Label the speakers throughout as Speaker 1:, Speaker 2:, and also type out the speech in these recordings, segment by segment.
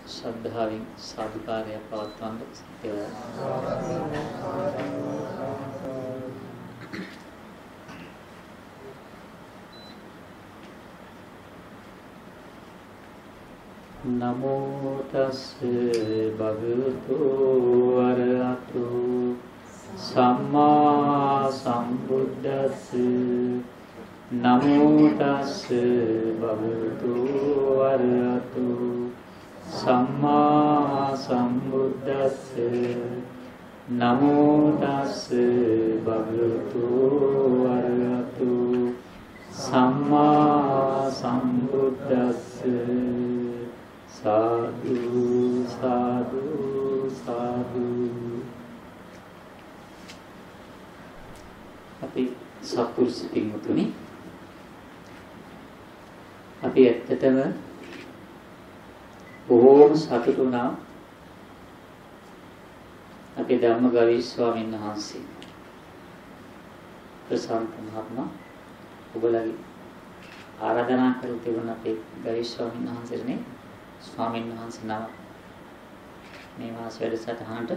Speaker 1: ශ්‍රද්ධාවෙන් සාදුකාරය පවත්වන්න සත්‍යවයි. නමෝ තස් භගවතු අරහතු සම්මා සම්බුද්දස්ස. නමෝ තස් භගවතු අරහතු සම්මා සම්බුද්දස්ස. නමෝ තස් භගවතු අරහතු සම්මා සම්බුද්දස්ස. සාදු සාදු සාදු. අපි සත්පුරුෂ පින්වතුනි, අපි ඇත්තටම බොහෝම සතුටු වුණා අපේ ධම්මගවී ස්වාමීන් වහන්සේ ප්‍රසන්න මහත්මයා ඔබලගේ ආරාධනා කළ තිබුණ අපේ ගවී ස්වාමීන් වහන්සේනේ ස්වාමීන් වහන්සේ නම මේ මාස වැඩසටහනට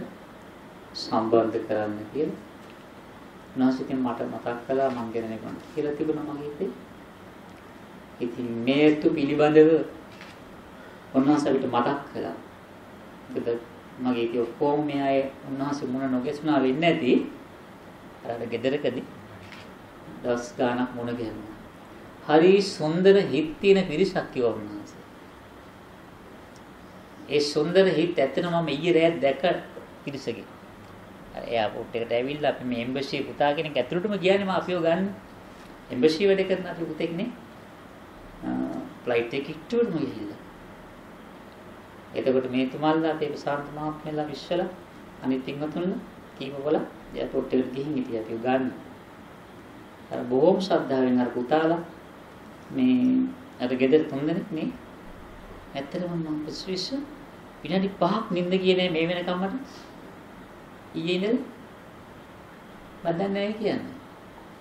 Speaker 1: සම්බන්ධ කරන්න කියලා. උන්වහන්සේ මට මතක් කළා මම ගැන නිකන් කියලා තිබුණා මගේ හිතේ. ඉතින් මේතු පිළිබඳව උන්වහන්සේට මතක් කළා. මොකද මගේ ඉතින් ඔක්කොම මේ අය උන්වහන්සේ මුණ නොගැසුණා වෙන්නේ නැති. අර ගෙදරකදී දවස් ගාණක් මුණ ගැහුණා. හරි සුන්දර හිත් තියෙන පිරිසක් කිව්වා උන්වහන්සේ. ඒ සුන්දර හිත් ඇත්තටම මම ඊයේ රෑ දැක පිරිසගේ. අර එයාපෝට් එකට ඇවිල්ලා අපි මේ එම්බසි පුතා කෙනෙක් ඇතුළටම ගියානේ මම අපිව ගන්න. එම්බසි වැඩ කරන අපි පුතෙක්නේ. ෆ්ලයිට් එකේ ඉක්ටුවටම ගිහිල්ලා. එතකොට මේ තුමාල්ලා අපේ ප්‍රශාන්ත මහත්මයාලා විශ්වලා අනිත් ඉංගතුන්ලා කීපවල එයාපෝට් එකට ගිහින් හිටියා අපි ගන්න. අර බොහොම ශ්‍රද්ධාවෙන් අර පුතාලා මේ අර ගෙදර තුන්දෙනෙක් නේ. ඇත්තටම මම විශ්වාස විනාඩි 5ක් නිින්ද ගියේ නෑ මේ වෙනකම් මට. ඊයේ ඉඳන් මම දන්නේ නැහැ කියන්නේ.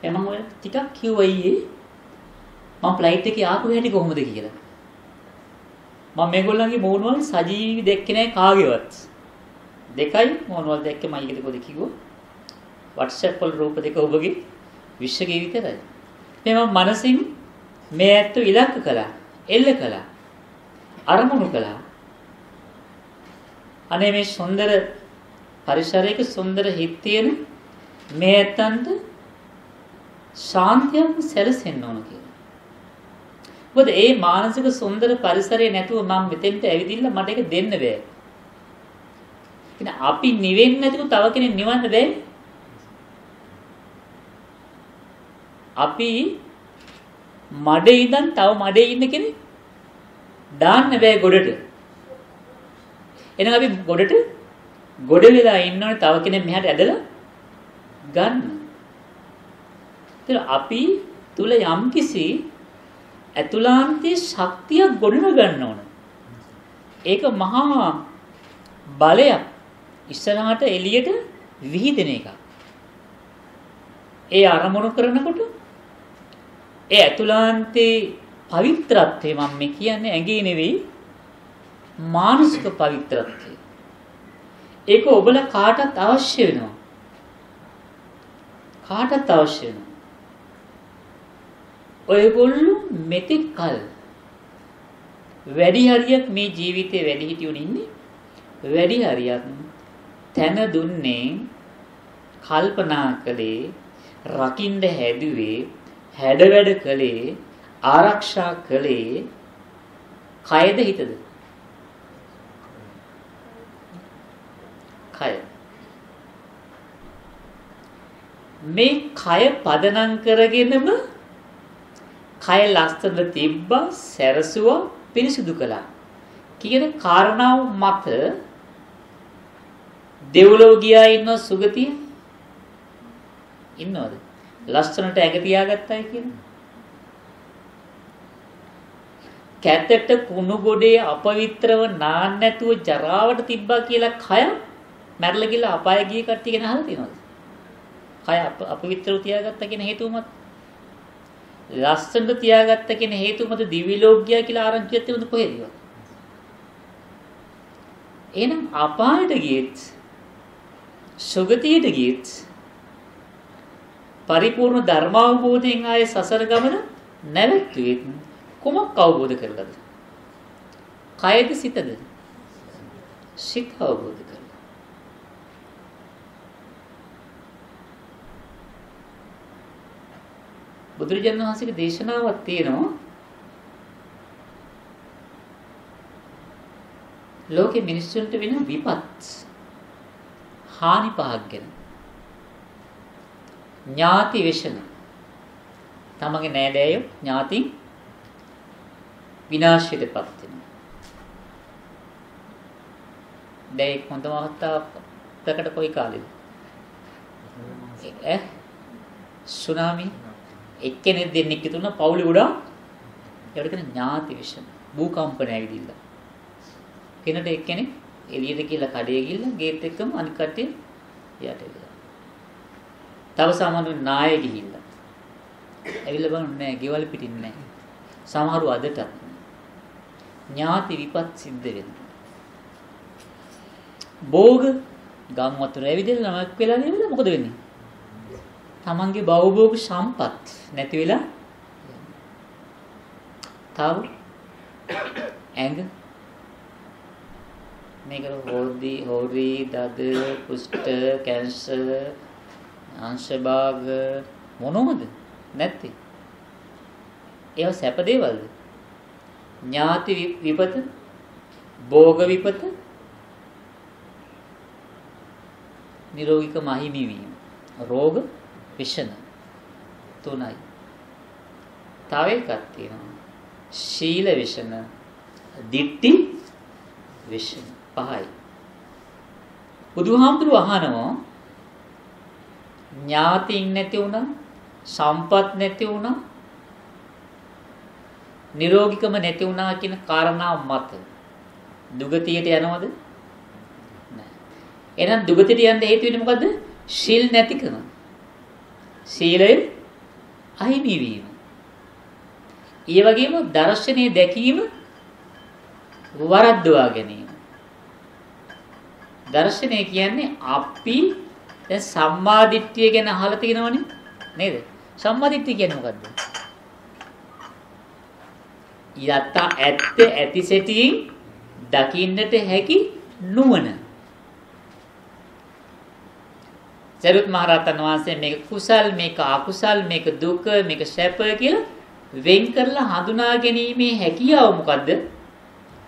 Speaker 1: එයා මම ඔය ටිකක් කිව්වා ඊයේ මම ෆ්ලයිට් එකේ ආපු හැටි කොහොමද කියලා. මම මේගොල්ලන්ගේ මූණවල සජීවි දැක්කේ නැහැ කාගේවත්. දෙකයි මූණවල දැක්කේ මම ඊට පොඩි කිව්වා. WhatsApp වල රූප දෙක ඔබගේ විශ්වගේ විතරයි. මේ මම මනසින් මේ ඇත්ත ඉලක්ක කළා. එල්ල කළා. අරමුණු කළා. අනේ මේ සුන්දර පරිසරයක සුන්දර හිත් තියෙන මේ ඇත්තන්ට ශාන්තියක් සැලසෙන්න ඕන කියලා. මොකද ඒ මානසික සුන්දර පරිසරය නැතුව මම මෙතෙන්ට ඇවිදින්න මට ඒක දෙන්න බෑ. අපි නිවෙන්නේ නැතිව තව කෙනෙක් නිවන්න බෑ. අපි මඩේ ඉඳන් තව මඩේ ඉන්න කෙනෙක් දාන්න බෑ ගොඩට. එහෙනම් අපි ගොඩට ගොඩ වෙලා ඉන්නවනේ තව කෙනෙක් මෙහාට ඇදලා ගන්න. ඒත් අපි තුල යම්කිසි අතුලාන්තයේ ශක්තියක් ගොඩනග ගන්න ඕන. ඒක මහා බලයක්. ඉස්සරහට එළියට විහිදෙන එක. ඒ අරමුණු කරනකොට ඒ අතුලාන්තයේ පවිත්‍රත්වය මම මේ කියන්නේ ඇඟේ නෙවෙයි මානසික පවිත්‍රත්වය. ඒක ඔබලා කාටත් අවශ්‍ය වෙනවා. කාටත් අවශ්‍ය වෙනවා. ඔයගොල්ලෝ මෙතෙක් කල වැඩි හරියක් මේ ජීවිතේ වැඩි හිටියුනේ ඉන්නේ. වැඩි හරියක් තන දුන්නේ කල්පනා කළේ රකින්න හැදුවේ හැඩ වැඩ කළේ ආරක්ෂා කළේ කයද හිතද? කය. මේ කය පදනම් කරගෙනම කය ලස්සන තිබ්බා, සැරසුවා, පිරිසිදු කළා කියන කාරණාව මත දෙව්ලොව ගියා ඉන්න සුගතිය ඉන්නවද? ලස්සනට ඇඟ තියාගත්තයි කියන්නේ. කැතට කුණු ගොඩේ අපවිත්‍රව නාන්න නැතුව ජරාවට තිබ්බා කියලා කය මැරලා ගිහලා අපාය ගිය කට්ටිය ගැන අහලා තියෙනවද? කය අපවිත්‍රව තියාගත්ත කියන හේතුව මත ලස්සනට තියාගත්ත කියන හේතුව මත දිවි ලෝක ගියා කියලා ආරංචියක් තිබුණද කොහෙදවත්? එහෙනම් අපායට ගියෙත් සුගතියට ගියෙත් පරිපූර්ණ ධර්ම අවබෝධයෙන් ආයේ සසර ගමන නැවතුෙත් කුමක් අවබෝධ කරලාද? කයද සිතද? සිත අවබෝධ කරලා. බුදුරජාණන් වහන්සේගේ දේශනාවක් තියෙනවා ලෝකේ මිනිස්සුන්ට වෙන විපත් හානි පහක් ගැන. ඥාති විෂණ තමගේ නෑදෑයෝ ඥාති විනාශයටපත් වෙනවා. දැන් හොඳම අවස්ථාවකට කොයි කාලෙද? සුනාමි එක්කෙනෙක් දෙන්නෙක් තුන පවුලේ ගොඩක් ඒකට කියන ඥාති විෂණ භූකම්පන ඇවිදින්න. කෙනට එක්කෙනෙක් එළියට ගිහලා කඩේ ගිහලා ගේට් එකම අනිත් කට්ටිය යට වෙලා. තව සමහරු නාය ගිහිල්ලා. ඇවිල්ලා බලන්නේ නැහැ, ගෙවල් පිටින් නැහැ. සමහරු අදටත් ඥාති විපත් සිද්ධ වෙනවා. භෝග ගම් වතුර ඇවිදලා නමක් වෙලා නෙවෙයි මොකද වෙන්නේ? තමන්ගේ භවභෝග සම්පත් නැති වෙලා තව ඇඟ මේක හොරි දද කුෂ්ඨ කැන්සර් අංශභාග මොනවද නැත්තේ? ඒවා සැප දේවල්ද? ඥාති විපත, භෝග විපත, නිරෝගිකම අහිමි වීම, රෝග විෂණ තුනයි. තව එකක් තියෙනවා ශීල විෂණ, දිට්ඨි විෂණ පහයි. බුදුහාමුදුරුවෝ අහනවා ඥාතින් නැති වුණා, සම්පත් නැති වුණා, නිරෝගිකම නැති වුණා කියන කාරණා මත දුගතියට යනවද? නැහැ. එහෙනම් දුගතියට යන්න හේතු වෙන්නේ මොකද්ද? ශීල නැතිකම. සීලය අහිමි වීම. ඒ වගේම දර්ශනීය දැකීම වරද්දවා ගැනීම. දර්ශනය කියන්නේ අපි දැන් සම්මාදිට්ඨිය ගැන අහලා තියෙනවනේ නේද? සම්මාදිට්ඨිය කියන්නේ මොකද්ද? යත ඇත්ත ඇති සැටියෙන් දකින්නට හැකි නුවණ. සරුවත් මහ රහතන් වහන්සේ මේක කුසල්, මේක අකුසල්, මේක දුක, මේක සැප කියලා වෙන් කරලා හඳුනා ගැනීමේ හැකියාව මොකද්ද?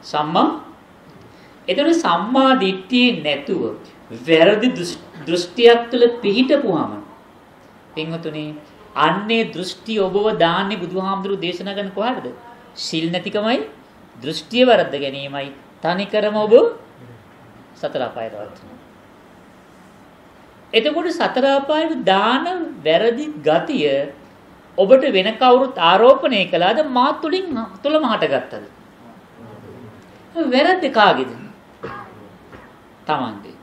Speaker 1: සම්මා. එතකොට සම්මා දිට්ඨිය නැතුව වැරදි දෘෂ්ටියක් තුළ පිහිටපුවාම පින්වතුනි අන්නේ දෘෂ්ටි ඔබව දාන්නේ බුදුහාමුදුරු දේශනා කරන කොහටද? සීල් නැතිකමයි, දෘෂ්ටිය වරද්ද ගැනීමයි, තනිකරම ඔබ සතර අපායට වටනවා. එතකොට සතර අපායට දාන වැරදි ගතිය ඔබට වෙන කවුරුත් ආරෝපණය කළාද? මා තුලම හටගත්තද? වැරද්ද කාගේද? තමන්ගේ.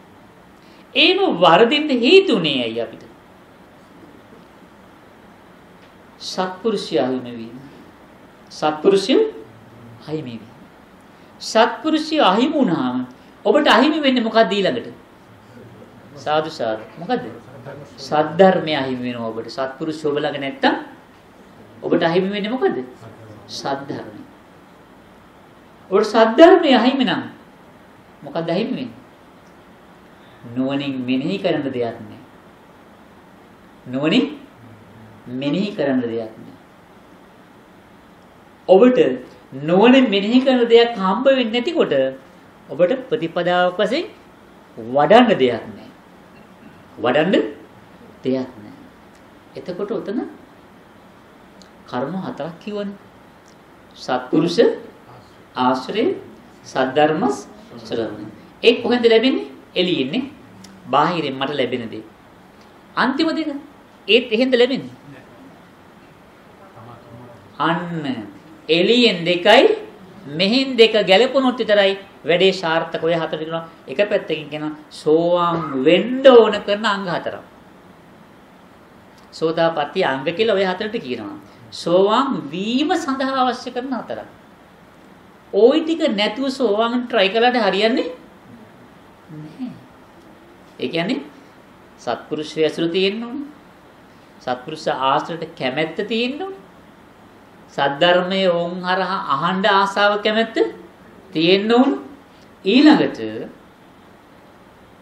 Speaker 1: ඒම වරදින්න හේතුනේ ඇයි අපිට? සත්පුරුෂය අහිමි වීම. සත්පුරුෂය අහිමි වීම. සත්පුරුෂය අහිමි වුණාම ඔබට අහිමි වෙන්නේ මොකක්ද ඊළඟට? සාදු සාදු. මොකද්ද? සද්ධර්මය අහිමි වෙනවා ඔබට. සත්පුරුෂය ඔබ ළඟ නැත්තම් ඔබට අහිමි වෙන්නේ මොකද්ද? සද්ධර්මය. ඔබට සද්ධර්මය අහිමි නම් මොකක්ද අහිමි වෙන්නේ? නුවණින් මෙනෙහි කරන්න දෙයක් නැහැ. නුවණින් මෙනෙහි කරන්න දෙයක් නැහැ. ඔබට නුවණින් මෙනෙහි කරන දෙයක් හම්බ වෙන්නේ නැතිකොට ඔබට ප්‍රතිපදාවක් වශයෙන් වඩන්න දෙයක් නැහැ. වඩන්න දෙයක් නැහැ. එතකොට උතන කර්ම හතරක් කියවනේ. සත්පුරුෂ ආශ්‍රය, සද්ධර්ම ශ්‍රවණය. ඒ කොහෙන්ද ලැබෙන්නේ? එළියෙන්නේ. බාහිරින් මට ලැබෙන දේ. අන්තිම දෙක ඒත් එහෙන්ද ලැබෙන්නේ. අන්න එළියෙන් දෙකයි මෙහෙන් දෙක ගැලපුණොත් විතරයි වැඩේ සාර්ථක. ඔය හතර දිනවා එක පැත්තකින් කියනවා සෝවාන් වෙන්න ඕන කරන අංග හතරක්. සෝතාපට්ටි අංග කියලා ඔය හතරට කියනවා. සෝවාන් වීම සඳහා අවශ්‍ය කරන හතරක්. ওই ටික නැතුව සෝවාන් try කළාට හරියන්නේ ඒ කියන්නේ සත්පුරුෂය ඇසුර තියෙන්න ඕනේ. සත්පුරුෂ ආශ්‍රයට කැමැත්ත තියෙන්න ඕනේ. සද්ධර්මයේ වොන් හරහා අහඬ ආසාව කැමැත්ත තියෙන්න ඕනේ. ඊළඟට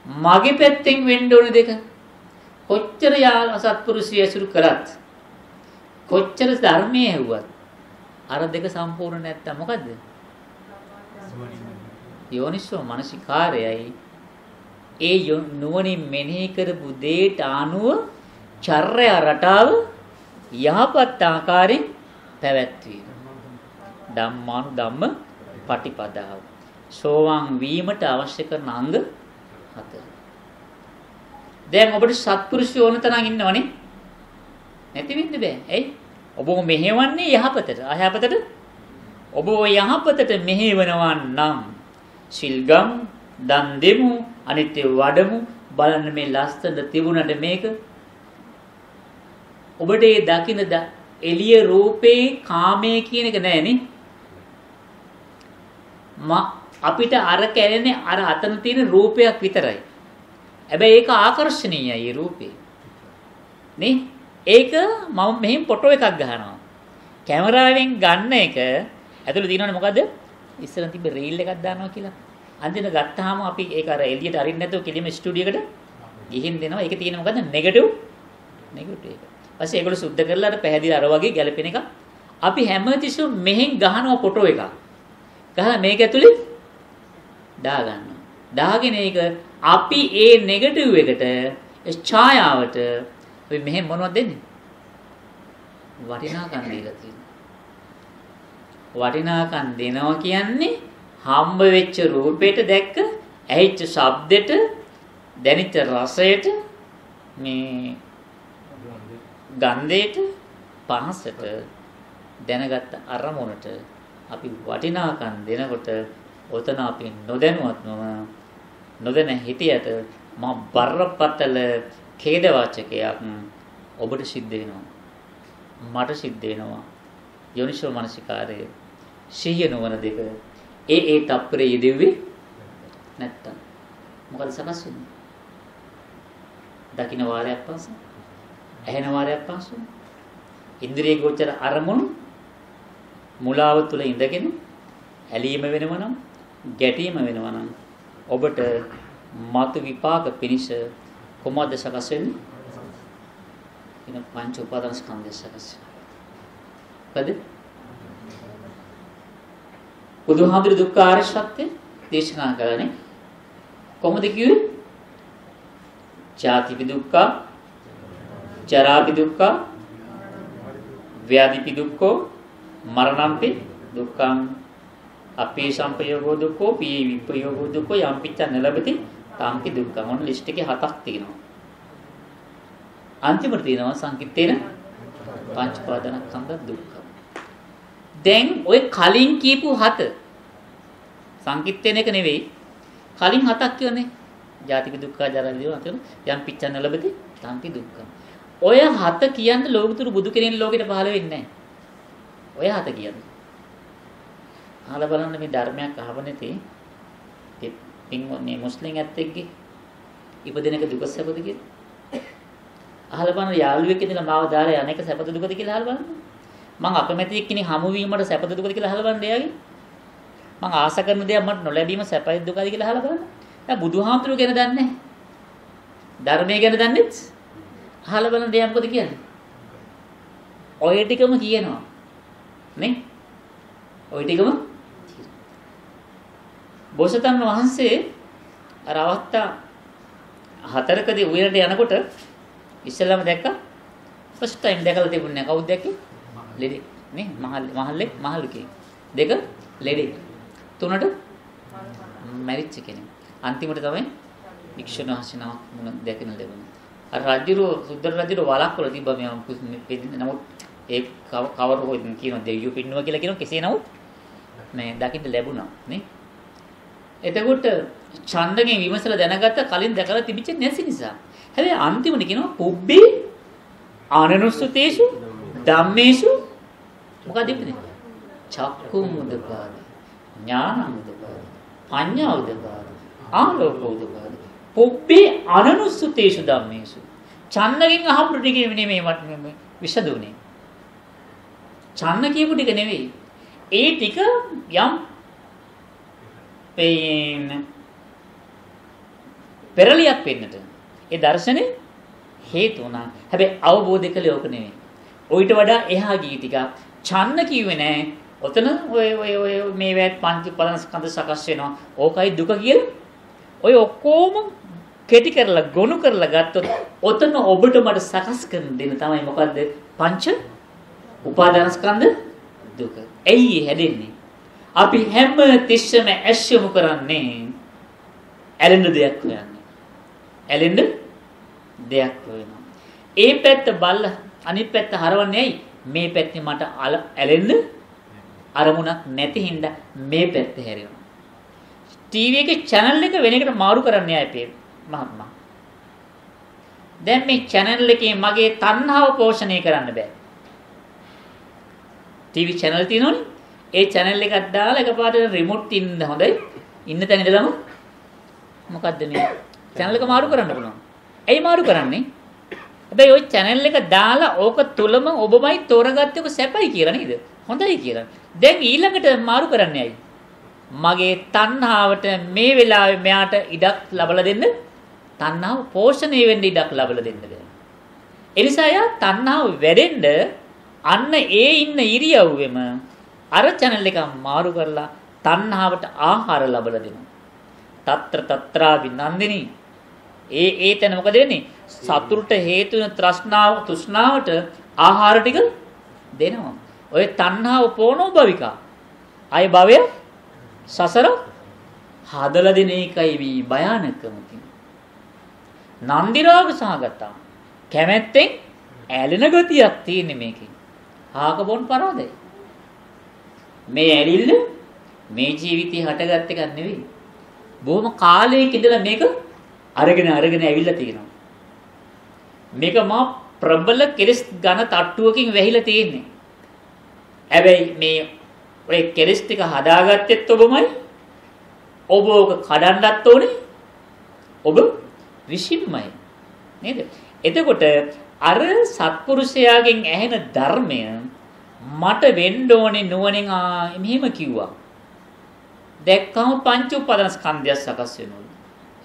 Speaker 1: මගේ පැත්තෙන් වෙන්න ඕන දෙක. කොච්චර සත්පුරුෂය ඇසුරු කළත් කොච්චර ධර්මයේ ඇහුවත් අර දෙක සම්පූර්ණ නැත්තම් මොකද්ද? යෝනිසෝ මනසිකාරයයි ඒ නුවණින් මෙනෙහි කරපු දෙයට අනුව චර්ය රටාව යහපත් ආකාරයෙන් පැවැත්වීම. ධම්මානු ධම්ම පටිපදාව. සෝවාන් වීමට අවශ්‍ය කරන අංග 4. දැන් ඔබට සත්පුරුෂය ඕන තරම් ඉන්නවනේ. නැති වෙන්න බෑ. ඇයි? ඔබ මෙහෙවන්නේ යහපතට. අයහපතට ඔබ යහපතට මෙහෙවනවා නම් සිල්ගම් දන් දෙමු අනිත්‍ය වඩමු බලන්න මේ ලස්සන තිබුණට මේක ඔබට ඒ දකින්න එළිය රූපේ කාමයේ කියන එක නෑනේ. අපිට අර කැරෙන්නේ අර අතන තියෙන රූපයක් විතරයි. හැබැයි ඒක ආකර්ෂණීයයි ඒ රූපේ. නේ? ඒක මම මෙහෙම ෆොටෝ එකක් ගහනවා. කැමරාවෙන් ගන්න එක ඇතුළේ තියෙනවනේ මොකද්ද? ඉස්සරහ තිබ්බ රීල් එකක් දානවා කියලා. අන්තිමට ගත්තාම අපි ඒක අර එළියට අරින්න නැතුව කෙලිම ස්ටුඩියෝ එකට ගිහින් දෙනවා. ඒකේ තියෙන මොකද්ද? නෙගටිව් එක. ඊපස්සේ ඒගොල්ලෝ සුද්ධ කරලා අර පැහැදිලි අර වගේ ගැලපෙන එක අපි හැමතිස්සෙම මෙහෙන් ගහනවා ෆොටෝ එකක්. ගහලා මේක ඇතුලේ දා ගන්නවා. දාගෙන ඒක අපි ඒ නෙගටිව් එකට ඡායාවට අපි මෙහෙන් මොනවද දෙන්නේ? වටිනාකම් දීලා තියෙනවා. වටිනාකම් දෙනවා කියන්නේ හම්බ වෙච්ච රූපයට දැක්ක, ඇහිච්ච ශබ්දෙට, දැනිච්ච රසයට, මේ ගන්ධයට, පහසට, දැනගත්ත අරමුණට අපි වටිනාකම් දෙනකොට ඔතන අපි නොදැනුවත්වම නොදැන හිටියට මම බරපතල ඛේද වාචකයක් ඔබට සිද්ධ වෙනවා. මට සිද්ධ වෙනවා. යෝනිසෝ මනසිකාරය සිහිය නොවන දෙක ඒ තප්පරේ යෙදුවේ නැත්තම් මොකද සකස් වෙන්නේ? දකින්න වාරයක් පාසා, ඇහෙන වාරයක් පාසා, ඉන්ද්‍රිය ගෝචර අරමුණු මුලාව තුළ ඉඳගෙන ඇලීම වෙනවා නම්, ගැටීම වෙනවා නම් ඔබට මතු විපාක පිනිස කොහොමද සකස් වෙන්නේ? ඉන පංච උපාදාන ස්කන්ධය සකස් වෙනවා. බුදුහාමුදුරු දුක්ඛ ආර්ය සත්‍ය දේශනා කරන්නේ කොහොමද කිව්වේ? ජාතිපි දුක්ඛ, ජරාපි දුක්ඛ, ව්‍යාධිපි දුක්ඛ, මරණම්පි දුක්ඛං, අපේ සංපයෝගෝ දුක්ඛෝ, පී විපයෝගෝ දුක්ඛෝ, යම් පිච්ච නලබති තාම්පි දුක්ඛං. ඔන්න ලිස්ට් එකේ 7ක් තියෙනවා. අන්තිමට තියෙනවා සංකිට්ඨේන පංච උපාදානස්කන්ධ දුක්ඛ. දැන් ඔය කලින් කියපු 7 සංකිට්ඨේන එක නෙවෙයි. කලින් 7ක් කියන්නේ ජාතික දුක්ඛ, ජරා දුක්ඛ, යම් පිච්ච නලබති තාම්පි දුක්ඛ. ඔය 7 කියන්නේ ලෝකතුරු බුදු කෙනෙක් ලෝකෙට පහළ වෙන්නේ නැහැ. ඔය 7 කියන්නේ. අහලා බලන්න මේ ධර්මයක් අහව නැති පින්වත්නි මුස්ලිම් ඇත්තෙක්ගේ ඉපදිනක දුක සැපද කියලා. අහලා බලන්න යාළුවෙක් ඉඳලා මාව දාලා අනේක සැපද දුකද කියලා අහලා බලන්න. මං අකමැති එක්කෙනෙක් හමු වීමට සැපද දුකද කියලා අහලා බලන්න එයාගේ. මං ආස කරන දේ මට නොලැබීම සැපයි දුකයි කියලා අහලා බලන්න. දැන් බුදුහාමුදුරුවෝ ගැන දන්නේ නැහැ. ධර්මයේ ගැන දන්නේත් අහලා බලන්න දෙයක් මොකද කියන්නේ? ඔය ටිකම කියනවා. නේ? ඔය ටිකම බෝසතාණන් වහන්සේ අර අවස්ථා 4කදී උයනට යනකොට ඉස්සෙල්ලාම දැක්කා ෆස්ට් ටයිම් දැකලා තිබුණේ නැහැ. කවුද දැක්කේ? ලෙඩේ නේ මහල්ලේ දෙක ලෙඩේ. 3ට මැරිච්ච කෙනෙක්. අන්තිමට තමයි වික්ෂණ හසිනාවක් මුණ දැකන ලැබුණා. අර රජුරෝ සුද්දර රජුරෝ වලක්වල තිබ්බා මේ නමුත් ඒ කවර හොයි කියන දෙවියෝ පින්නවා කියලා කියනවා කෙසේ නමුත් මේ දකින්න ලැබුණා නේ. එතකොට ඡන්දගෙන් විමසලා දැනගත්ත කලින් දැකලා තිබිච්ච නැති නිසා. හැබැයි අන්තිමට කියනවා පුබ්බේ ආනනුස්සතේසු ධම්මේසු මොකද ඉන්නේ? චක්කුම් උදපාද, ඥානං උදපාද, පඤ්ඤා උදපාද, ආලෝක උදපාද, පුබ්බේ අනනුස්සතේසු ධම්මේසු. චන්නගෙන් අහපු ටික නෙමෙයි මට විසදුනේ. චන්න කියපු ටික නෙවෙයි. ඒ ටික යම් පෙරලියක් වෙන්නට ඒ දර්ශනේ හේතු වුණා. හැබැයි අවබෝධ කළේ ඕක නෙවෙයි. ඔయిత වඩා එහා ගිය ටික චන්න කිව්වේ නෑ. ඔතන ඔය මේ වැත් පංච පදස්කන්ධ සකස් වෙනවා. ඕකයි දුක කියලා. ඔය ඔක්කොම කෙටි කරලා ගොනු කරලා ගත්තොත් ඔතන ඔබට මට සකස් කරන දෙන තමයි මොකද්ද? පංච උපාදානස්කන්ධ දුක. ඇයි හැදෙන්නේ? අපි හැම තිස්සෙම ඇස්සමු කරන්නේ ඇලෙන දෙයක් හොයන්නේ. ඇලෙන්න දෙයක් හොයනවා. ඒ පැත්ත බල්ල අනිත් පැත්ත හරවන්නේ ඇයි? මේ පැත්තේ මට ඇලෙන්න අරමුණක් නැති හින්දා මේ පැත්ත හැරෙනවා. ටීවී එකේ channel එක වෙන එකට මාරු කරන්නේ ආයේ මහත්මයා. දැන් මේ channel එකේ මගේ තණ්හාව පෝෂණය කරන්න බෑ. ටීවී channel තියෙනවනේ. ඒ channel එකක් දාලා එකපාරට remote ඉන්න හොඳයි. ඉන්න තැන ඉඳලම මොකද්ද මේ channel එක මාරු කරන්න පුළුවන්. ඇයි මාරු කරන්නේ? හැබැයි ওই channel එක දාලා ඕක තුලම ඔබමයි තෝරගත්තේ ඔක සැපයි කියලා නේද? හොඳයි කියලා. දැන් ඊළඟට මාරු කරන්නේ ඇයි? මගේ තණ්හාවට මේ වෙලාවේ මෙයාට ඉඩක් ලබලා දෙන්න, තණ්හාව පෝෂණය වෙන්න ඉඩක් ලබලා දෙන්න බෑ. ඒ නිසා යා තණ්හාව වැඩෙන්න අන්න ඒ ඉන්න ඉරියව්වෙම අර channel එක මාරු කරලා තණ්හාවට ආහාර ලබලා දෙනවා. తත්‍ර తත්‍රා විනන්දිනී. ඒ තැන මොකද වෙන්නේ? සතුට හේතු වෙන තෘෂ්ණාවට ආහාර ටික දෙනවා. ඔය තණ්හාව පොණෝ භවිකා. ආය භවය සසර හදලා දෙන එකයි මේ භයානකම තියෙන්නේ. නන්දි රාග සහගතා. කැමැත්තෙන් ඇලෙන ගතියක් තියෙන්නේ මේකේ. ආක බොන් පරාදයි. මේ ඇලිල්ල මේ ජීවිතේ හටගත් එකක් නෙවෙයි. බොහොම කාලයක ඉඳලා මේක අරගෙන ඇවිල්ලා තියෙනවා. මේක මා ප්‍රබල කෙලස් ඝන තට්ටුවකින් වැහිලා තියෙන්නේ. හැබැයි මේ ඔය කෙලස් ටික හදාගත්තෙත් ඔබමයි. ඔබ ඕක කඩන්නත් ඕනේ. ඔබ විසින්මයි. නේද? එතකොට අර සත්පුරුෂයාගෙන් ඇහෙන ධර්මය මට වෙන්න ඕනේ නුවණින් මෙහෙම කිව්වා. දැක්කම පංච උපාදානස්කන්ධය සකස් වෙනවා.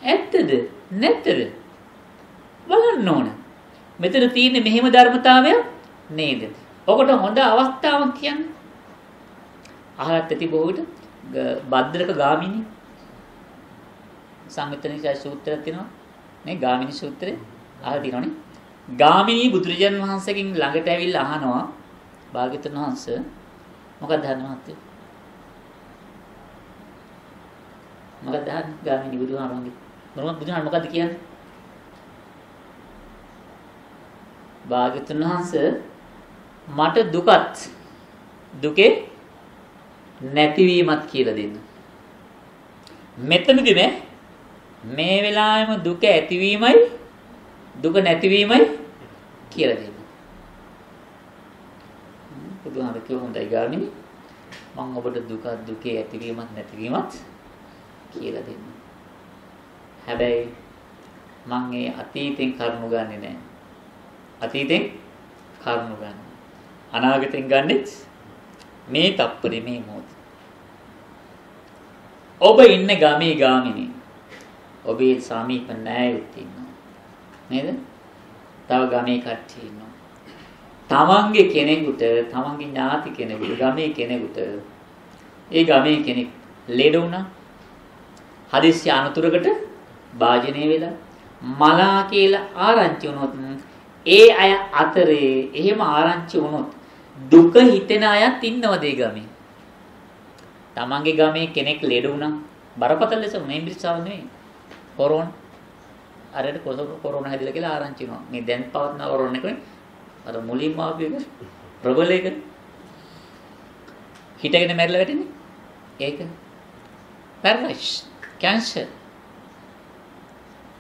Speaker 1: ඇත්තද? නැත්තද? බලන්න ඕන. මෙතන තියෙන්නේ මෙහෙම ධර්මතාවයක් නේද? ඔකට හොඳ අවස්ථාවක් කියන්නේ. අහලත් ඇති බොහෝ විට භද්‍රක ගාමිනී සංයුත්තනිකයි සූත්‍රයක් තියෙනවා. නේ ගාමිනී සූත්‍රය අහලා තියෙනවනේ. ගාමිනී බුදුරජාන් වහන්සේගෙන් ළඟට ඇවිල්ලා අහනවා භාග්‍යවතුන් වහන්සේ මොකක්ද අහන්නේ මහත්තයෝ? මොකක්ද අහන්නේ ගාමිනී බුදුහාමගේ? බුදුහාම මොකද්ද කියන්නේ? භාග්‍යවතුන් වහන්සේ මට දුකත් දුකේ නැතිවීමත් කියලා දෙන්න. මෙතනදී නේ මේ වෙලාවෙම දුක ඇතිවීමයි දුක නැතිවීමයි කියලා දෙන්න. බුදුහාම කිව්ව හොඳයි ගාමිනී මම ඔබට දුක දුකේ ඇතිවීමත් නැතිවීමත් කියලා දෙන්න. හැබැයි මම ඒ අතීතෙන් කරුණු ගන්නෙ නෑ. අතීතෙන් කරුණු ගන්න. අනාගතෙන් ගන්නෙත් මේ තප්පරේ මේ මොහොතේ. ඔබ ඉන්නේ ගමේ ගාමිනී. ඔබේ සමීප නෑයුත් ඉන්නවා. නේද? තව ගමේ කට්ටිය ඉන්නවා. තමන්ගේ කෙනෙකුට, තමන්ගේ ඥාති කෙනෙකුට, ගමේ කෙනෙකුට ඒ ගමේ කෙනෙක් ලෙඩ වුණා. හදිස්සි අනතුරකට භාජනය වෙලා මලා කියලා ආරංචි වුණොත් ඒ අය අතරේ එහෙම ආරංචි වුණොත් දුක හිතෙන අයත් ඉන්නවද ඒ ගමේ? තමන්ගේ ගමේ කෙනෙක් ලෙඩ වුණා. බරපතල ලෙස මේ මිරිස්සාව නෙවෙයි. කොරෝනා. අරට කොරෝනා හැදිලා කියලා ආරංචි වෙනවා. මේ දැන් පවත්න කොරෝනා එකනේ. අර මුලින්ම ආපු එක ප්‍රබල එක. හිටගෙන මැරිලා වැටෙන්නේ. ඒක. පැරලයිස්. කැන්සර්.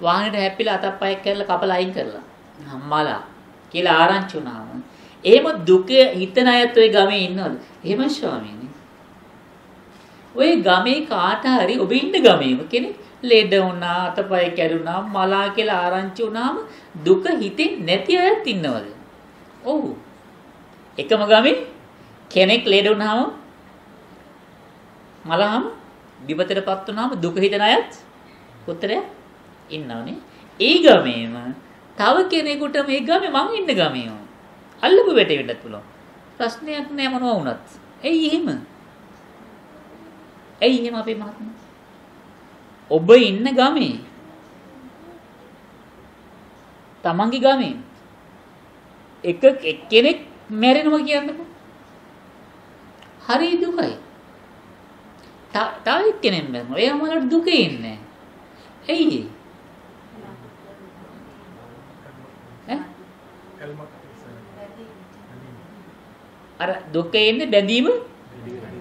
Speaker 1: වාහනේට හැප්පිලා අතක් පයක් කරලා කපලා අයින් කරලා. අම්මලා කියලා ආරංචි වුණාම එහෙම දුක හිතන අයත් ওই ගමේ ඉන්නවද? එහෙම ස්වාමීනි. ඔය ගමේ කාට හරි ඔබ ඉන්න ගමේම කෙනෙක් ලෙඩ වුණා, අතපය කැඩුනා, මලා කියලා ආරංචි වුණාම දුක හිතෙන්නේ නැති අයත් ඉන්නවද? ඔව්. එකම ගමේ කෙනෙක් ලෙඩ වුණාම මලහම විපතටපත් වුණාම දුක හිතන අයත් උත්තරයක් ඉන්නවනේ. ඒ ගමේම තව කෙනෙකුට මේ ගමේ මං ඉන්න ගමේම අල්ලපු වැටේ වෙන්නත් පුළුවන්. ප්‍රශ්නයක් නෑ මොනවා වුණත්. ඇයි එහෙම? ඇයි එහෙම අපේ මහත්මයා? ඔබ ඉන්න ගමේ තමන්ගේ ගමේ එක්කෙනෙක් මැරෙනවා කියන්නකෝ. හරි දුකයි. තව එක්කෙනෙක් මැරෙනවා. එයා මලට දුකේ ඉන්නේ. ඇයි? අර දුකේ ඉන්නේ බැඳීම.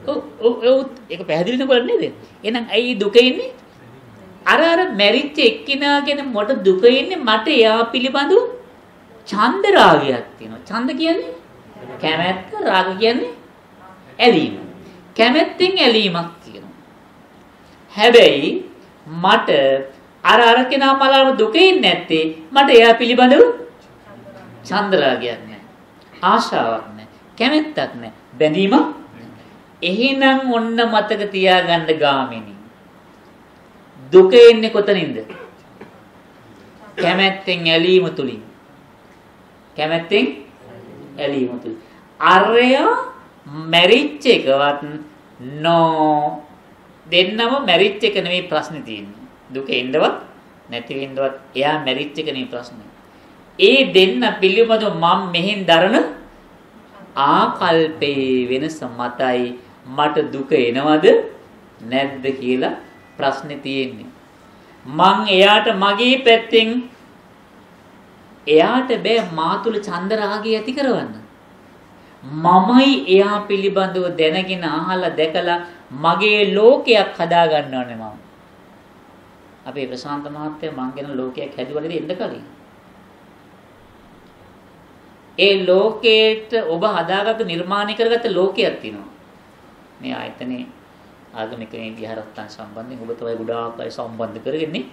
Speaker 1: ඔව් ඒක පැහැදිලි නේද නේද? එහෙනම් ඇයි දුකේ ඉන්නේ? අර මැරිච්ච එක්කිනා ගැන මොට දුක ඉන්නේ මට එයා පිළිබඳව ඡන්ද රාගයක් තියෙනවා. ඡන්ද කියන්නේ කැමැත්ත, රාග කියන්නේ ඇලීම. කැමැත්තෙන් ඇලීමක් තියෙනවා. හැබැයි මට අර කෙනා මලම දුක ඉන්නේ නැත්තේ මට එයා පිළිබඳව ඡන්ද රාගයක් නැහැ. ආශාවක් නැහැ. කැමැත්තක් නැහැ. බැඳීමක්. එහෙනම් ඔන්න මතක තියාගන්න ගාමිනී. දුක එන්නේ කොතනින්ද? කැමැත්තෙන් ඇලීම තුලින්. කැමැත්තෙන් ඇලීම තුලින්. අරය මැරිච් එකවත් නෝ දෙන්නම මැරිච් එක නෙවෙයි ප්‍රශ්නේ තියෙන්නේ. දුක එන්නවත් නැති වෙන්නවත් එයා මැරිච් එක නෙවෙයි ප්‍රශ්නේ. ඒ දෙන්න පිළිබඳව මම මෙහෙන් දරන ආකල්පේ වෙනස මතයි මට දුක එනවද නැද්ද කියලා ප්‍රශ්නේ තියෙන්නේ. මං එයාට මගේ පැත්තෙන් එයාට බෑ මා තුල චන්ද රාගය ඇති කරවන්න. මමයි එයා පිළිබඳව දැනගෙන අහලා දැකලා මගේ ලෝකයක් හදා ගන්නවනේ මම. අපේ ප්‍රශාන්ත මහත්තයා මං ගැන ලෝකයක් හැදුවලද එන්න කලින්. ඒ ලෝකේට ඔබ හදාගත්ත නිර්මාණය කරගත්ත ලෝකයක් තියෙනවා. මේ ආයතනේ ආගමික විහාරස්ථාන සම්බන්ධයෙන් ඔබ තමයි ගොඩාක් අය සම්බන්ධ කරගන්නේ.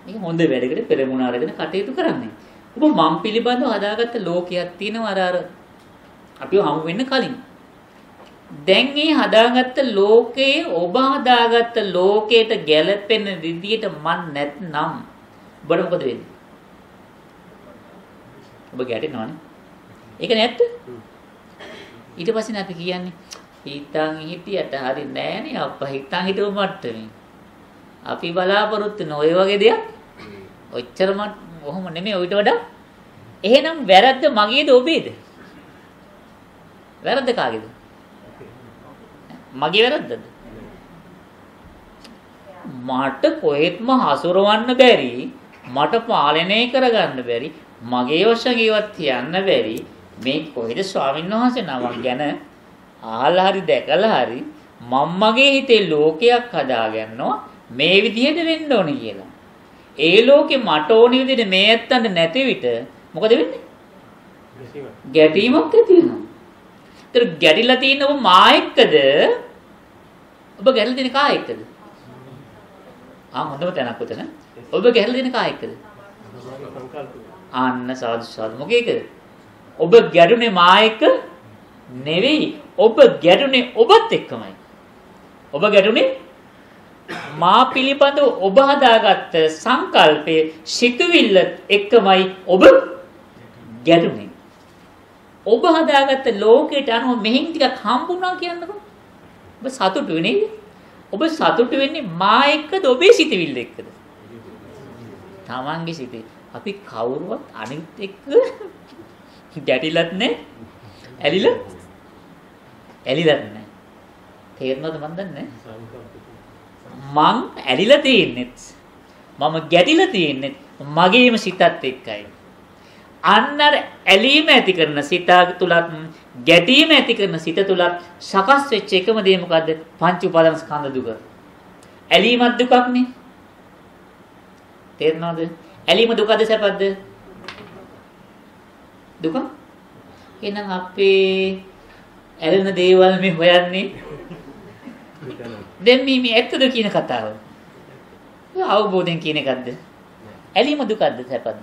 Speaker 1: මේක හොඳ වැඩකට පෙරමුණ අරගෙන කටයුතු කරන්නේ. ඔබ මම් පිළිබඳව හදාගත්ත ලෝකයක් තියෙනවා අර අපිව හමු වෙන්න කලින්. දැන් මේ හදාගත්ත ලෝකයේ ඔබ හදාගත්ත ලෝකයට ගැළපෙන විදියට මන් නැත්නම් ඔබට මොකද වෙන්නේ? ඔබ ගැටෙනවනේ. ඒක නැත්ද? ඊට පස්සේ අපි කියන්නේ හිතන් හිටියට හරි නෑනේ අප්පා හිතන් හිටව මට්ටමේ. අපි බලාපොරොත්තු වෙන ඔය වගේ දෙයක් ඔච්චරම ඔහොම නෙමෙයි ඔයිට වඩා. එහෙනම් වැරද්ද මගේද ඔබේද? වැරද්ද කාගේද? මගේ වැරද්දද? මට කොහෙත්ම හසුරවන්න බැරි, මට පාලනය කරගන්න බැරි, මගේ වශයෙන් ඒවත් තියන්න බැරි මේ කොහෙද ස්වාමීන් වහන්සේ නමක් ගැන ආලා හරි දැකලා හරි මම්මගේ හිතේ ලෝකයක් හදාගන්නවා මේ විදිහට වෙන්න ඕනේ කියලා. ඒ ලෝකේ මට ඕන විදිහට මේ ඇත්තන්ට නැති විට මොකද වෙන්නේ? ගැටීමක් ඇති වෙනවා. ඒතර ගැටිලා තියෙන ඔබ මා එක්කද? ඔබ ගැටලා තියෙන කා එක්කද? හොඳම තැනක් උතන. ඔබ ගැටලා තියෙන කා එක්කද? අන්න සාදු සාදු මොකේකද? ඔබ ගැටුනේ මා එක්ක නෙවෙයි. ඔබ ගැටුනේ ඔබත් එක්කමයි. ඔබ ගැටුනේ මා පිළිබඳව ඔබ හදාගත්ත සංකල්පයේ සිතුවිල්ල එක්කමයි ඔබ ගැටුනේ. ඔබ හදාගත්ත ලෝකයට අනුව මෙහෙන් ටිකක් හම්බුණා කියන්නකො. ඔබ සතුටු වෙන්නේ නේද? ඔබ සතුටු වෙන්නේ මා එක්කද ඔබේ සිතුවිල්ල එක්කද? තමන්ගේ සිතේ. අපි කවුරුවත් අනිත් එක්ක ගැටිලත් නැහැ. ඇලිලත් නැහැ. තේරෙනවද මන් දන්නේ? මං ඇලිලා තියෙන්නෙත් මම ගැටිලා තියෙන්නෙත් මගේම සිතත් එක්කයි. අන්න අර ඇලීම ඇති කරන සිත තුලත් ගැටීම ඇති කරන සිත තුලත් සකස් වෙච්ච එකම දේ මොකද්ද? පංච උපාදාන ස්කන්ධ දුක. ඇලීමත් දුකක්නේ. තේරෙනවද? ඇලීම දුකද සැපද? දුක. එහෙනම් අපේ ඇලෙන දේවල් මේ හොයන්නේ දැන් මේ ඇත්තද කියන කතාව. අවබෝධයෙන් කියන එකක්ද? ඇලීම දුකක්ද සැපක්ද?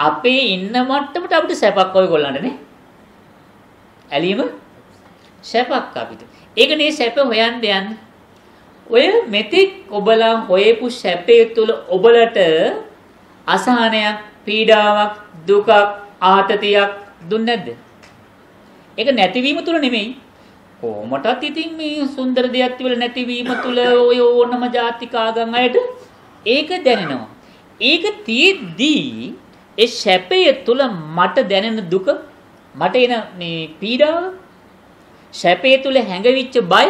Speaker 1: අපේ ඉන්න මට්ටමට අපිට සැපක් ඔයගොල්ලන්ට නේ. ඇලීම සැපක් අපිට. ඒකනේ සැප හොයන්න යන්නේ. ඔය මෙතෙක් ඔබලා හොයපු සැපේ තුල ඔබලට අසහනයක්, පීඩාවක්, දුකක්, ආතතියක් දුන්නේ නැද්ද? ඒක නැතිවීම තුල නෙමෙයි. කොහොමටත් ඉතින් මේ සුන්දර දෙයක් තිබල නැතිවීම තුල ඔය ඕනම ජාතික ආගම් අයට ඒක දැනෙනවා. ඒක තියෙද්දී ඒ සැපය තුල මට දැනෙන දුක, මට එන මේ පීඩාව, සැපේ තුල හැඟවිච්ච බය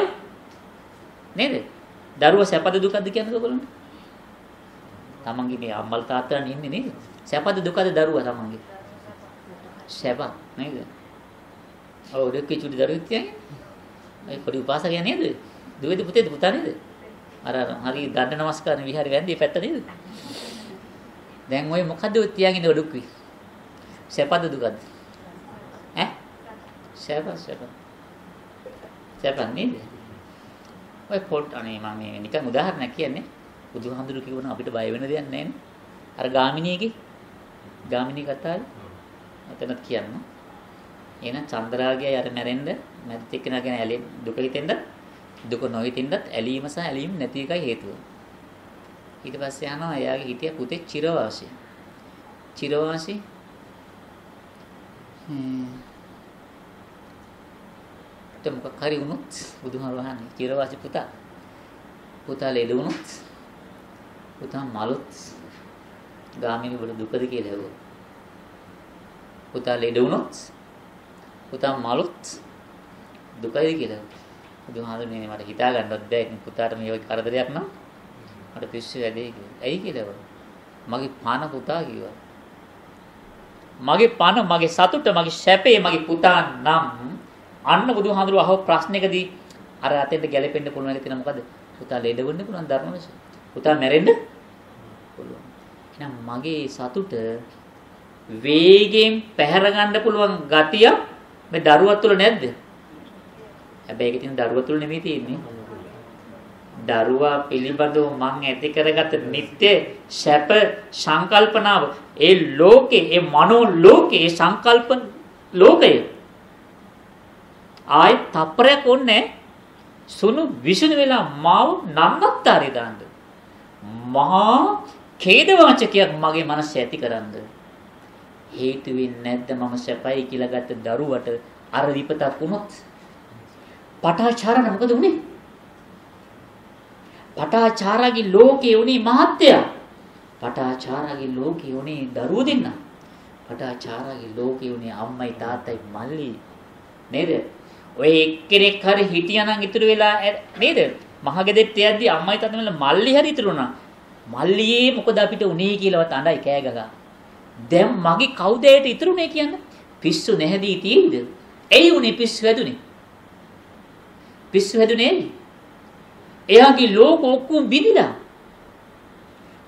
Speaker 1: නේද? දරුවා සැපද දුකද කියන්නේ ඔයගොල්ලන්ට? තමන්ගේ මේ අම්මල් තාත්තලා ඉන්නේ නේද? සැපද දුකද දරුවා තමන්ගේ? සැප නේද? ඔව් දෙක චුටි දරුවෙක් කියන්නේ. මේ පොඩි උපාසකයා නේද? දුවේද පුතේද පුතා නේද? අර හරි දණ්ඩ නමස්කාරනේ විහාරේ වැන්දේ පැත්ත නේද? දැන් ඔය මොකද්ද ඔය තියාගෙන ඔඩුක්වි? සැපද දුකද? ඈ? සැප නේද? ඔය පොඩ් අනේ මම මේ නිකන් උදාහරණයක් කියන්නේ. බුදුහාමුදුරු කිව්වනම් අපිට බය වෙන දෙයක් නැහැ නේ. අර ගාමිණී කතාවේ එතනත් කියන්න. එහෙනම් චන්ද්‍රාගයයි අර මැරෙන්න මැරිච්ච එක්කෙනා ගැන ඇලෙන්න දුක හිතෙන්ද දුක නොහිතෙන්දත් ඇලීම සහ ඇලීම නැති එකයි හේතුව. ඊට පස්සේ යනවා එයාගේ හිටිය පුතේ චිරවාසී. මොකක් හරි වුණොත් බුදුහාම වහන්නේ චිරවාසී පුතා ලෙඩ වුණොත් පුතා මලොත් ගාමිණී වල දුකද කියලා ඇහුවා. පුතා ලෙඩ වුණොත් පුතා මලොත් දුකයි කියලා. බුදුහාමුදුරනේ මට හිතා ගන්නවත් බැහැ. ඉතින් පුතාට මේ වගේ කරදරයක් නම් මට පිස්සු වැඩේ කියලා. ඇයි කියලා? මගේ පණ පුතා කිව්වා. මගේ පණ, මගේ සතුට, මගේ සැපේ මගේ පුතා නම් අන්න බුදුහාමුදුරුව අහව ප්‍රශ්නයකදී අර අතෙන්ට ගැලපෙන්න පුළුවන් එක තියෙන මොකද? පුතා ලෙඩ වෙන්න පුළුවන් ධර්ම ලෙස. පුතා මැරෙන්න පුළුවන්. එහෙනම් මගේ සතුට වේගෙන් පැහැර ගන්න පුළුවන් ගතිය මේ දරුවා තුල නැද්ද? හැබැයි ඒක තියෙන දරුවා තුල නෙමෙයි තියෙන්නේ. දරුවා පිළිබඳව මං ඇති කරගත නිත්‍ය සැප සංකල්පනාව, ඒ ලෝකේ, ඒ මනෝ ලෝකේ, ඒ සංකල්ප ලෝකය ආයි තප්පරයක් ඕනේ සුණු විසුණු වෙලා මාව නන්නත්තරේ දාන්න. මහා ඛේදවාචකයක් මගේ මනස ඇති කරන්ද හේතු වෙන්නේ නැද්ද? මම සැපයි කියලා ගත්ත දරුවට අර විපතක් වුණොත් පටාචාරණ මොකද උනේ? පටාචාරාගේ ලෝකේ උනේ මහත්ය. පටාචාරාගේ ලෝකේ උනේ දරුවෝ දෙන්න. පටාචාරාගේ ලෝකේ උනේ අම්මයි තාත්තයි මල්ලි නේද? ඔය එක්කෙනෙක් හරි හිටියානම් ඉතුරු වෙලා නේද? මහගෙදෙට්ට යද්දි අම්මයි තාත්තයි මල්ලි හරි ඉතුරු වුණා. මල්ලියේ මොකද අපිට උනේ කියලාවත් අඬයි කෑ ගගා. දැන් මගේ කවුද ඒට ඉතුරුනේ කියන්නේ? පිස්සු නැහැදී තියෙයිද? එයි උනේ පිස්සු හැදුනේ. පිස්සු හැදුනේ ඇයි? එයාගේ ලෝක ඔක්කොම බිඳිලා.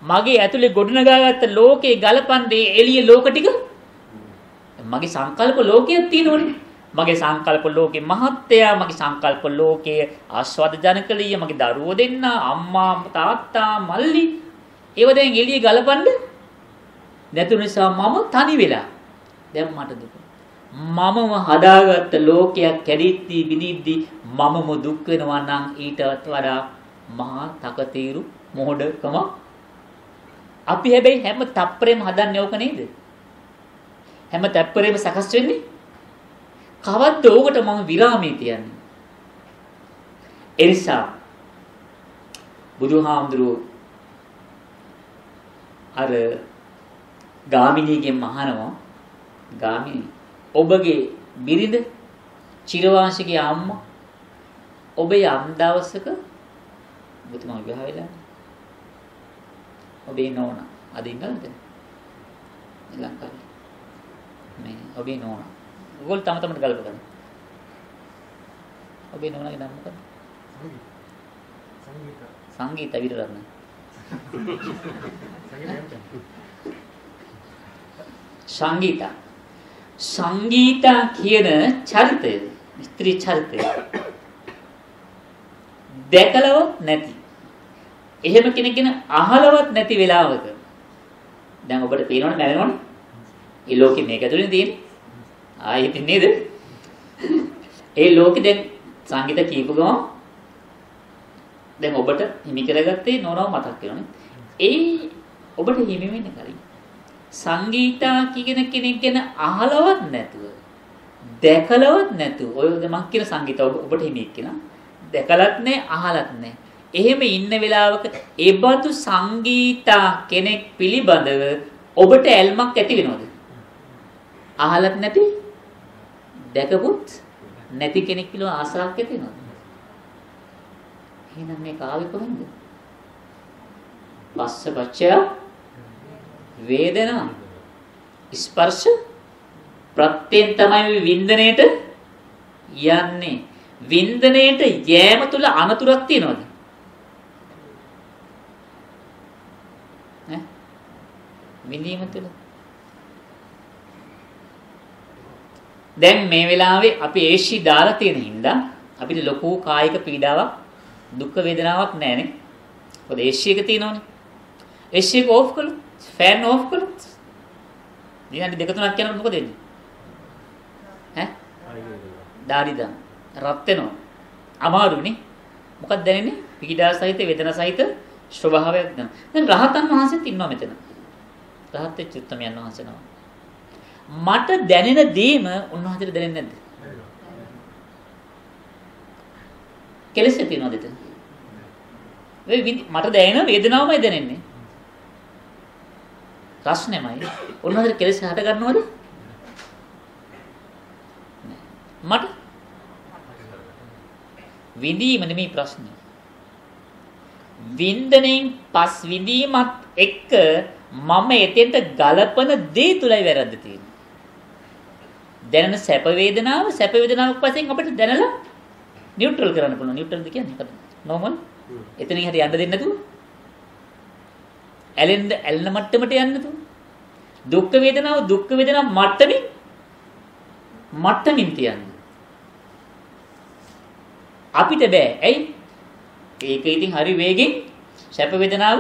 Speaker 1: මගේ ඇතුලේ ගොඩනගාගත්ත ලෝකේ ගලපන්නේ එළිය ලෝක ටික. මගේ සංකල්ප ලෝකයක් තියෙනෝනේ. මගේ සංකල්ප ලෝකේ මහත්ය, මගේ සංකල්ප ලෝකයේ ආස්වාද ජනකලිය, මගේ දරුවෝ දෙන්න, අම්මා තාත්තා මල්ලි ඒව දැන් එළිය ගලපන්නේ නැතු නිසා මම තනි වෙලා. දැන් මට දුක. මමම හදාගත්ත ලෝකයක් කැඩිද්දී බිනිද්දී මමම දුක් වෙනවා නම් ඊටත් වඩා මහා තකතිරු මොහොඩකම. අපි හැබැයි හැම තප්පරෙම හදන්නේ ඕක නේද? හැම තප්පරෙම සකස් වෙන්නේ කවද්ද ඕකට මම විරාමයේ තියන්නේ. ඒ නිසා බුදුහාමුදුරුවෝ අර ගාමිණීගෙන් අහනවා, ගාමිණී ඔබගේ බිරිඳ චිරවාසිකේ අම්මා ඔබේ යම් දවසක ඔබතුමා විවාහ වෙලා ඔබේ නෝනා අද ඉන්නවද ලංකාවේ මේ ඔබේ නෝනා ඔයගොල්ලෝ තම තමන්ට ගල්ප ගන්න. ඔබේ නෝනාගේ නම මොකක්ද? සංගීත විරරත්න. සංගීත කියන චරිතය, ස්ත්‍රී චරිතය දැකලවත් නැති. එහෙම කෙනෙක් ගැන අහලවත් නැති වෙලාවක දැන් ඔබට පේනවනේ මැරෙනවනේ. ඒ ලෝකෙ මේක ඇතුලේ තියෙන්නේ. ආයෙ හිටින් නේද? ඒ ලෝකෙ දැන් සංගීත කීප ගමන් දැන් ඔබට හිමි කරගත්තේ නෝනව මතක් වෙනවනේ. ඒ ඔබට හිමි වෙන්නේ කලින් සංගීතා කියන කෙනෙක් ගැන අහලවත් නැතුව දැකලවත් නැතුව ඔය මං කියන සංගීත ඔබට හිමි එක්කෙනා දැකලත් නැහැ අහලත් නැහැ. එහෙම ඉන්න වෙලාවක ඒ බඳු සංගීතා කෙනෙක් පිළිබඳව ඔබට ඇල්මක් ඇති වෙනවද? අහලත් නැති දැකපොත් නැති කෙනෙක් පිළිව ආසාවක් ඇති වෙනවද? එහෙනම් මේක ආවේ කොහෙන්ද? පස්සපච්චය වේදනා ස්පර්ශ ප්‍රත්‍යයෙන් තමයි වින්දනයේට යන්නේ. වින්දනයේට යෑම තුල අනතුරක් තියනවද? ඈ විඳීම තුල දැන් මේ වෙලාවේ අපි ඒෂි දාලා තියෙන හින්දා අපිට ලොකු කායික පීඩාවක් දුක් වේදනාවක් නැහැනේ. මොකද ඒෂි එක තියෙනවනේ. ඒෂි එක ඕෆ් කළොත් ෆෑන් ඕෆ් කළොත් විනාඩි දෙක තුනක් යනකොට මොකද වෙන්නේ? ඈ? දාඩි දාන රත් වෙනවා. අමාරුනේ. මොකක්ද දැනෙන්නේ? පීඩා සහිත වේදනා සහිත ස්වභාවයක් දැන. දැන් රහතන් වහන්සේත් ඉන්නවා මෙතන. රහත් වෙච්ච උත්තමයන් වහන්සේනවා. මට දැනෙන දේම උන්වහන්සේට දැනෙන්නේ නැද්ද? කෙලෙස් තියෙනවද එතන? මට දැනෙන වේදනාවමයි දැනෙන්නේ. රස්නෙමයි. උන්වහන්සේට කෙලෙස් හට ගන්නවද? මට විඳීම නෙමෙයි ප්‍රශ්නේ. වින්දනයෙන් පස් විඳීමත් එක්ක මම එතෙන්ට ගලපන දේ තුලයි වැරද්ද තියෙන්නේ. දැනෙන සැප වේදනාවක් වශයෙන් අපිට දැනලා නියුට්‍රල් කරන්න පුළුවන්. නියුට්‍රල්ද කියන්නේ මොකද? නෝමල්. එතනින් හරි යන්න දෙන්නේ නැතුව. ඇලෙන මට්ටමට යන්න නැතුව. දුක් වේදනාව මට්ටමින් තියන්න. අපිට බෑ. ඇයි? ඒක ඉතින් හරි වේගෙන් සැප වේදනාව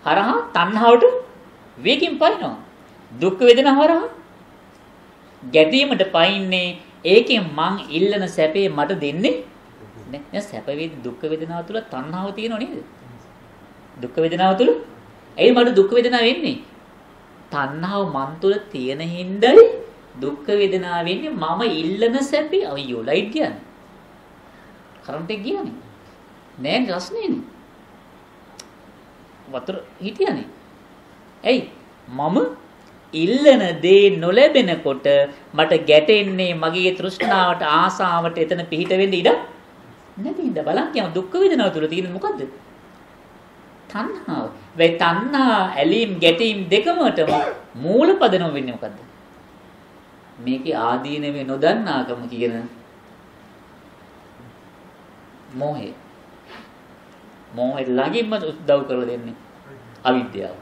Speaker 1: හරහා තණ්හාවට වේගෙන් පයින්නවා. දුක් වේදනාව හරහා ගැටීමට පයින්නේ. ඒකෙන් මං ඉල්ලන සැපේ මට දෙන්නේ නෑ. සැප දුක් වේදනාව තුල තණ්හාව තියෙනව නේද? දුක් වේදනාව තුල ඇයි මට දුක් වේදනාව වෙන්නේ? තණ්හාව මන් තුල තියෙන හින්දායි දුක් වේදනාව වෙන්නේ. මම ඉල්ලන සැපේ අයියෝ ලයිට් ගියානේ. කරන්ට් එක ගියානේ. නෑ රස්නේනේ. වතුර හිටියානේ. ඇයි? මම ඉල්ලන දේ නොලැබෙනකොට මට ගැටෙන්නේ මගේ තෘෂ්ණාවට ආසාවට එතන පිහිට වෙන්න ඉඩ නැති ඉඳ බලන්න කියම දුක් වේදනාව තුල තියෙන මොකද්ද? තණ්හාව. වෙයි තණ්හා ඇලීම් ගැටීම් දෙකමටම මූලපදනම වෙන්නේ මොකද්ද? මේකේ ආදීනවේ නොදන්නාකම කියන මෝහය. මෝහෙට ළඟින්ම උදව් කරලා දෙන්නේ අවිද්‍යාව.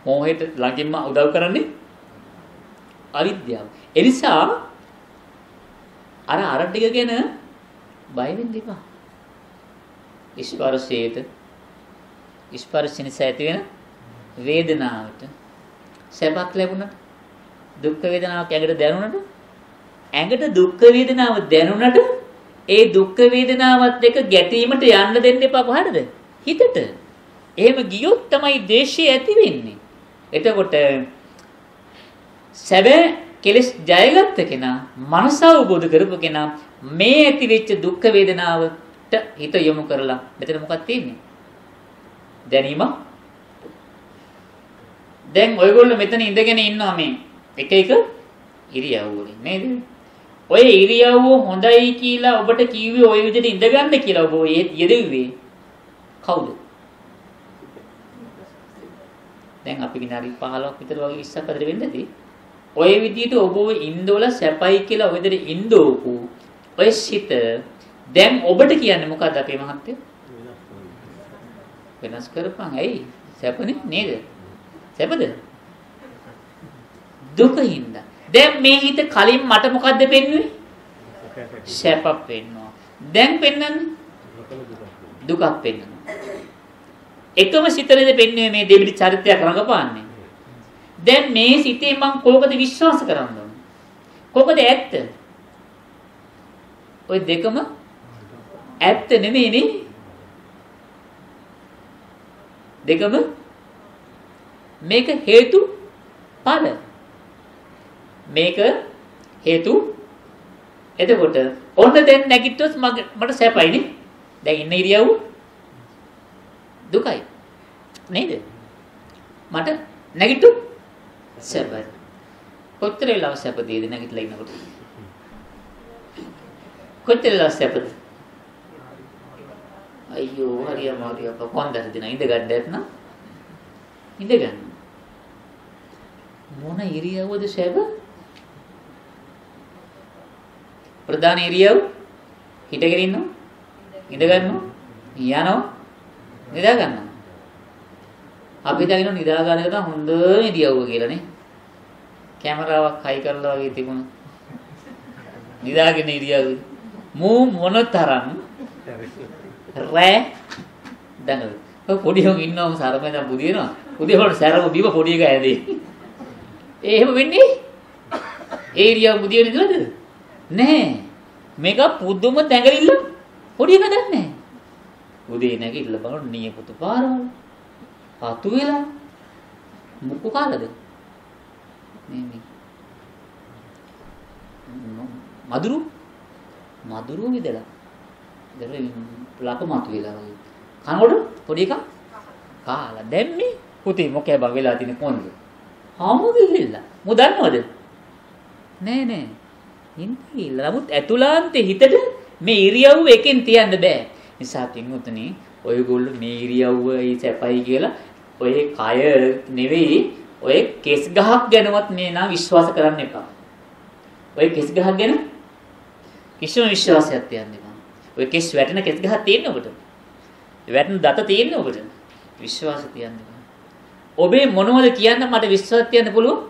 Speaker 1: මෝහෙට ළඟින්ම උදව් කරන්නේ අවිද්‍යාව. ඒ නිසා අර ටික ගැන බය වෙන්න එපා. ස්පර්ශයෙන් ඇති වෙන වේදනාවට සැපක් ලැබුණා. දුක් වේදනාවක් ඇඟට දැනුණාට ඇඟට දුක් වේදනාව දැනුණාට ඒ දුක් වේදනාවත් එක්ක ගැටීමට යන්න දෙන්න එපා. කොහටද? හිතට. එහෙම ගියොත් තමයි ද්වේෂය ඇති වෙන්නේ. එතකොට සැබෑ කෙලෙස් ජයගත්ත කෙනා, මනස අවබෝධ කරපු කෙනා මේ ඇති වෙච්ච දුක් වේදනාවට හිත යොමු කරලා මෙතන මොකක්ද තියෙන්නේ? දැනීම. දැන් ඔයගොල්ලෝ මෙතන ඉඳගෙන ඉන්නවා මේ එක ඉරියව් වලින් නේද? ඔය ඉරියව්ව හොඳයි කියලා ඔබට කිව්වේ ওই විදිහට ඉඳගන්න කියලා ඔබ යෙදුවේ කවුද? දැන් අපි විනාඩි 15ක් විතර වගේ 20ක් අතර වෙන්නදී ඔය විදිහට ඔබ ඉන්දවල සැපයි කියලා ඔය විදිහට ඉන්දෝපු ඔය සිත දැන් ඔබට කියන්නේ මොකද්ද අපේ මහත්තයෝ? වෙනස් කරපන්. ඇයි? සැපනේ නේද? සැපද? දුකින්ද. දැන් මේ හිත කලින් මට මොකද්ද පෙන්වුවේ? සැපක් පෙන්වනවා. දැන් පෙන්වන්නේ දුකක් පෙන්වනවා. එකම සිතේද පෙන්වන්නේ මේ දෙවිලි චරිතයක් රඟපාන්නේ. දැන් මේ සිතේ මම කෝකද විශ්වාස කරන්න ඕන? කෝකද ඇත්ත? ওই දෙකම ඇත්ත නෙමෙයිනේ. දෙකම මේක හේතු ඵල. මේක හේතු. එතකොට ඔන්න දැන් නැගිට්ටොත් මට සැපයිනේ. දැන් ඉන්න ඉරියව්ව දුකයි. නේද? මට නැගිට්ටොත් සැපයි. කොච්චර වෙලාවක් සැපදීද නැගිටලා ඉන්නකොට? කොච්චර වෙලාවක් සැපද? අයියෝ හරියම අප කොන්දර දෙන ඉඳ ගන්නත් නා. ඉඳ ගන්න. මොන ඉරියව්වද සැප? ප්‍රධාන ඉරියව් හිටගෙන ඉන්නවා. ඉඳ ගන්නවා. යනවා. නිදා ගන්නවා. අපි හිතගෙන නිදා ගන්න එක හොඳ ඉරියව්ව කියලා නේ. කැමරාවක් හයි කරලා වගේ තිබුණා. නිදාගෙන ඉරියව්ව. මොනතරම් රෑ දඟල. පොඩි හොන් ඉන්නවම සරමෙන් බුදිනවා. උදේ වල සැරම බිම පොඩි එක ඇදේ. එහෙම වෙන්නේ? ඒ ඉරියව් බුදියන ඉන්නවද? නෑ. මේක පුදුම දැඟලිල්ල පොඩි එක දන්නේ නෑ. උදේ නැගිටලා බලන්න නියපොතු පාරවල්. පතු වෙලා මුක්කු කාලද? මේ මදුරු විදලා. දරුවේ ලක මතු වෙලා වගේ. කනකොට පොඩි එකක් කාලා දැම්මේ පුතේ මොකේ බං වෙලා තියෙන කොන්ද? හාමු ගිහිල්ලා. මු දන්නවද? නෑ. ඉන්නේ නමුත් ඇතුළාන්තේ හිතට මේ ඉරියව්ව එකෙන් තියන්න බෑ. නිසා පින්වතුනි ඔයගොල්ලෝ මේ ඉරියව්වයි සැපයි කියලා ඔය කය නෙවෙයි ඔය කෙස් ගහක් ගැනවත් මේ නා විශ්වාස කරන්න එපා. ඔය කෙස් ගහක් ගැන කිසිම විශ්වාසයක් තියන්න එපා. ඔය කෙස් වැටෙන කෙස් ගහක් තියෙන ඔබට. වැටෙන දත තියෙන ඔබට. විශ්වාස තියන්න එපා. ඔබේ මොනවද කියන්න මට විශ්වාස තියන්න පුළුවන්?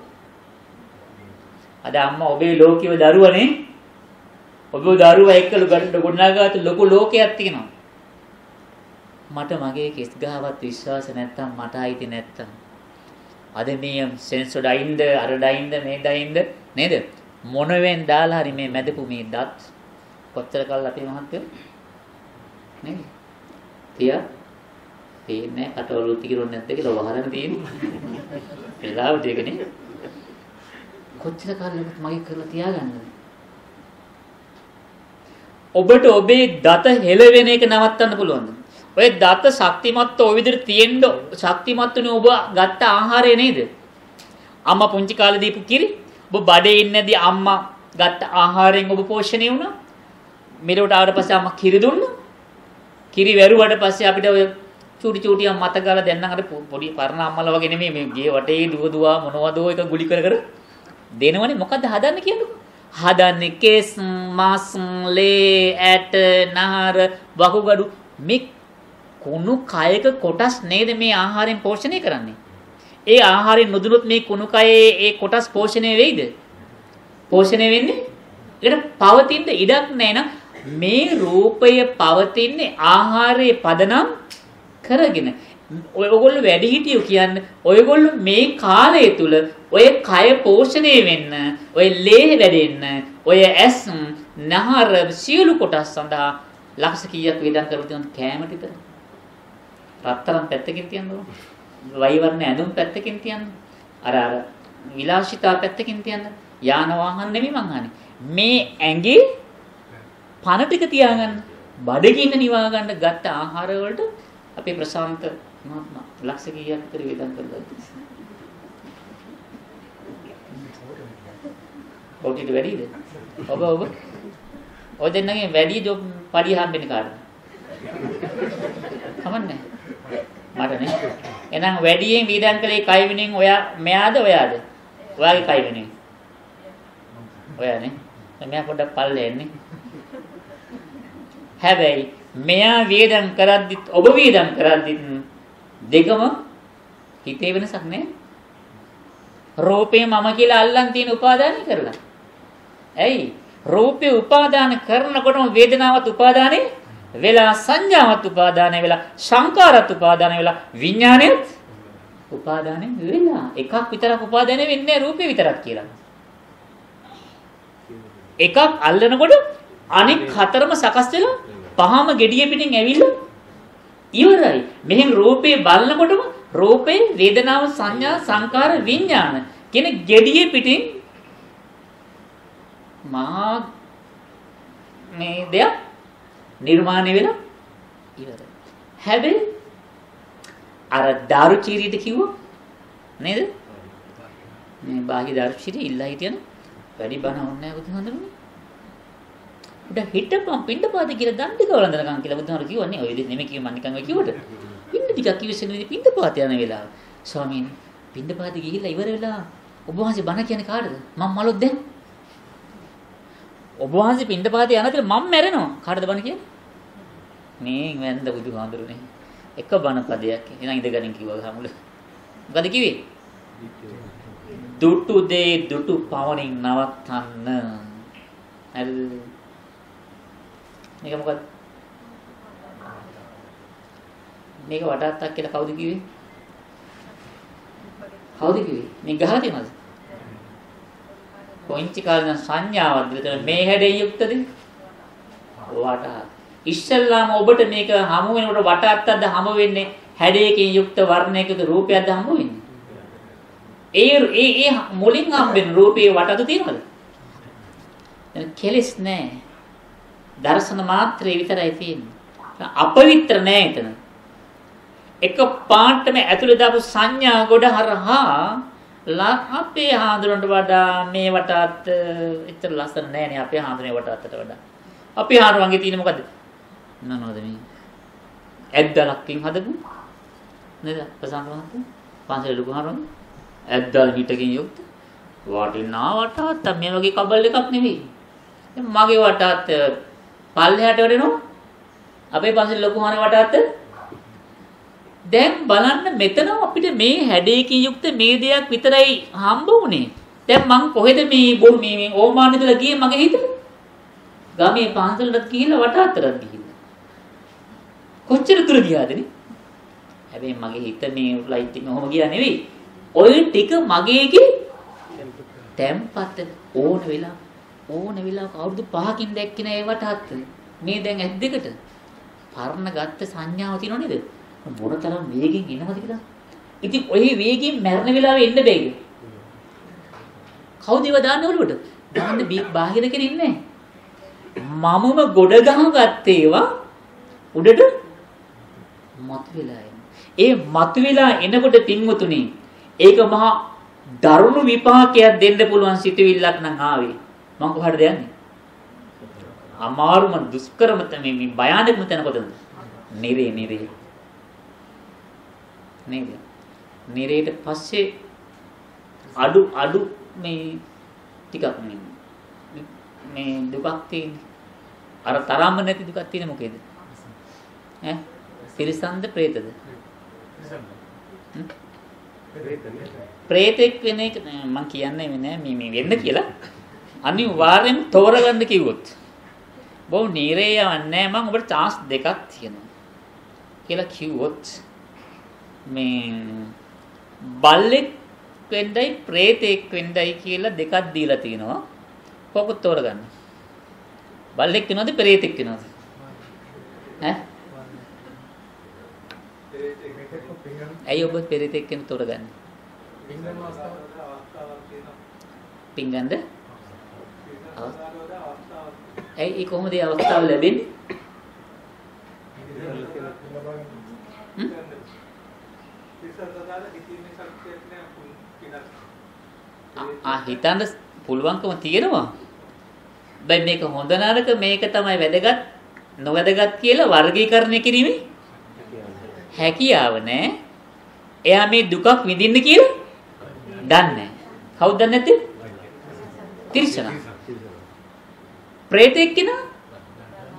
Speaker 1: අද අම්මා ඔබේ ලෝකීය දරුවනේ. ඔබේ දරුවා එක්කලු ගොඩනගාගත්තු ලොකු ලෝකයක් තියෙනවා. මට මගේ කෙස් ගහවත් විශ්වාස නැත්තම් මට ආйти නැත්තම් අද මේ සෙන්සර් ඩයින්ද අර ඩයින්ද මේ ඩයින්ද නේද මොනවෙන් දාලා හරි මේ මැදපු මේ දත් කොච්චර කල් අපේ මහත්තයෝ නේද තියා පේන්නේ කටවල උතිකිරොන්නේ නැද්ද කියලා වහරන තියෙන්නේ වෙලාවට ඒකනේ කොච්චර කාලෙකට මගේ කරලා තියාගන්නද ඔබට ඔබේ දත හෙලවෙන එක නවත්තන්න පුළුවන්ද ඔය දත ශක්තිමත් ඔය විදිහට තියෙන්න ශක්තිමත්ුනේ ඔබ ගත්ත ආහාරය නේද? අම්මා පුංචි කාලේ දීපු කිරි ඔබ බඩේ ඉන්නේදී අම්මා ගත්ත ආහාරයෙන් ඔබ පෝෂණය වුණා. මෙලොවට ආවට පස්සේ අම්මා කිරි දුන්නා. කිරි වැරුවට පස්සේ අපිට ඔය චූටි චූටියක් මත ගාලා දැන් නම් අර පොඩි පරණ අම්මලා වගේ නෙමෙයි මේ ගේ වටේ දුව මොනවද ඔය එක ගුලි කර දෙනවනේ මොකද්ද හදන්න කියන්නකෝ. හදන්නේ කේස් මාස් ලේ ඇට නහර වකුගඩු මේ කුණු කයක කොටස් නේද මේ ආහාරයෙන් පෝෂණය කරන්නේ. ඒ ආහාරයෙන් නොදුනොත් මේ කුණු කයේ ඒ කොටස් පෝෂණය වෙයිද? පෝෂණය වෙන්නේ? ඒකට පවතින්න ඉඩක් නැහැ නේද? මේ රූපය පවතින්නේ ආහාරයේ පදනම් කරගෙන. ඔයගොල්ලෝ වැඩිහිටියෝ කියන්නේ ඔයගොල්ලෝ මේ කාලය තුල ඔය කය පෝෂණය වෙන්න, ඔය ලේ වැඩෙන්න, ඔය ඇස් නහර සියලු කොටස් සඳහා ලක්ෂ කීයක් වේදන් කරුත් කෑමට විතර. රත්තරන් පැත්තකින් තියන්න ඕන. වෛවර්ණ ඇඳුම් පැත්තකින් තියන්න. අර විලාසිතා පැත්තකින් තියන්න. යාන වාහන නෙමෙයි මං අහන්නේ. මේ ඇඟේ පණ ටික තියාගන්න. බඩගින්න නිවා ගන්න ගත්ත ආහාර වලට අපේ ප්‍රශාන්ත මහත්මයා ලක්ෂ කීයක් විතර වේදන් කරලා තියෙනවා. ඔකීට වැඩිද? ඔබ ඔය දෙන්නගේ වැඩි ජොබ් පඩි හම්බෙන්නේ කාටද? කමන්නේ. මට නේ. එහෙනම් වැඩියෙන් වීදම් කළේ කයි වෙනින් ඔයා මෙයාද ඔයාද? ඔයාගේ කයි වෙනින්. ඔයානේ. මෙයා පොඩ්ඩක් පල්ලේ එන්නේ. හැබැයි මෙයා වීදම් කරද්දිත් ඔබ වීදම් කරද්දිත් දෙකම හිතේ වෙනසක් නෑ. රූපේ මම කියලා අල්ලන් තියෙන උපාදානය කරලා. ඇයි? රූපේ උපාදාන කරනකොටම වේදනාවත් උපාදානේ වෙලා සංඥාවත් උපාදාන වෙලා සංකාරත් උපාදාන වෙලා විඥානයත් උපාදාන වෙලා එකක් විතරක් උපාදාන වෙන්නේ නැහැ රූපේ විතරක් කියලා. එකක් අල්ලනකොට අනික් හතරම සකස් වෙලා පහම gediye පිටින් ඇවිල්ලා ඉවරයි. මෙහෙන් රූපේ බලනකොටම රූපේ වේදනාව සංඥා සංකාර විඥාන කියන gediye පිටින් මහා මේ දෙයක් නිර්මාණය වෙලා ඉවරයි. හැබැයි අර දාරුචීරියට කිව්වා නේද? මේ බාහි දාරුචීරිය ඉල්ලා හිටියන වැඩි බණ ඕනේ නැහැ බුදුහාඳුනේ. උඩ හිටපම් පින්ඩපාත කියලා දණ්ඩි කවලඳනකම් කියලා බුදුහාර කිව්වනේ. ඔය විදිහ නෙමෙයි කිව්ව මම නිකන් ඔය කිව්වට. පින්ඩ ටිකක් කිවිසෙන විදිහ පින්ඩපාත යන වෙලාව. ස්වාමීනි පින්ඩපාත ගිහිල්ලා ඉවර වෙලා ඔබ වහන්සේ බණ කියන්නේ කාටද? මම මලොත් දැන්. ඔබ වහන්සේ පින්ඩපාත යනකොට මම මැරෙනවා. කාටද බණ කියන්නේ? මේ වැන්ද බුදුහාඳුනේ. එක බණ පදයක්. එහෙනම් ඉඳගනින් කිව්වා හැමුල. මොකද කිව්වේ? දුටු දේ දුටු පවණින් නවත්තන්න. හරිද? මේක මොකද? මේක වටාත්තක් කියලා කවුද කිව්වේ? කවුද කිව්වේ? මේ ගහලා තියෙනවද? කොයින්චි කාලේ සංඥාවක් දෙතන මේ හැඩේ යුක්තද? වටා. ඉස්සල්ලාම ඔබට මේක හමු වෙනකොට වටාත්තක්ද හමු වෙන්නේ හැඩයකින් යුක්ත වර්ණයකින් රූපයක්ද හමු වෙන්නේ? ඒ මුලින් හම්බෙන රූපේ වටද තියෙනවද? දැන් කෙලස් නැහැ. දර්ශන මාත්‍රේ විතරයි තියෙන්නේ. අපවිත්‍ර නෑ එතන. එක පාටම ඇතුලේ දාපු සංඥා ගොඩ හරහා අපේ හාඳුනට වඩා මේ වටාත් එච්චර ලස්සන නෑනේ අපේ හාඳුනේ වටාත්තට වඩා. අපේ හාඳුනගේ තියෙන මොකද? නනවද මේ? ඇද්දලක්කින් හදපු නේද? ප්‍රසන්න මහත්තයා. පන්සලේ ලොකු හාඳුන. ඇද්දල් හිටකින් යුක්ත වටිනා වටාත්ත මේ වගේ කබල් එකක් නෙවෙයි. මගේ වටාත්ත පල්ලෙහාට වැඩෙනවා. අපේ පන්සලේ ලොකු හාන වටාත්ත. දැන් බලන්න මෙතන අපිට මේ හැඩයකින් යුක්ත මේ දෙයක් විතරයි හම්බ වුනේ. දැන් මං කොහෙද මේ ඕමානෙදලා ගියේ මගේ හිතට? ගමේ පන්සලට ගිහිල්ලා වටාත්තට ගිහිල්ලා. කොච්චර දුර ගියාදනේ? හැබැයි මගේ හිත මේ ෆ්ලයිට් එකේ ඔහොම ගියා නෙවෙයි. ඔය ටික මගේගේ තැම්පත් ඕන වෙලාවක අවුරුදු 5කින් දැක්කේ නෑ වටාත්ත. මේ දැන් ඇස් දෙකට පරණ ගත්ත සංඥාව තියෙනව නේද? මොනතරම් වේගෙන් එනවද කියලා. ඉතින් ඔය වේගෙන් මැරෙන වෙලාවෙ එන්න බෑද? කවුද ඒව දාන්නේ ඔළුවට? දාන්න බාහිර කෙනෙක් නෑ. මමම ගොඩ ගහගත්තේ ඒවා උඩට මතුවෙලා එන. ඒ මතුවෙලා එනකොට පින්වතුනි ඒක මහා දරුණු විපාකයක් දෙන්න පුළුවන් සිතුවිල්ලක් නම් ආවේ. මම කොහටද යන්නේ? අමාරුම දුෂ්කරම මේ භයානකම තැන කොතනද? නිරේ. නේද? නිරේට පස්සේ අඩු මේ ටිකක් මේ දුකක් තියෙන්නේ. අර තරම්ම නැති දුකක් තියෙන්නේ මොකේද? ඈ? තිරිසන්ද ප්‍රේතද? ප්‍රේතෙක් වෙන එක මම කියන්නේ නෑ මේ වෙන්න කියලා. අනිවාර්යෙන් තෝරගන්න කිව්වොත්. බොහොම නීරේ යන්නේ මම ඔබට chance දෙකක් තියෙනවා. කියලා කිව්වොත් මේ බල්ලෙක් වෙන්නයි ප්‍රේතෙක් වෙන්නයි කියලා දෙකක් දීලා තිනවා. කොහොමද තෝරගන්නේ? බල්ලෙක් වෙනවද ප්‍රේතෙක් වෙනවද? ඈ? ඇයි ඔබ ප්‍රේතෙක් වෙන තෝරගන්නේ? පිංගන්ද? ඒ කොහොමද ඒ අවස්ථාව ලැබෙන්නේ? හිතන්න පුළුවන්කම තියෙනවා. බයි මේක හොඳ නරක මේක තමයි වැදගත් නොවැදගත් කියලා වර්ගීකරණය කිරීමේ හැකියාව නැහැ. එයා මේ දුකක් විඳින්න කියලා දන්නේ නැහැ. කවුද දන්නේ නැත්තේ? තිරිසනා. ප්‍රේතෙක් කෙනා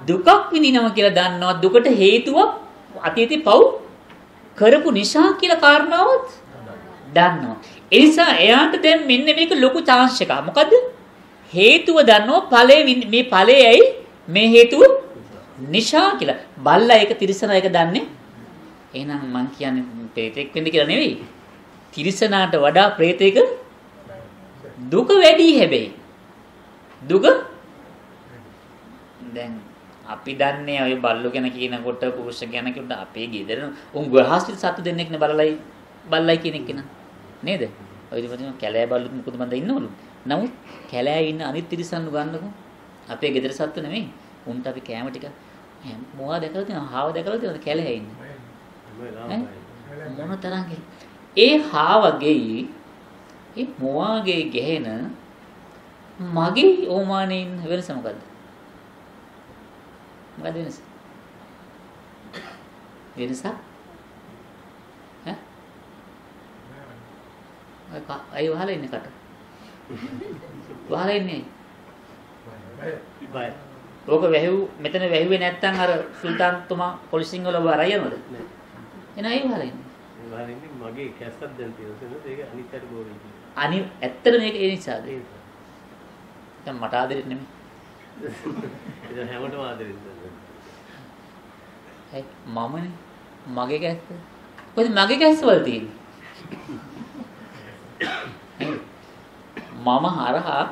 Speaker 1: දුකක් විඳිනවා කියලා දන්නවා. දුකට හේතුවක් අතීතේ පව් කරපු නිසා කියලා කාරණාවත් දන්නවා. ඒ නිසා එයාට දැන් මෙන්න මේක ලොකු chance එකක්. මොකද්ද? හේතුව දන්නවා ඵලයේ මේ ඵලයේ ඇයි මේ හේතුව නිසා කියලා. බල්ලා ඒක තිරිසනා ඒක දන්නේ. එහෙනම් මං කියන්නේ ප්‍රේතෙක් වෙන්න කියලා නෙවෙයි. තිරිසනාට වඩා ප්‍රේතෙක දුක වැඩි හැබැයි. දුක දැන් අපි දන්නේ ඔය බල්ලෝ ගැන කියනකොට පුරුෂ ගැන කියනකොට අපේ ගෙදර උන් ගෘහස්ථ සතු දෙන්නෙක් නේ බල්ලයි කියන එක නේ නේද? ඔය ඉතින් කැලෑ බල්ලුත් මොකද මන්ද ඉන්නවලු. නමුත් කැලෑ ඉන්න අනිත් තිරිසන්නු ගන්නකො. අපේ ගෙදර සත්තු නෙමෙයි. උන්ට අපි කෑම ටික මොවා දැකලා තියෙනවා. හාව දැකලා තියෙනවා කැලෑ ඉන්නේ. මොන තරම් ඒ හාවගේ ඒ මොවාගේ ගැහෙන මගේ ඕමානේ ඉන්න වෙනස මොකද්ද? මොකද වෙනස? වෙනස? ඈ? අය වහලා ඉන්නේ කට. වහලා ඉන්නේ. බය. ඕක වැහුව මෙතන වැහුවේ නැත්තම් අර සුල්තාන්තුමා පොලිසියෙන් වල බරයි යනවද? නෑ. එන අය වහලා ඉන්නේ. වහලා ඉන්නේ මගේ කැස්සක් දැන් තියෙනවා. ඒක අනිත් අයට බෝරේ. අනිත් ඇත්තට මේක ඒ නිසාද? දැන් මට ආදරෙත් නෙමෙයි. ඒක හැමෝටම ආදරෙත්. ඒ මමනේ මගේ කැස්ස. කොහෙද මගේ කැස්ස වල තියෙන්නේ? මම හරහා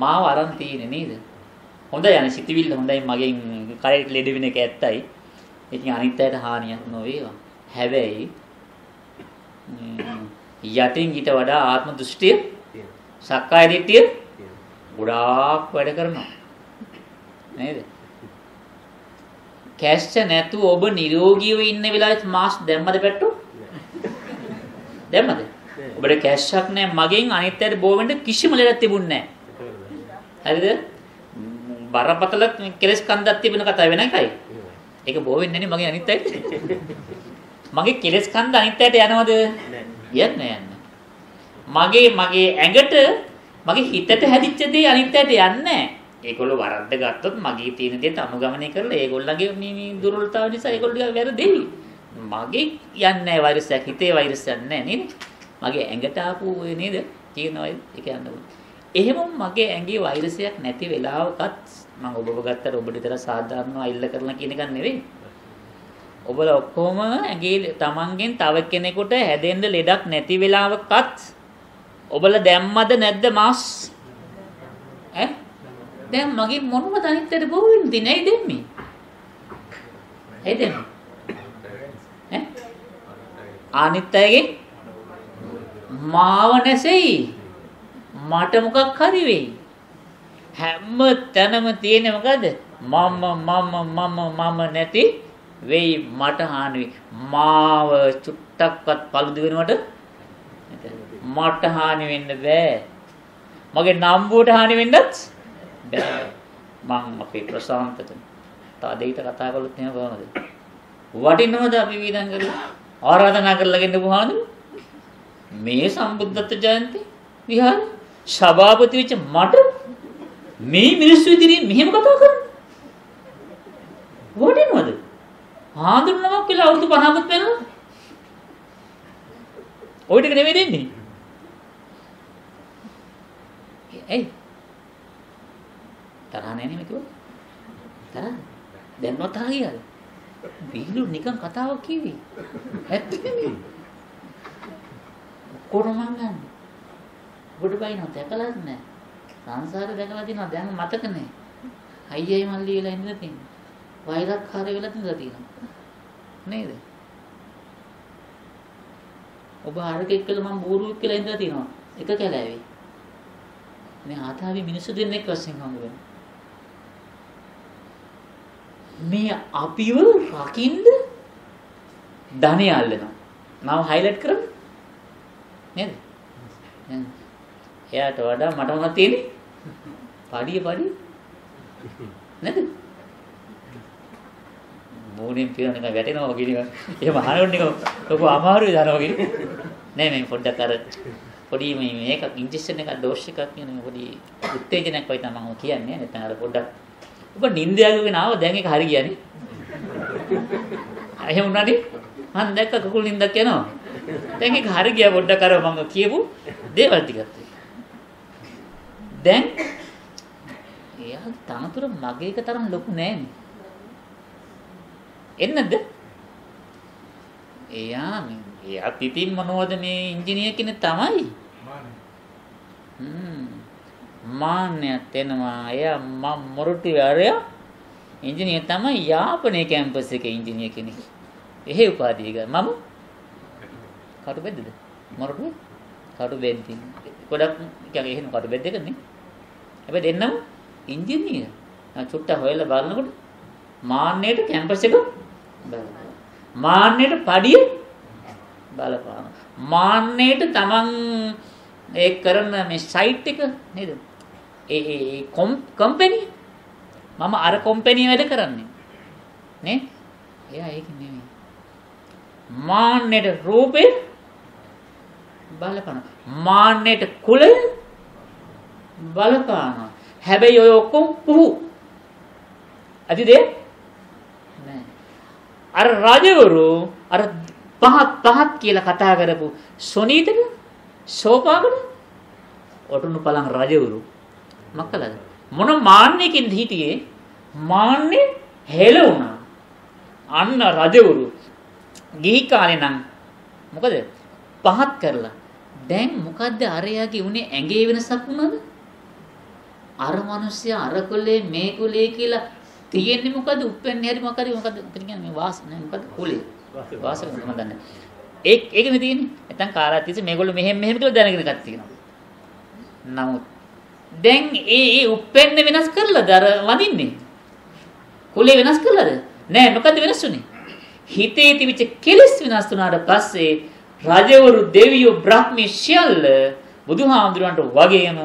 Speaker 1: මාව අරන් තියෙන්නේ නේද? හොඳයි අනේ සිතවිල්ල හොඳයි මගෙන් කරේට ලෙඩ වෙන එක ඇත්තයි. ඉතින් අනිත් අයට හානියක් නොවේවා. හැබැයි යටින් ඊට වඩා ආත්ම දෘෂ්ටිය සක්කාය දිට්ඨිය ගොඩාක් වැඩ කරනවා. නේද? කැස්ස නැතුව ඔබ නිරෝගීව ඉන්න වෙලාවෙත් මාස් දැම්මද පැට්ටෝ? දැම්මද? ඔබට කැස්සක් නැහැ මගෙන් අනිත් අයට බෝ වෙන්න කිසිම ලෙඩක් තිබුණේ නැහැ. හරිද? බරපතල කෙලස් කන්දක් තිබෙන කතාව වෙන එකයි. ඒක බෝ වෙන්නේ නැහැ මගේ අනිත් අයට. මගේ කෙලස් කන්ද අනිත් අයට යනවද? යන්නේ. මගේ ඇඟට මගේ හිතට හැදිච්ච දේ අනිත් අයට යන්නේ නැහැ. ඒගොල්ලෝ වරද්ද ගත්තොත් මගේ තියෙන දේත් අනුගමනය කරලා ඒගොල්ලන්ගේ මේ දුර්වලතාව නිසා ඒගොල්ලෝ වැරදෙයි. මගේ යන්නේ නැහැ වෛරස් එකක් හිතේ වෛරස් එකක් නැහැ නේද? මගේ ඇඟට ආපු ඔය නේද? කියනවා ඒක යන්න ඕනේ. එහෙම මගේ ඇඟේ වෛරස් එකක් නැති වෙලාවකත් මම ඔබව ගත්තට ඔබට විතර සාධාරණව අයිල්ල කරලා කියන එක නෙවෙයි. ඔබලා ඔක්කොම ඇඟේ තමන්ගෙන් තව කෙනෙකුට හැදෙන්න ලෙඩක් නැති වෙලාවකත් ඔබලා දැම්මද නැද්ද මාස්? ඈ? දැන් මගේ මොනම තනිත්තට බෝ වෙන්නේ නැයි දෙන්නේ. ඇයි දෙන්නේ? ඈ? අනිත් අයගේ මාව නැසෙයි. මට මොකක් හරි වෙයි. හැම තැනම තියෙන මොකද? මම නැති වෙයි මට හානි වෙයි. මාව චුට්ටක්වත් paludu වෙනවට මට හානි වෙන්න බෑ. මගේ නම්බුවට හානි වෙන්නත් බෑ. මං අපේ ප්‍රශාන්තට තාදේට කතා කළොත් එහෙම කොහමද? වටිනවද අපි වීදම් කරලා ආරාධනා කරලා ගෙන්න පුහාද? මේ සම්බුද්ධත්ව ජයන්ති විහාර සභාපති වෙච්ච මට මේ මිනිස්සු ඉදිරියේ මෙහෙම කතා කරන්නේ වටිනවද? ආඳුනමක් කියලා අවුරුදු 50ක් වෙනවා. ඔය ටික නෙමෙයි දෙන්නේ. ඇයි? තරහ නැහැ නේ කිව්වා. තරහ? දැන් නෝ තරහ ගියාද? බීලු නිකන් කතාවක් කිව්වේ. ඇත්ත නෙමෙයි. කොරමං ගන්න. ගොඩ බයිනෝ දැකලාද නැහැ. සංසාරේ දැකලා තියෙනවා දැන් මතක නැහැ. අයියයි මල්ලි වෙලා ඉඳලා තියෙනවා. වෛරක්කාර වෙලා ඉඳලා තියෙනවා. නේද? ඔබ ආරකෙක් කියලා මම බෝරුවෙක් කියලා ඉඳලා තියෙනවා. එක කැලෑවේ. මේ ආතාවේ මිනිස්සු දෙන්නෙක් වශයෙන් හම්බ වෙනවා. මේ අපිව රකින්න ධනෙ අල්ලනවා. මම හයිලයිට් කරමු. නේද? එයාට වඩා මට මොනවද තියෙන්නේ? පඩිය. නේද? මූණෙන් පිරන එක වැටෙනවා වගේ නිකන්. එහෙම අහනකොට නිකන් ලොකු අමාරුයි දානවා වගේ. නෑ මේ පොඩ්ඩක් අර පොඩි මේක ඉන්ජෙක්ෂන් එකක් ඩෝස් එකක් කියන පොඩි උත්තේජනයක් වයි තමයි මම කියන්නේ. නැත්නම් අර පොඩ්ඩක් ඔබ නිින්ද යගෙන ආව දැන් ඒක හරි ගියානේ. එහෙම උනානේ. මම දැක්ක කුකුල් නිින්දක් යනවා. දැන් ඒක හරි ගියා පොඩ්ඩක් අර මම කියපු දේවල් ටිකත්. දැන් එයා තනතුර මගේ එක තරම් ලොකු නෑනේ. එන්නද? එයා පිටින් මොනවද මේ ඉංජිනේර කෙනෙක් තමයි. මාන්නයක් එනවා. එයා මම මොරටු ආරයා ඉංජිනේර තමයි යාපනයේ කැම්පස් එකේ ඉංජිනේර කෙනෙක්. එහෙ උපාධිය ගන්න. මම කටු බෙද්දද? මොරටු කටු බෙද්දින්. ගොඩක් කියන්නේ එහෙම කටු බෙද්ද එකනේ. හැබැයි දෙන්නම ඉංජිනේර. චුට්ට හොයලා බලනකොට මාන්නයට කැම්පස් එක බලනවා. මාන්නයට පඩිය බලපාන. මාන්නයට තමන් ඒ කරන මේ සයිට් එක නේද? ඒ කම්පැනි මම අර කම්පැනි වැඩ කරන්නේ නේ? එයා ඒක නෙමෙයි. මාන්නයට රූපේ බලපාන. මාන්නයට කුලය බලපාන. හැබැයි ඔය ඔක්කොම පුහු. අදිද නෑ. අර රජවරු අර පහත් කියලා කතා කරපු සොනීතක සෝපාකට ඔටුනු පලන් රජවරු මක්කලද මොන මාන්නයකින්ද හිටියේ? මාන්නේ හෙළ වුණා. අන්න රජවරු ගිහි කාලේ නම් මොකද පහත් කරලා දැන් මොකද්ද අරයාගේ උනේ ඇඟේ වෙනසක් වුණාද? අර මිනිස්සයා අර කුලේ මේ කුලේ කියලා තියෙන්නේ මොකද? උප්පැන්නේ හරි මොකද කියන්නේ මේ වාස නෑ මොකද කුලේ වාසක මම දන්නේ. ඒකනේ තියෙන්නේ. නැත්නම් කාලයක් තිස්සේ මේගොල්ලෝ මෙහෙම කියලා දැනගෙන එකක් තියෙනවා. නමුත් දැන් ඒ උප්පැන්න වෙනස් කරලාද අර වදින්නේ? කුලේ වෙනස් කරලාද? නෑ මොකද වෙනස් වුනේ? හිතේ තිබිච්ච කෙලෙස් වෙනස් වුණාට පස්සේ රජවරු දෙවියෝ බ්‍රහ්මී සියල්ල බුදුහාමුදුරන්ට වගේම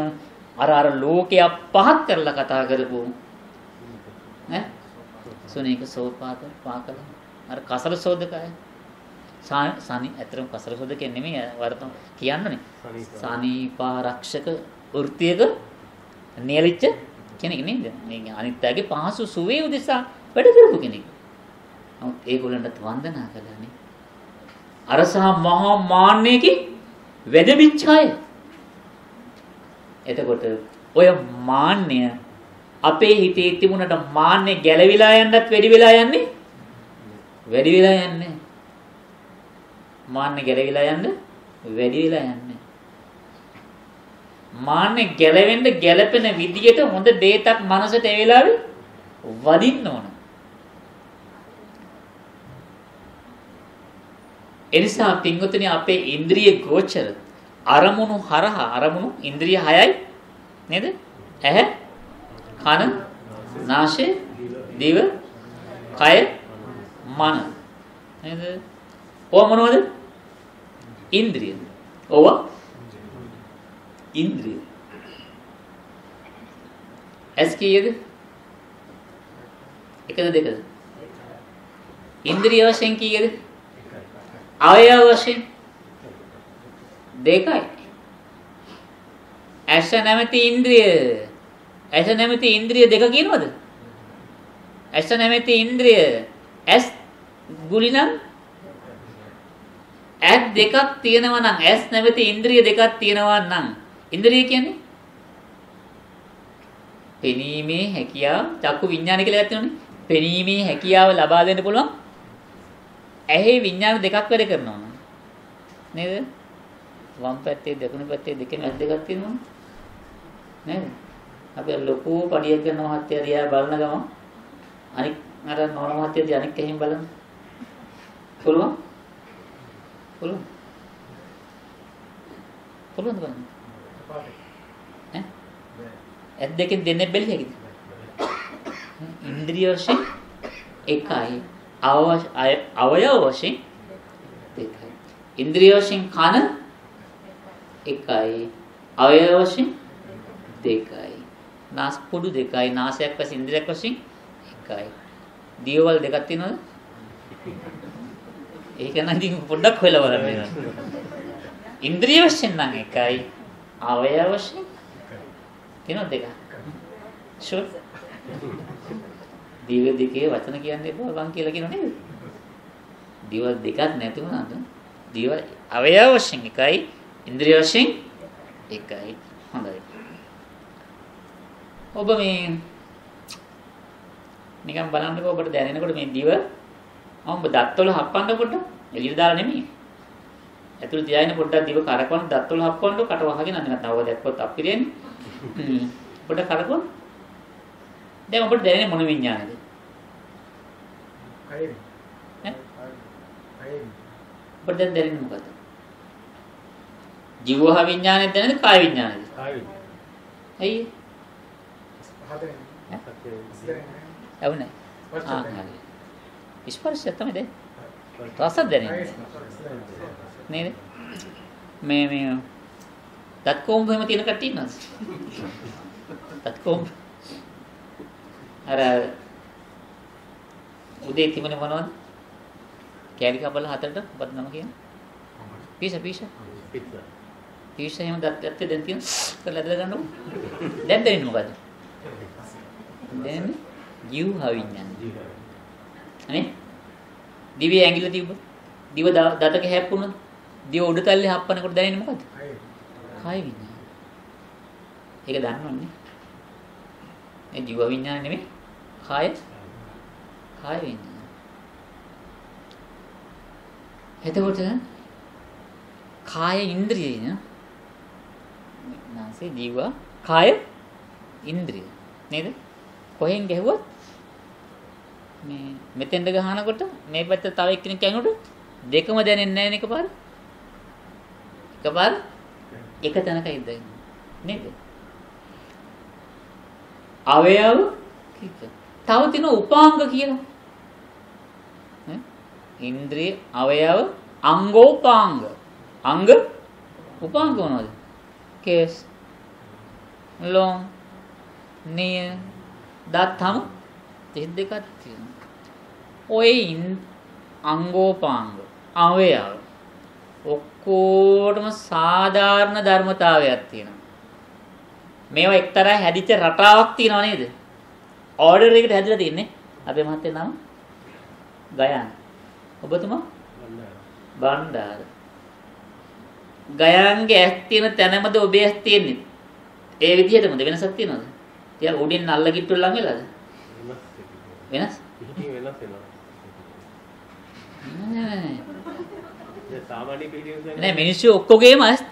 Speaker 1: අර ලෝකයක් පහත් කරලා කතා කරපු ඈ සුනීක සෝපාත පාකල අර කසල සෝදකය සානි ඇත්තටම කසල සෝදකය නෙමෙයි වර්තම කියන්නනේ සානීපාරක්ෂක වෘත්තියක නියලිච්ච කෙනෙක් නේද මේ අනිත්‍යගේ පහසු සුවේ උදෙසා වැඩ කරපු කෙනෙක්. නමුත් ඒගොල්ලන්ට වන්දනා කළානේ. අර සහ මහා මාන්නයකින් වැදවිච්ච අය. එතකොට ඔය මාන්නය අපේ හිතේ තිබුණට මාන්නේ ගැලවිලා යන්නත් වැඩි වෙලා යන්නේ වැඩි වෙලා යන්නේ. මාන්නේ ගැලවිලා යන්න වැඩි වෙලා යන්නේ. මාන්නේ ගැලවෙන්න ගැලපෙන විදියට හොඳ දේතක් මනසට ඒ වෙලාවේ වදින්න ඕන. එනිසා පින්වතුනි අපේ ඉන්ද්‍රිය ගෝචර අරමුණු හරහා අරමුණු ඉන්ද්‍රිය 6යි නේද? ඇහැ, කන, නාසය, දිව, කය, මන නේද? ඔය මොනවද? ඉන්ද්‍රිය. ඔව ඉන්ද්‍රිය. ඇස් කීයද? එකද දෙකද? ඉන්ද්‍රිය වශයෙන් කීයද? අවයව වශයෙන් දෙකයි. ඇස නැමැති ඉන්ද්‍රිය. ඇස නැමැති ඉන්ද්‍රිය දෙක කියනවද? ඇස නැමැති ඉන්ද්‍රිය ඇස් ගුලිනම් ඇස් දෙකක් තියෙනවා නම් ඇස් නැමැති ඉන්ද්‍රිය දෙකක් තියෙනවා නම් ඉන්ද්‍රිය කියන්නේ පෙනීමේ හැකියාව චක්කු විඥාන කියලා එකක් තියෙනවනේ. පෙනීමේ හැකියාව ලබා දෙන්න පුළුවන් ඇහි විඥාන දෙකක් වැඩ කරනවා නේද? වම් පැත්තේ දකුණු පැත්තේ දෙකෙන් ඇස් දෙකක් තියෙනවා නේද? අපි ලොකු පඩියක් කරන මහත්තයා දිහා බලන ගමන් අනික් අර නෝන මහත්තයා දිහා අනික් ඇහින් බලන්න පුළුවන් බලන්න ඈ ඇස් දෙකෙන් දෙන්නේ බැලි හැකිද? ඉන්ද්‍රිය වශයෙන් එකයි අවයව වශයෙන් දෙකයි. ඉන්ද්‍රිය වශයෙන් කන එකයි අවයව වශයෙන් දෙකයි. නාස්පුඩු දෙකයි නාසයක් වශයෙන් ඉන්ද්‍රියක් වශයෙන් එකයි. දියවල් දෙකක් තියෙනවද? ඒක නම් ඉතින් පොඩ්ඩක් හොයලා බලන්න වෙනවා. ඉන්ද්‍රිය වශයෙන් නම් එකයි අවයව වශයෙන් තියෙනවද දෙක? ෂුවර්? දිව දෙකේ වචන කියන්නේ බං කියලා කියනෝ නේද? දිව දෙකක් නැති වුණාද? දිව අවයව වශයෙන් එකයි ඉන්ද්‍රිය වශයෙන් එකයි. හොඳයි. ඔබ මේ නිකන් බලන්නකෝ ඔබට දැනෙනකොට මේ දිව ඔබ දත්වල හප්පන්න පොඩ්ඩක්. එළියට දාලා නෙමෙයි. ඇතුළේ තියාගෙන පොඩ්ඩක් දිව කරකවන්න දත්වල හප්පන්න කට වහගෙන අන්න නැත්නම් ඔබ දැක්කොත් අපිරියන්නේ. පොඩ්ඩක් කරකවන්න. දැන් ඔබට දැනෙන්නේ මොන විඤ්ඤාණයද?
Speaker 2: කයෙ.
Speaker 1: ඈ?
Speaker 2: කයෙ.
Speaker 1: ඔබට දැන් දැනෙන්නේ මොකද්ද? ජීවහ විඤ්ඤාණයද දැනෙන්නේ කාය විඤ්ඤාණයද?
Speaker 2: කාය විඤ්ඤාණය.
Speaker 1: ඇයි?
Speaker 2: හදේ.
Speaker 1: ඇවුනේ. ස්පර්ශය තමයි දැන්. රස දැනෙන්නේ. නේද? මේ දත් කොම්බ එහෙම තියෙන කට්ටිය ඉන්නවද? දත් කොම්බ. අර උදේ තිබුණේ මොනවද? කැලි කපල හතරට මොකක්ද නම කියන්නේ? පීෂා. පීෂා එහෙම දත් ඇත්තේ දැන් තියෙන කරලා ඇදලා ගන්නකො. දැන් දැනෙන්නේ මොකද්ද? දැන් ජීවහ විඤ්ඤාණය. අනේ දිවේ ඇඟිල්ල තිබ්බ. දිව දතක හැප්පුණොත් දිව උඩ තල්ලේ හප්පනකොට දැනෙන්නේ මොකද්ද? කාය විඤ්ඤාණය. ඒක දන්නවන්නේ. ඒ ජීව විඤ්ඤාණය නෙමෙයි. කාය විඤ්ඤාණය. එතකොට කාය ඉන්ද්‍රියය නාසය ජීව කාය ඉන්ද්‍රිය නේද? කොහෙන් ගැහුවත් මේ මෙතෙන්ද ගහනකොට මේ පැත්ත තව එක්කෙනෙක් යනකොට දෙකම දැනෙන්නේ නැහැ නේ එකපාර. එකපාර එක තැනකයි දැනෙන්නේ නේද? අවයව කීක. තව තියෙන උපාංග කියලා. ඈ ඉන්ද්‍රිය අවයව අංගෝපාංග. අංග උපාංග මොනවද? කේස් ලොම් නිය දත් හම 32ක් තියෙනවා. ඔය අංගෝපාංග අවයව ඔක්කොටම සාධාරණ ධර්මතාවයක් තියෙනවා. මේවා එක්තරා හැදිච්ච රටාවක් තියෙනව නේද? ඕඩර් එකකට හැදිලා තියෙන්නේ. අපේ මහත්තයා නම ගයාන. ඔබතුමා බණ්ඩාර. ගයාන්ගේ ඇස් තියෙන තැනමද ඔබේ ඇස් තියෙන්නේ? ඒ විදිහටමද වෙනසක් තියෙනවද? ටිකක් උඩින් නල්ල කිට්ටු ලඟ වෙලාද? වෙනස්?
Speaker 3: පිටින් වෙනස් වෙනවා.
Speaker 1: නෑ.
Speaker 3: ඒ සාමාන්‍ය පිටින්
Speaker 1: නෑ මිනිස්සු ඔක්කොගේම
Speaker 3: S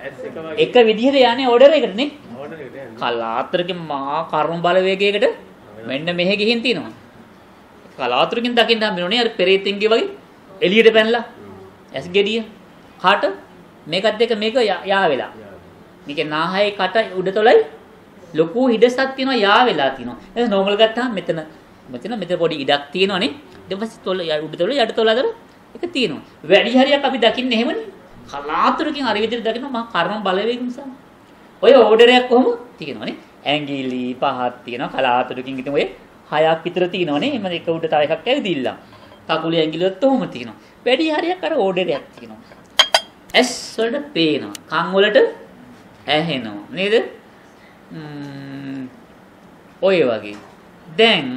Speaker 3: එක වගේ
Speaker 1: එක විදිහට යන්නේ ඕඩර් එකට නේ.
Speaker 3: ඕඩර් එකට යන්නේ.
Speaker 1: කලාතුරකින් මහා කර්ම බලවේගයකට මෙන්න මෙහෙ ගිහින් තිනවා. කලාතුරකින් දකින්න හම්බෙන්නේ අර පෙරේතින්ගේ වගේ එළියට පැනලා ඇස් ගෙඩිය කාට මේකත් එක්ක මේක යා වෙලා. මේකේ නාහයේ කට උඩතොලයි ලොකු හිඩසක් තියෙනවා යා වෙලා තියෙනවා. එහෙනම් නෝමල් ගත්තාම මෙතන පොඩි ඉඩක් තියෙනවනේ. ඊට පස්සේ තොල උඩතොල යටතොල අතර එක තියෙනවා. වැඩි හරියක් අපි දකින්නේ එහෙමනේ. කලාතුරකින් අර විදිහට දකින්න මහා කර්ම බලවේග නිසා. ඔය ඕඩරයක් කොහොම තියෙනවනේ. ඇඟිලි පහක් තියෙනවා කලාතුරකින් ඉතින් ඔය 6ක් විතර තියෙනවනේ. එහම එක උඩ තව එකක් ඇවිදිලා. කකුලේ ඇඟිලිවත් ඔහොම තියෙනවා. වැඩි හරියක් අර ඕඩරයක් තියෙනවා. ඇස් වලට පේනවා. කන් වලට ඇහෙනවා. නේද? ඔය වගේ. දැන්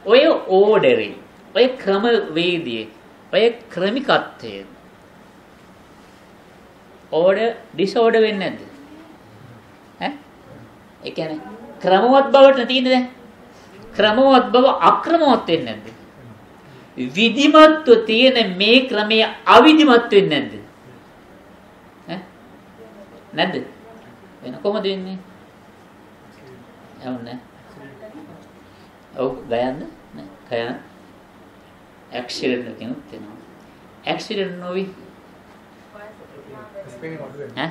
Speaker 1: ඔය ඕඩරේ ඔය ක්‍රම වේදියේ ඔය ක්‍රමිකත්වයේ ඕඩර් ඩිසෝඩර් වෙන්නේ නැද්ද? ඈ? ඒ කියන්නේ ක්‍රමවත් බවට තියෙන්නේ දැන්. ක්‍රමවත් බව අක්‍රමවත් වෙන්නේ නැද්ද? විධිමත්ව තියෙන මේ ක්‍රමයේ අවිධිමත් වෙන්නේ නැද්ද? ඈ? නැද්ද? වෙන කොහොමද වෙන්නේ? යවන්නේ. ඔව් ගයන්ද? නෑ. ගයන. ඇක්සිඩන්ට් එකක් වෙනවා. ඇක්සිඩන්ට් නොවි. ඈ?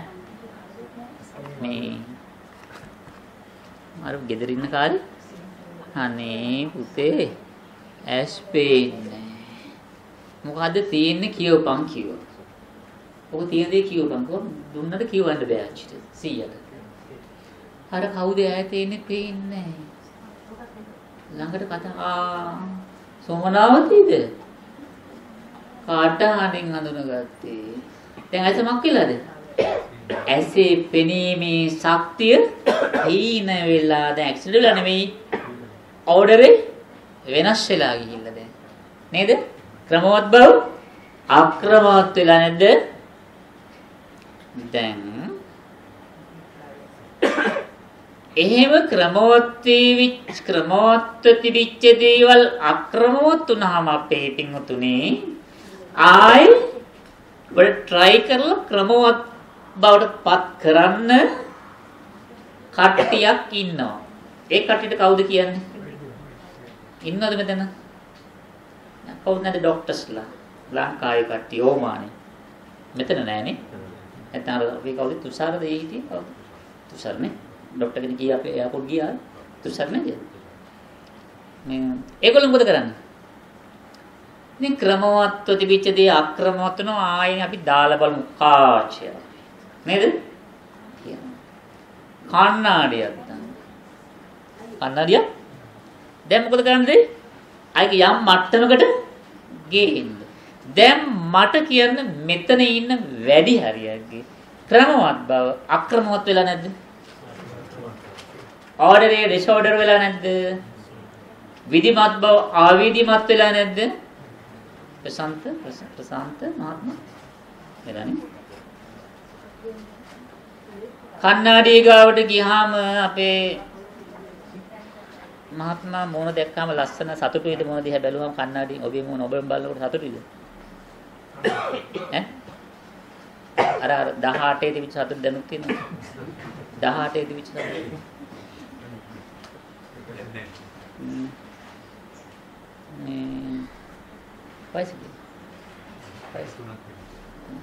Speaker 1: මේ අර ගෙදර ඉන්න කාලේ අනේ පුතේ ඇස් පේන්නේ. මොකද්ද තියෙන්නේ කියවපන් කිව්වා. ඔක තියෙන දේ කියවපන් කොහොමද දුන්නද කියවන්න බෑ අච්චිට 100ට. අර කවුද ඈතේ ඉන්නේ පේන්නේ නැහැ. ළඟට කතා සෝමනාවතිද? කාට හණින් හඳුනගත්තේ. දැන් ඇස මක් කියලාද? ඇසේ පෙනීමේ ශක්තිය හීන වෙලා දැන් ඇක්සිඩන්ට් වෙලා නෙමෙයි ඕඩරේ වෙනස් වෙලා ගිහිල්ලා දැන් නේද? ක්‍රමවත් බව අක්‍රමවත් වෙලා නැද්ද? දැන් එහෙම ක්‍රමවත් තිබිච්ච දේවල් අක්‍රමවත් වුණාම අපේ පින්වතුනේ ආයි වල try කරලා ක්‍රමවත් බවට පත් කරන්න කට්ටියක් ඉන්නවා. ඒ කට්ටියට කවුද කියන්නේ? ඉන්නවද මෙතන? කවුද නැද ડોක්ටර්ස්ලා? ලංකාවේ කට්ටිය ඕමානේ. මෙතන නෑනේ. නැත්නම් අර අපි කවුද තුෂාරද ඒ හිටියේ කවුද? තුෂාරනේ. ડોක්ටර් කෙනෙක් ගියා අපේ එයාපෝට් ගියා. තුෂාර නේද? මේ ඒගොල්ලෝ මොකද කරන්නේ? ඉතින් ක්‍රමවත්ව තිබිච්ච දේ අක්‍රමවත් වෙනවා ආයෙත් අපි දාලා බලමු කාචය. නේද? කණ්ණාඩියක් දාන්න. කණ්ණාඩිය දැන් මොකද කරන්නේ? ආයෙක යම් මට්ටමකට ගේන්න. දැන් මට කියන්න මෙතන ඉන්න වැඩි හරියක්ගේ ක්‍රමවත් බව අක්‍රමවත් වෙලා නැද්ද? ඕඩර් එක ඩිසෝඩර් වෙලා නැද්ද? විධිමත් බව අවිධිමත් වෙලා නැද්ද? ප්‍රශාන්ත මහත්මයා එළානේ කන්නාඩිය ගාවට ගියාම අපේ මහත්මයා මොන දැක්කාම ලස්සන සතුටුයිද මොන දිහා බැලුවම කන්නාඩියෙන් ඔබේ මොන ඔබෙන් බලනකොට සතුටුයිද ඈ අර 18 තිබිච්ච සතුට දැනුත් තියෙනවා 18 තිබිච්ච සතුට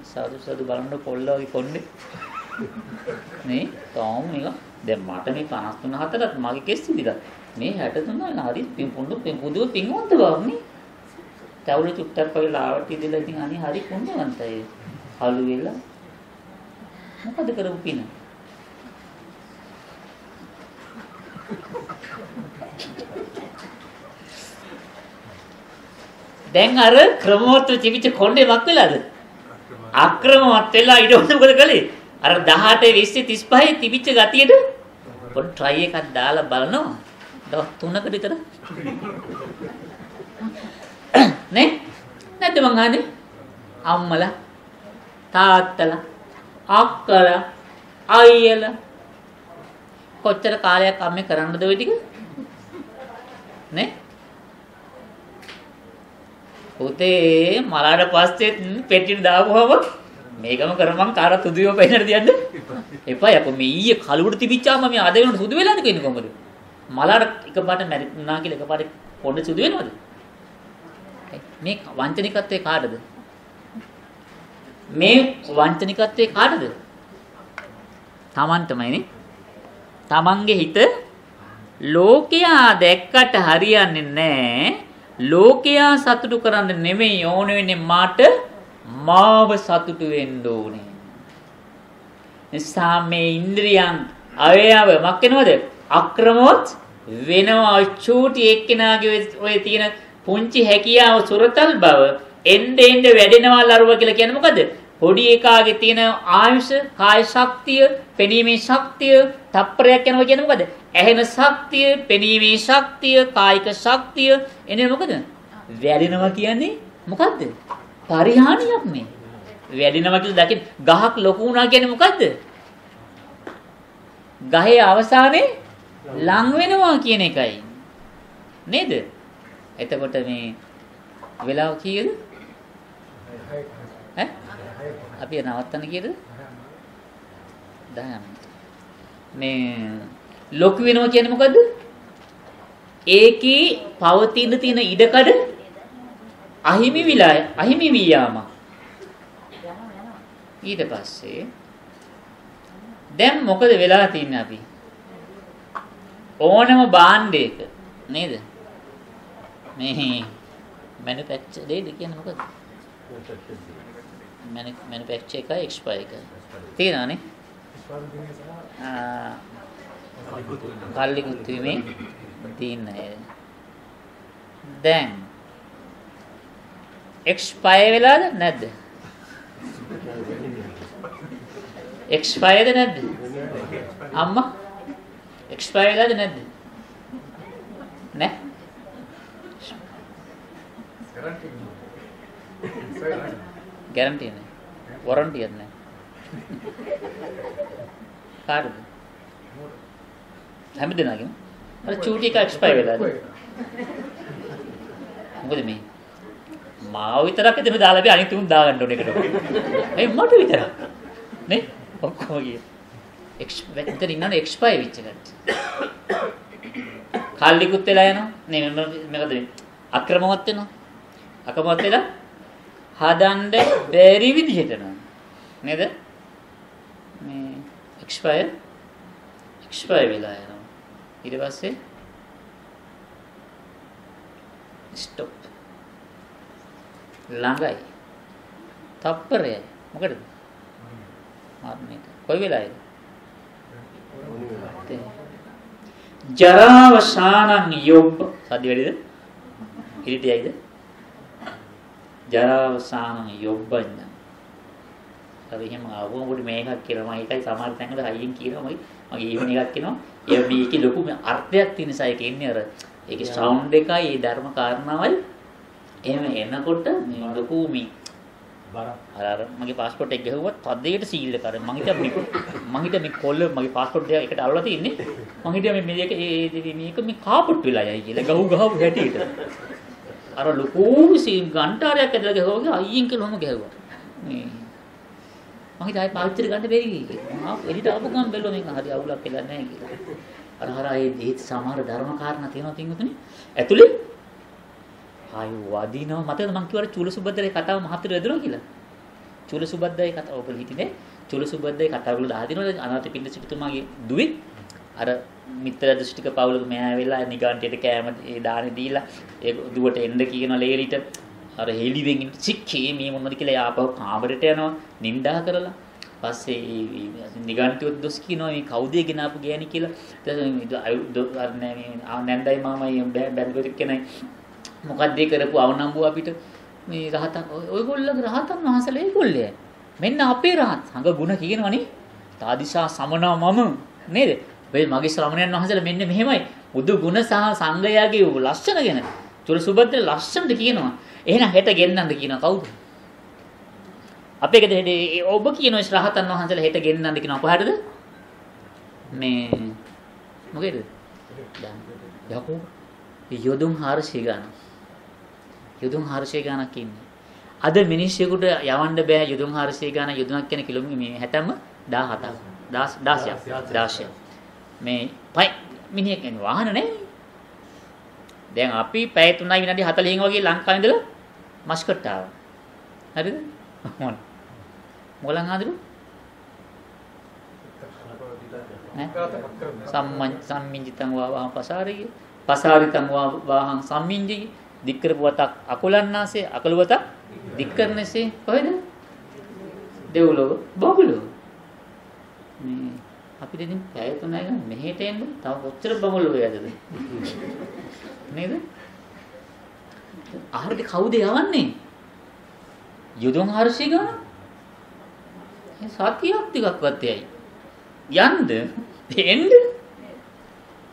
Speaker 1: සාදු බලන්න පොල්ලා වගේ කොන්නේ නේ තාම මේක දැන් මට මේ 53 4ත් මගේ කෙස් ඉදිරියට මේ 63 හරි පුදුව පින්වන්ත බවනේ තවුරු චුට්ටක් වගේ ලාවට ඉදලා ඉතින් අනේ හරි පුදුමවන්තයි හලු වෙලා මොකද කරපු පින දැන් අර ක්‍රමවත්ව තිබිච්ච කොණ්ඩේ වක් වෙලාද? අක්‍රමවත් වෙලා ඊට උඩ මොකද කළේ? අර 18 20 35 තිබිච්ච ගතියට පොඩ් try එකක් දාලා බලනවා. දවස් 3කට විතර. නේ? නැද්ද මං අහන්නේ? අම්මලා තාත්තලා අක්කලා අයියලා කොච්චර කාලයක් අම්මේ කරන්නද ඔය ටික? නේ? උතේ මලාට පස්සේ පෙට්ටියට දාපුවම මේකම කරමන් කාට සුදුව පෙන්නට තියන්න එපා යකෝ මේ ඊයේ කලුවට තිබිච්චාම මේ අද වෙනකොට සුදු වෙලාද කියන්නේ කොහමද මලාට එකපාරට මැරිුණා කියලා එකපාරට පොඩ්ඩ සුදු වෙනවද මේ වංචනිකත්වයේ කාටද මේ වංචනිකත්වයේ කාටද තමන්ටමයිනේ තමන්ගේ හිත ලෝකයා දැක්කට හරියන්නේ නැහැ ලෝකයා සතුටු කරන්න නෙමෙයි ඕන වෙන්නේ මාට මාව සතුටු වෙන්න ඕනේ. නිසා මේ ඉන්ද්‍රියන් අවයව මක් වෙනවද? අක්‍රමවත් වෙනවා. චූටි එක්කෙනාගේ ඔය තියෙන පුංචි හැකියාව සුරතල් බව එnde end වැඩෙනවා ලරුව කියලා කියන්නේ මොකද? පොඩි එකාගේ තියෙන ආයුෂ, කාය ශක්තිය, පෙනීමේ ශක්තිය, තප්පරයක් යනවා කියන්නේ මොකද? ඇහෙන ශක්තිය, පෙනීමේ ශක්තිය, කායික ශක්තිය එන්නේ මොකද? වැඩෙනවා කියන්නේ මොකද්ද? පරිහානියක් නේ. වැඩෙනවා කියලා දකින්න ගහක් ලොකු වුණා කියන්නේ මොකද්ද? ගහේ අවසානයේ ලං වෙනවා කියන එකයි. නේද? එතකොට මේ වෙලාව කීයද? ඈ? අපි නවත්තන්න කීයද? 10. මේ ලොකු වෙනවා කියන්නේ මොකද්ද? ඒකේ පවතින තියෙන ඉඩකඩ අහිමි වී යාම. ඊට පස්සේ දැන් මොකද වෙලා තින්නේ අපි? ඕනම භාණ්ඩයක නේද? මේ මැනුෆැක්චර් දෙයද කියන්නේ මොකද? මැනුෆැක්චර් එකයි එක්ස්පයර් එකයි. තේරෙනවනේ? කල්ලි කුත්වීමේ තියෙන්නේ. දැන් එක්ස්පයර් වෙලාද නැද්ද? එක්ස්පයර්ද නැද්ද? අම්මා එක්ස්පයර් වෙලාද නැද්ද? නෑ. ගැරන්ටි නෑ. වොරන්ටි නෑ. කාටද? හැම දෙනාගේම අර චූටි එක එක්ස්පයර් වෙලා මොකද මේ මාව විතරක් එතන දාලා බෑ අනිත් උන් දාගන්න ඕනේ එකට ඒ මට විතරක් නේ ඔක්කොම ගියේ එක්ස්පයර් ඉන්නනේ එක්ස්පයර් වෙච්ච එකට කාල්ලිකුත් වෙලා යනවා නේ මොකද මේ අක්‍රමවත් වෙනවා අකමවත් වෙලා හදන්න බැරි විදිහට නේද මේ එක්ස්පයර් වෙලා යනවා ඊට පස්සේ ස්ටොප් ළඟයි තප්පරයයි මොකටද මරණයට කොයි වෙලාවේද ජරාවසානං යොබ්බ සද්ද වැඩිද ඉරිටියයිද ජරාවසානං යොබ්බන්න අර එහෙම ආවම උඩ මේකක් කියලා මම ඒකයි සමහර තැන්වල හයියෙන් කියනවා මගේ ඊවන එකක් කියනවා ඒ මේකේ ලොකු අර්ථයක් තියෙන නිසා ඒක ඉන්නේ අර ඒකේ සවුන්ඩ් එකයි ඒ ධර්ම කාරණාවයි එහෙම එනකොට මේ ලොකු මේ අර මගේ પાස්පෝර්ට් එක ගහුවත් තදේට සීල් එක අර මම හිතා මේ කොල්ල මගේ පාස්පෝර්ට් එක එකට අල්ලලා තින්නේ මම හිතා මේ මේක මේක මේ කාපට් වෙලා යයි කියලා ගහුව හැටියට අර ලොකු සීල් ගන්ටාරයක් ඇදලා ගහුවා අයියෙන් කියලා ඔහම ගහුවා මේ මම හිතා ආයි පාවිච්චි ගන්න බැරි කියලා එළිට ආපු ගමන් බැලුවා මේක හරි අවුලක් වෙලා නැහැ කියලා අර ඒ දෙහිත් සමහර ධර්ම කාරණා තියෙනවා තින්ගුතුනේ ඇතුලේ ආයි වදිනවා මතකද මං කිව්වා චූලසුබද්දගේ කතාව මහත්තයෝ වැදුනා කියලා චූලසුබද්දගේ කතාව ඔබ හිතන්නේ චූලසුබද්දගේ කතාව වල දාලා දිනවද අනාථපිණ්ඩ සිටුතුමාගේ දුවේ අර මිත්‍ර දෘෂ්ටික පවුලක මෙයා වෙලා නිගාන්ටියට කෑම ඒ දානේ දීලා ඒ දුවට එන්න කියන ලේලිට අර හෙලිවෙන් සික්කේ මේ මොනවද කියලා යාපහු කාමරයට යනවා නින්දා කරලා පස්සේ නිගාන්ටියොත් දොස් කියනවා මේ කවුද ගෙනාපු ගෑණි කියලා අර නැන්දයි මාමයි බැලුවෙක් කෙනයි මොකක්ද ඒ කරපු අවනම්බුව අපිට මේ රහතන් ඔයගොල්ලෝගේ රහතන් වහන්සේලා ඒගොල්ලේ මෙන්න අපේ රහත් සංඝ ගුණ කියනවනේ තාදිසා සමනා මම නේද වෙයි මගේ ශ්‍රමණයන් වහන්සේලා මෙන්න මෙහෙමයි බුදු ගුණ සහ සංඝයාගේ ලක්ෂණ ගැන චුල සුබද්ද ලක්ෂණද කියනවා එහෙනම් හෙට ගෙන්නන්න කියනවා කවුද අපේ ගෙදර ඔබ කියන රහතන් වහන්සේලා හෙට ගෙන්නන්න කියනවා කොහටද මේ මොකේද යකෝ යොදුන් 400 ගානක් යොදුන් 400 ගානක් ඉන්නේ. අද මිනිස්සුෙකුට යවන්න බෑ යොදුන් 400 ගාන යොදුනක් කියන කිලෝමීටර මේ හැතැම්ම 16ක්. මේ පයි මිනිහෙක් එන වාහන නැහැ. දැන් අපි පැය 3යි විනාඩි 40න් වගේ ලංකාවේ ඉඳලා මස්කට් ආවා. හරිද? මොන? මොලන් ආදිරු? සම්මිංජිතං වාහං පසාරිය පසාරිතං වාහං සම්මිංජි දික්කරපුවතක් අකුලන්නාසේ අකලුවතක් දික්කරනසේ කොහෙද දෙව්ලොව බබුලොව මේ අපිට ඉතින් පැය 3යි ගන්න මෙහෙට එන්න තව කොච්චර බබුලොව යයිද නේද ආහාරට කවුද යවන්නේ යොදුන් 400 ගන්න සතියක් ටිකක්වත් යයි යන්න එන්න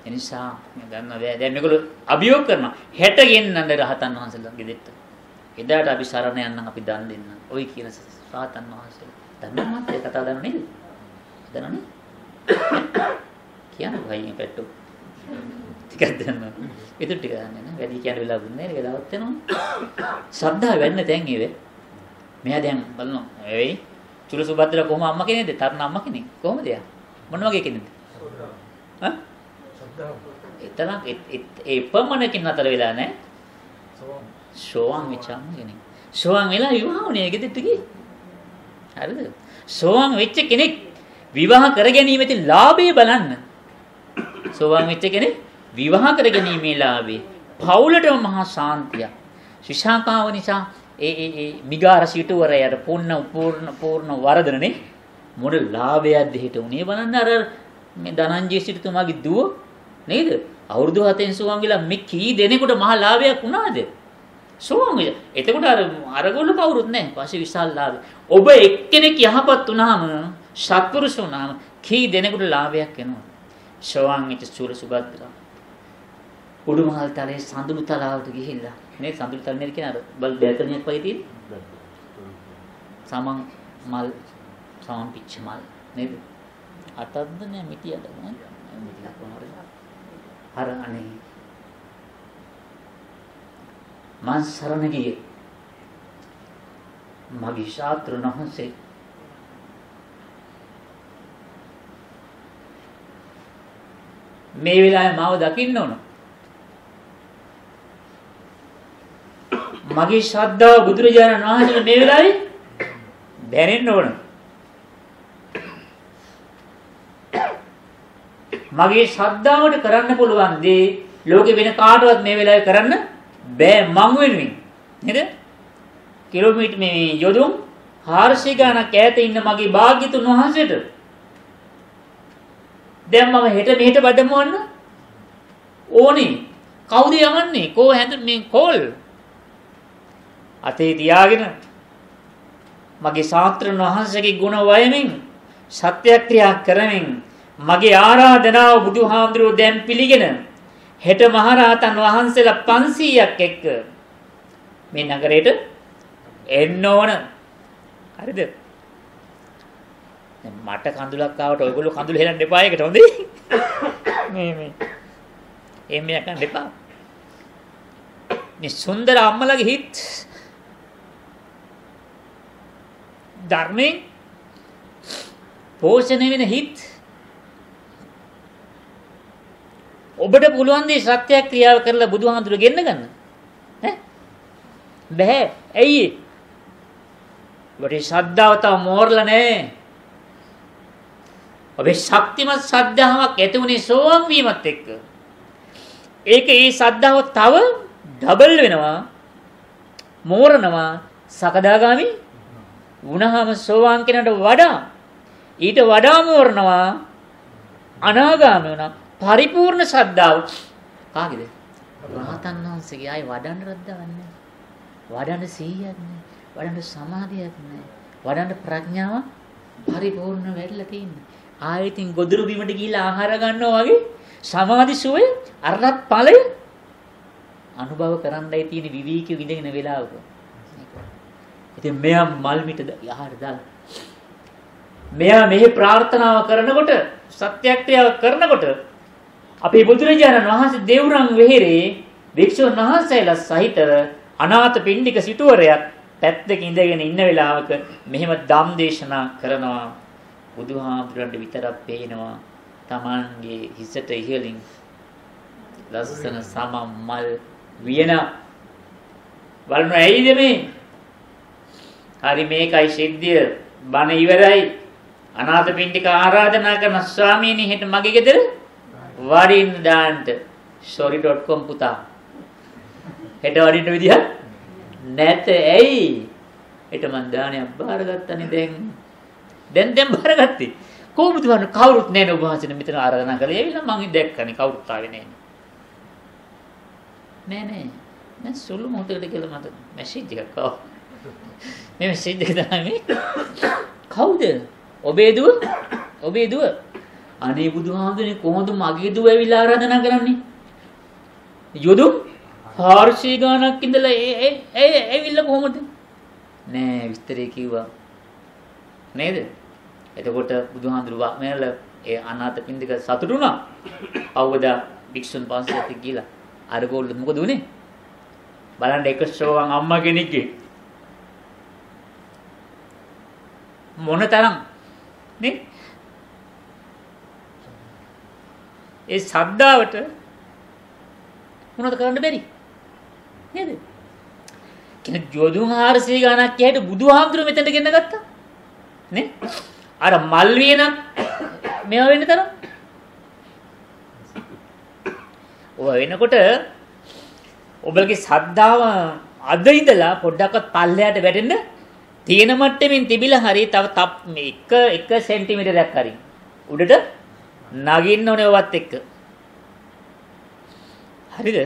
Speaker 1: එනිසා මම දන්නවා දැන් මේගොල්ලෝ අභියෝග කරනවා හෙට ගෙන්නන්න රහතන් වහන්සේලා ගෙදෙට්ට එදාට අපි සරණ යන්නම් අපි දන් දෙන්න ඔය කියන රහතන් වහන්සේලා දන්නවද ඒ කතාව දන්නව නේද දන්නවනේ කියන්න වයින් පැට්ටු ටිකක් දන්නවා ඒක ටික දන්නේ නැහැ වැඩි කියන වෙලාවුත් නැහැ වෙලාවත් වෙනවා ශ්‍රද්ධාව වෙන්න දැන් ඒවේ මෙයා දැන් බලනවා එයි චුල සුබද්දලා කොහොම අම්මා කෙනෙක්ද තරණ අම්මා කෙනෙක් කොහොමද යා මොන වගේ කෙනෙක්ද හා එතන ඒ පමණකින් නතර වෙලා නැහැ. සෝවාන් වෙච්චාම කෙනෙක්. සෝවාන් වෙලා විවාහ වුණේ ගෙදරට ගියේ. හරිද? සෝවාන් වෙච්ච කෙනෙක් විවාහ කර ගැනීමෙන් ලාභය බලන්න. සෝවාන් වෙච්ච කෙනෙක් විවාහ කර ගැනීමේ ලාභේ පවුලටම මහා ශාන්තිය. ශිෂාකාව නිසා ඒ මිගාර සිටුවරයට පූර්ණ වරදනනේ මොන ලාභයක්ද හිට උනේ බලන්න අර මේ ධනංජය සිටුතුමාගේ දුව නේද අවුරුදු 7න් සෝවාන් වෙලා මේ කී දෙනෙකුට මහා ලාභයක් වුණාද සෝවාන් වෙලා එතකොට අරගොල්ල කවුරුත් නැහැ පස්සේ විශාල ලාභය ඔබ එක්කෙනෙක් යහපත් වුණාම සත්පුරුෂ වුණාම කී දෙනෙකුට ලාභයක් එනවා සෝවාන් වෙච්ච චූල සුබද්දලා උඩුමහල් තලයේ සඳුළු තලාවට ගිහිල්ලා නේ සඳුළු තල නේද කියන අර බැල්කනියක් වගේ තියෙන සමන් මල් සමන් පිච්ච මල් නේද අතක්ද නෑ මිටියද හර අනේ මං සරණ ගියේ මගේ ශාස්ත්‍රණ වහන්සේ මේ වෙලාවේ මාව දකින්න ඕන. මගේ ශ්‍රද්ධාව බුදුරජාණන් වහන්සේට මේ වෙලාවේ දැනෙන්න ඕන. මගේ ශ්‍රද්ධාවට කරන්න පුළුවන් දේ ලෝකෙ වෙන කාටවත් මේ වෙලාවේ කරන්න බෑ මං වෙනුවෙන්. නේද? කිලෝමීටර් මේ යොදුන් 400 ගණක් ඈත ඉන්න මගේ භාග්‍යතුන් වහන්සේට දැන් මම හෙට මෙහෙට බඩමවන්න ඕනේ. කවුද යවන්නේ? කෝ හැද මේ කෝල් අතේ තියාගෙන මගේ ශාස්ත්‍රණ වහන්සේගේ ගුණ වයමින් සත්‍යක්‍රියා කරමින් මගේ ආරාධනාව බුදුහාමුදුරුවෝ දැන් පිළිගෙන හෙට මහරහතන් වහන්සේලා 500ක් එක්ක මේ නගරයට එන්න ඕන. හරිද? මට කඳුලක් ආවට ඔයගොල්ලෝ කඳුල හෙලන්න එපා ඒකට හොඳේ. මේ එම්ම යකන්න එපා. මේ සුන්දර අම්මලගේ හිත් ධර්මයෙන් පෝෂණය වෙන හිත් ඔබට පුළුවන් දී සත්‍ය ක්‍රියාව කරලා බුදුහාමුදුරු ගෙන්න ගන්න. ඈ බෑ. ඇයි? ඔබේ ශ්‍රද්ධාව තව මෝරලා නැහැ. ඔබේ ශක්තිමත් ශ්‍රද්ධාවක් ඇති වුණේ සෝවාන් වීමත් එක්ක. ඒක ඒ ශ්‍රද්ධාව තව ඩබල් වෙනවා. මෝරනවා සකදාගාමි වුණාම සෝවාන් කෙනාට වඩා ඊට වඩා මෝරනවා අනාගාමී වුණා. පරිපූර්ණ ශ්‍රද්ධාව කාගේද? රහතන් වහන්සේගේ. ආයි වඩන්න රද්දාවක් නැහැ. වඩන්න සීයක් නැහැ. වඩන්න සමාධියක් නැහැ. වඩන්න ප්‍රඥාව පරිපූර්ණ වෙලා තියෙන්නේ. ආයෙත් ගොදුරු බිමට ගිහිල්ලා ආහාර ගන්නවා වගේ සමාධි සුවය අරහත් ඵලය අනුභව කරන්නයි තියෙන විවේකීව ඉඳගෙන වෙලාවක. ඉතින් මෙයා මල් මිට ආහාර දාලා මෙයා මෙහි ප්‍රාර්ථනාව කරනකොට සත්‍යක්‍රියාව කරනකොට අපේ බුදුරජාණන් වහන්සේ දේවරම් වෙහෙරේ වික්ෂුන් වහන්සේලා සහිතව අනාථ පිණ්ඩික සිටුවරයක් පැත්තක ඉඳගෙන ඉන්න වෙලාවක මෙහෙම ධම් දේශනා කරනවා. බුදුහාමුදුරන්ට විතරක් පේනවා තමන්ගේ හිසට ඉහළින් ලස්සන සම මල් වියන බලන ඇයිද මේ? හරි මේකයි සිද්ධිය. බණ ඉවරයි. අනාථ පිණ්ඩික ආරාධනා කරන ස්වාමීනි හෙට මගේ ගෙදර වඩින්න දාන්න. sorry.com පුතා. හෙට වඩින්න විදිහ නැත. ඇයි? හෙට මං දානයක් බාරගත්තනේ දැන් බාරගත්තේ. කොහොමද වන්න කවුරුත් නැහැ ඔබ වහන්සේ මෙතන ආරාධනා කරලා ඇවිල්ලා මං දැක්කනේ කවුරුත් ආවේ නැහැ. නෑ මම සුළු මොහොතකට කියලා මට මැසේජ් එකක් ආවා. මේ මැසේජ් එක තමයි කවුද? ඔබේ දුව. අනේ බුදුහාමුදුරනේ කොහොමද මගේ දුව ඇවිල්ලා ආරාධනා කරන්නේ? යොදුම් 400 ගාණක් ඉඳලා ඇවිල්ලා කොහොමද? නෑ විස්තරේ කිව්වා. නේද? එතකොට බුදුහාමුදුරුවා මෙල ඒ අනාථ පින්ඩික සතුටු වුණා. අවුවදා වික්ෂුන් 500ක් ගිහලා අරගොල්ලෝ මොකද උනේ? බලන්න එක ෂෝවන් අම්මා කෙනෙක්ගේ මොනතරම් නේ? ඒ ශ්‍රද්ධාවට මොනවද කරන්න බැරි නේද? කෙනෙක් යොදුන් 400 ගණක් කියහිට බුදුහාමුදුරුවෝ මෙතනට ගෙන්න ගත්තා නේ? අර මල් වියනක් මේවා වෙන්න තරම් ඔය වෙනකොට ඔබලගේ ශ්‍රද්ධාව අද ඉඳලා පොඩ්ඩක්වත් පල්ලයට වැටෙන්න තියෙන මට්ටමින් තිබිලා හරි තව එක සෙන්ටිමීටරයක් හරි උඩට නගින්න ඕනේ ඔවත් එක්ක. හරිද?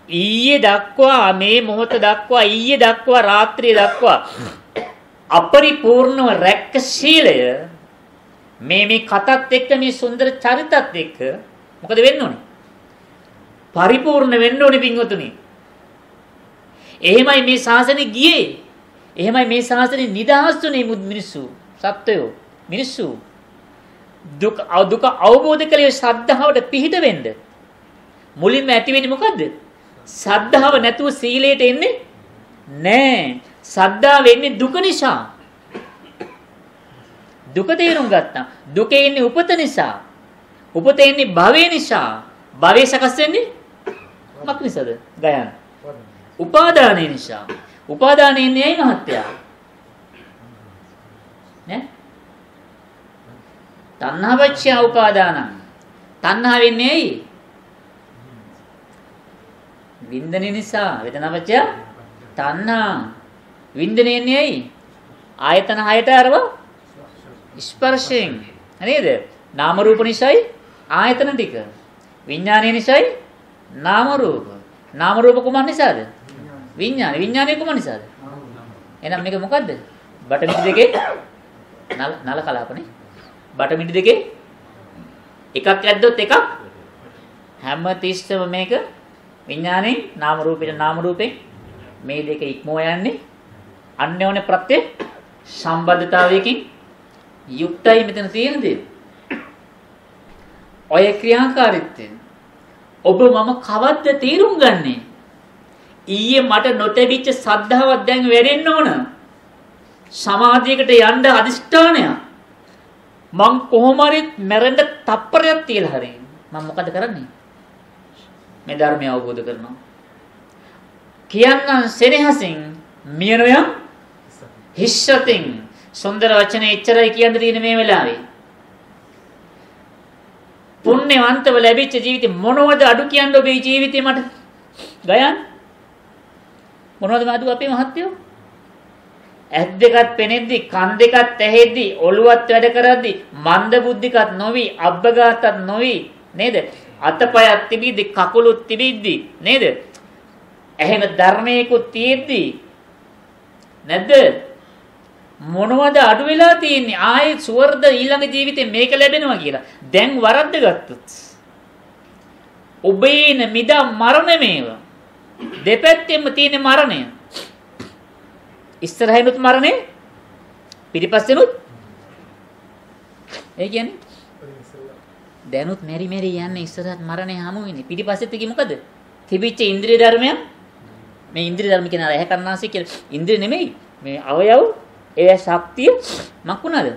Speaker 1: ඊයේ දක්වා මේ මොහොත දක්වා ඊයේ දක්වා රාත්‍රිය දක්වා අපරිපූර්ණව රැක්ක ශීලය මේ කතත් එක්ක මේ සුන්දර චරිතත් එක්ක මොකද වෙන්න ඕනේ? පරිපූර්ණ වෙන්න ඕනේ පින්වතුනි. එහෙමයි මේ ශාසනය ගියේ. එහෙමයි මේ ශාසනය නිදහස් වුනේ මිනිස්සු, සත්වයෝ, මිනිස්සු. දුක අවබෝධ කළේ ශ්‍රද්ධාවට පිහිට වෙන්න. මුලින්ම ඇති වෙන්නේ මොකද්ද? ශ්‍රද්ධාව නැතුව සීලයට එන්නේ නෑ. ශ්‍රද්ධාව එන්නේ දුක නිසා. දුක තේරුම් ගත්තා. දුකේ ඉන්නේ උපත නිසා. උපතේ ඉන්නේ භවය නිසා. භවය සකස් වෙන්නේ මොකක් නිසාද? ගයන්. උපාදානය නිසා. උපාදානය ඉන්නේ ඇයි මහත්තයා? නේ? තණ්හාවච්ඡ උපාදානං. තණ්හාව වෙන්නේ ඇයි? වින්දනය නිසා. වේදනාවච්ඡ තණ්හා. වින්දනය එන්නේ ඇයි? ආයතන 6ට අරව ස්පර්ශයෙන්. නේද? නාම රූප නිසායි ආයතන ටික. විඥානය නිසායි නාම රූප. නාම රූප කුමන් නිසාද? විඥාන. විඥානය කුමන් නිසාද? එහෙනම් මේක මොකද්ද? බටමිටි දෙකේ නල කලාපනේ. බටමිටි දෙකේ එකක් ඇද්දොත් එකක් හැම තිස්සම මේක විඥානේ නාම රූපෙට නාම රූපේ මේ දෙක ඉක්මව යන්නේ අන්‍යෝන්‍ය ප්‍රත්‍ය සම්බන්ධතාවයකින් යුක්තයි මෙතන තියෙන දේ. ඔය ක්‍රියාකාරීත්වයෙන් ඔබ මම කවද්ද තීරුම් ගන්නේ? ඊයේ මට නොතැබිච්ච සද්ධාවක් දැන් වැඩෙන්න ඕන. සමාධියකට යන්න අදිෂ්ඨානයක්. මං කොහොම හරි මැරෙන්න තප්පරයක් තියලා හරි මම මොකද කරන්නේ? මේ ධර්මය අවබෝධ කරනවා. කියන්නම් සෙනෙහසින් මියනොයම් හිස්සතින් සුන්දර වචනේ එච්චරයි කියන්න තියෙන මේ වෙලාවේ. පුණ්‍යවන්තව ලැබිච්ච ජීවිතේ මොනවද අඩු කියන්නේ ඔබේ ජීවිතේ මට? ගයන් මොනවද අඩු අපේ මහත්යෝ? ඇස් දෙකත් පෙනෙද්දි, කන් දෙකත් ඇහෙද්දි, ඔළුවත් වැඩ කරද්දි, මන්ද බුද්ධිකත් නොවි, අබ්බගාතත් නොවි නේද? අතපයත් තිබිද්දි, කකුලුත් තිබිද්දි නේද? ඇහෙන ධර්මයකුත් තියෙද්දි නැද්ද? මොනවද අඩු වෙලා තියෙන්නේ? ආයේ සුවර්ධ ඊළඟ ජීවිතේ මේක ලැබෙනවා කියලා. දැන් වරද්ද ගත්තොත් ඔබේන මිදා මරණ මේවා. දෙපැත්තෙම තියෙන මරණය. ඉස්සරහිනුත් මරණය, පිටිපස්සෙනුත්. ඒ කියන්නේ දැනුත් මෙරි මෙරි යන්නේ ඉස්සරහත් මරණය හමු වෙන්නේ. පිටිපස්සෙත් කිය මොකද? තිබිච්ච ඉන්ද්‍රිය ධර්මයන්. මේ ඉන්ද්‍රිය ධර්ම කියන අර ඇහැ කන්නාසය කියලා ඉන්ද්‍රිය නෙමෙයි. මේ අවයව ඒ ශක්තිය මක්ුණාද?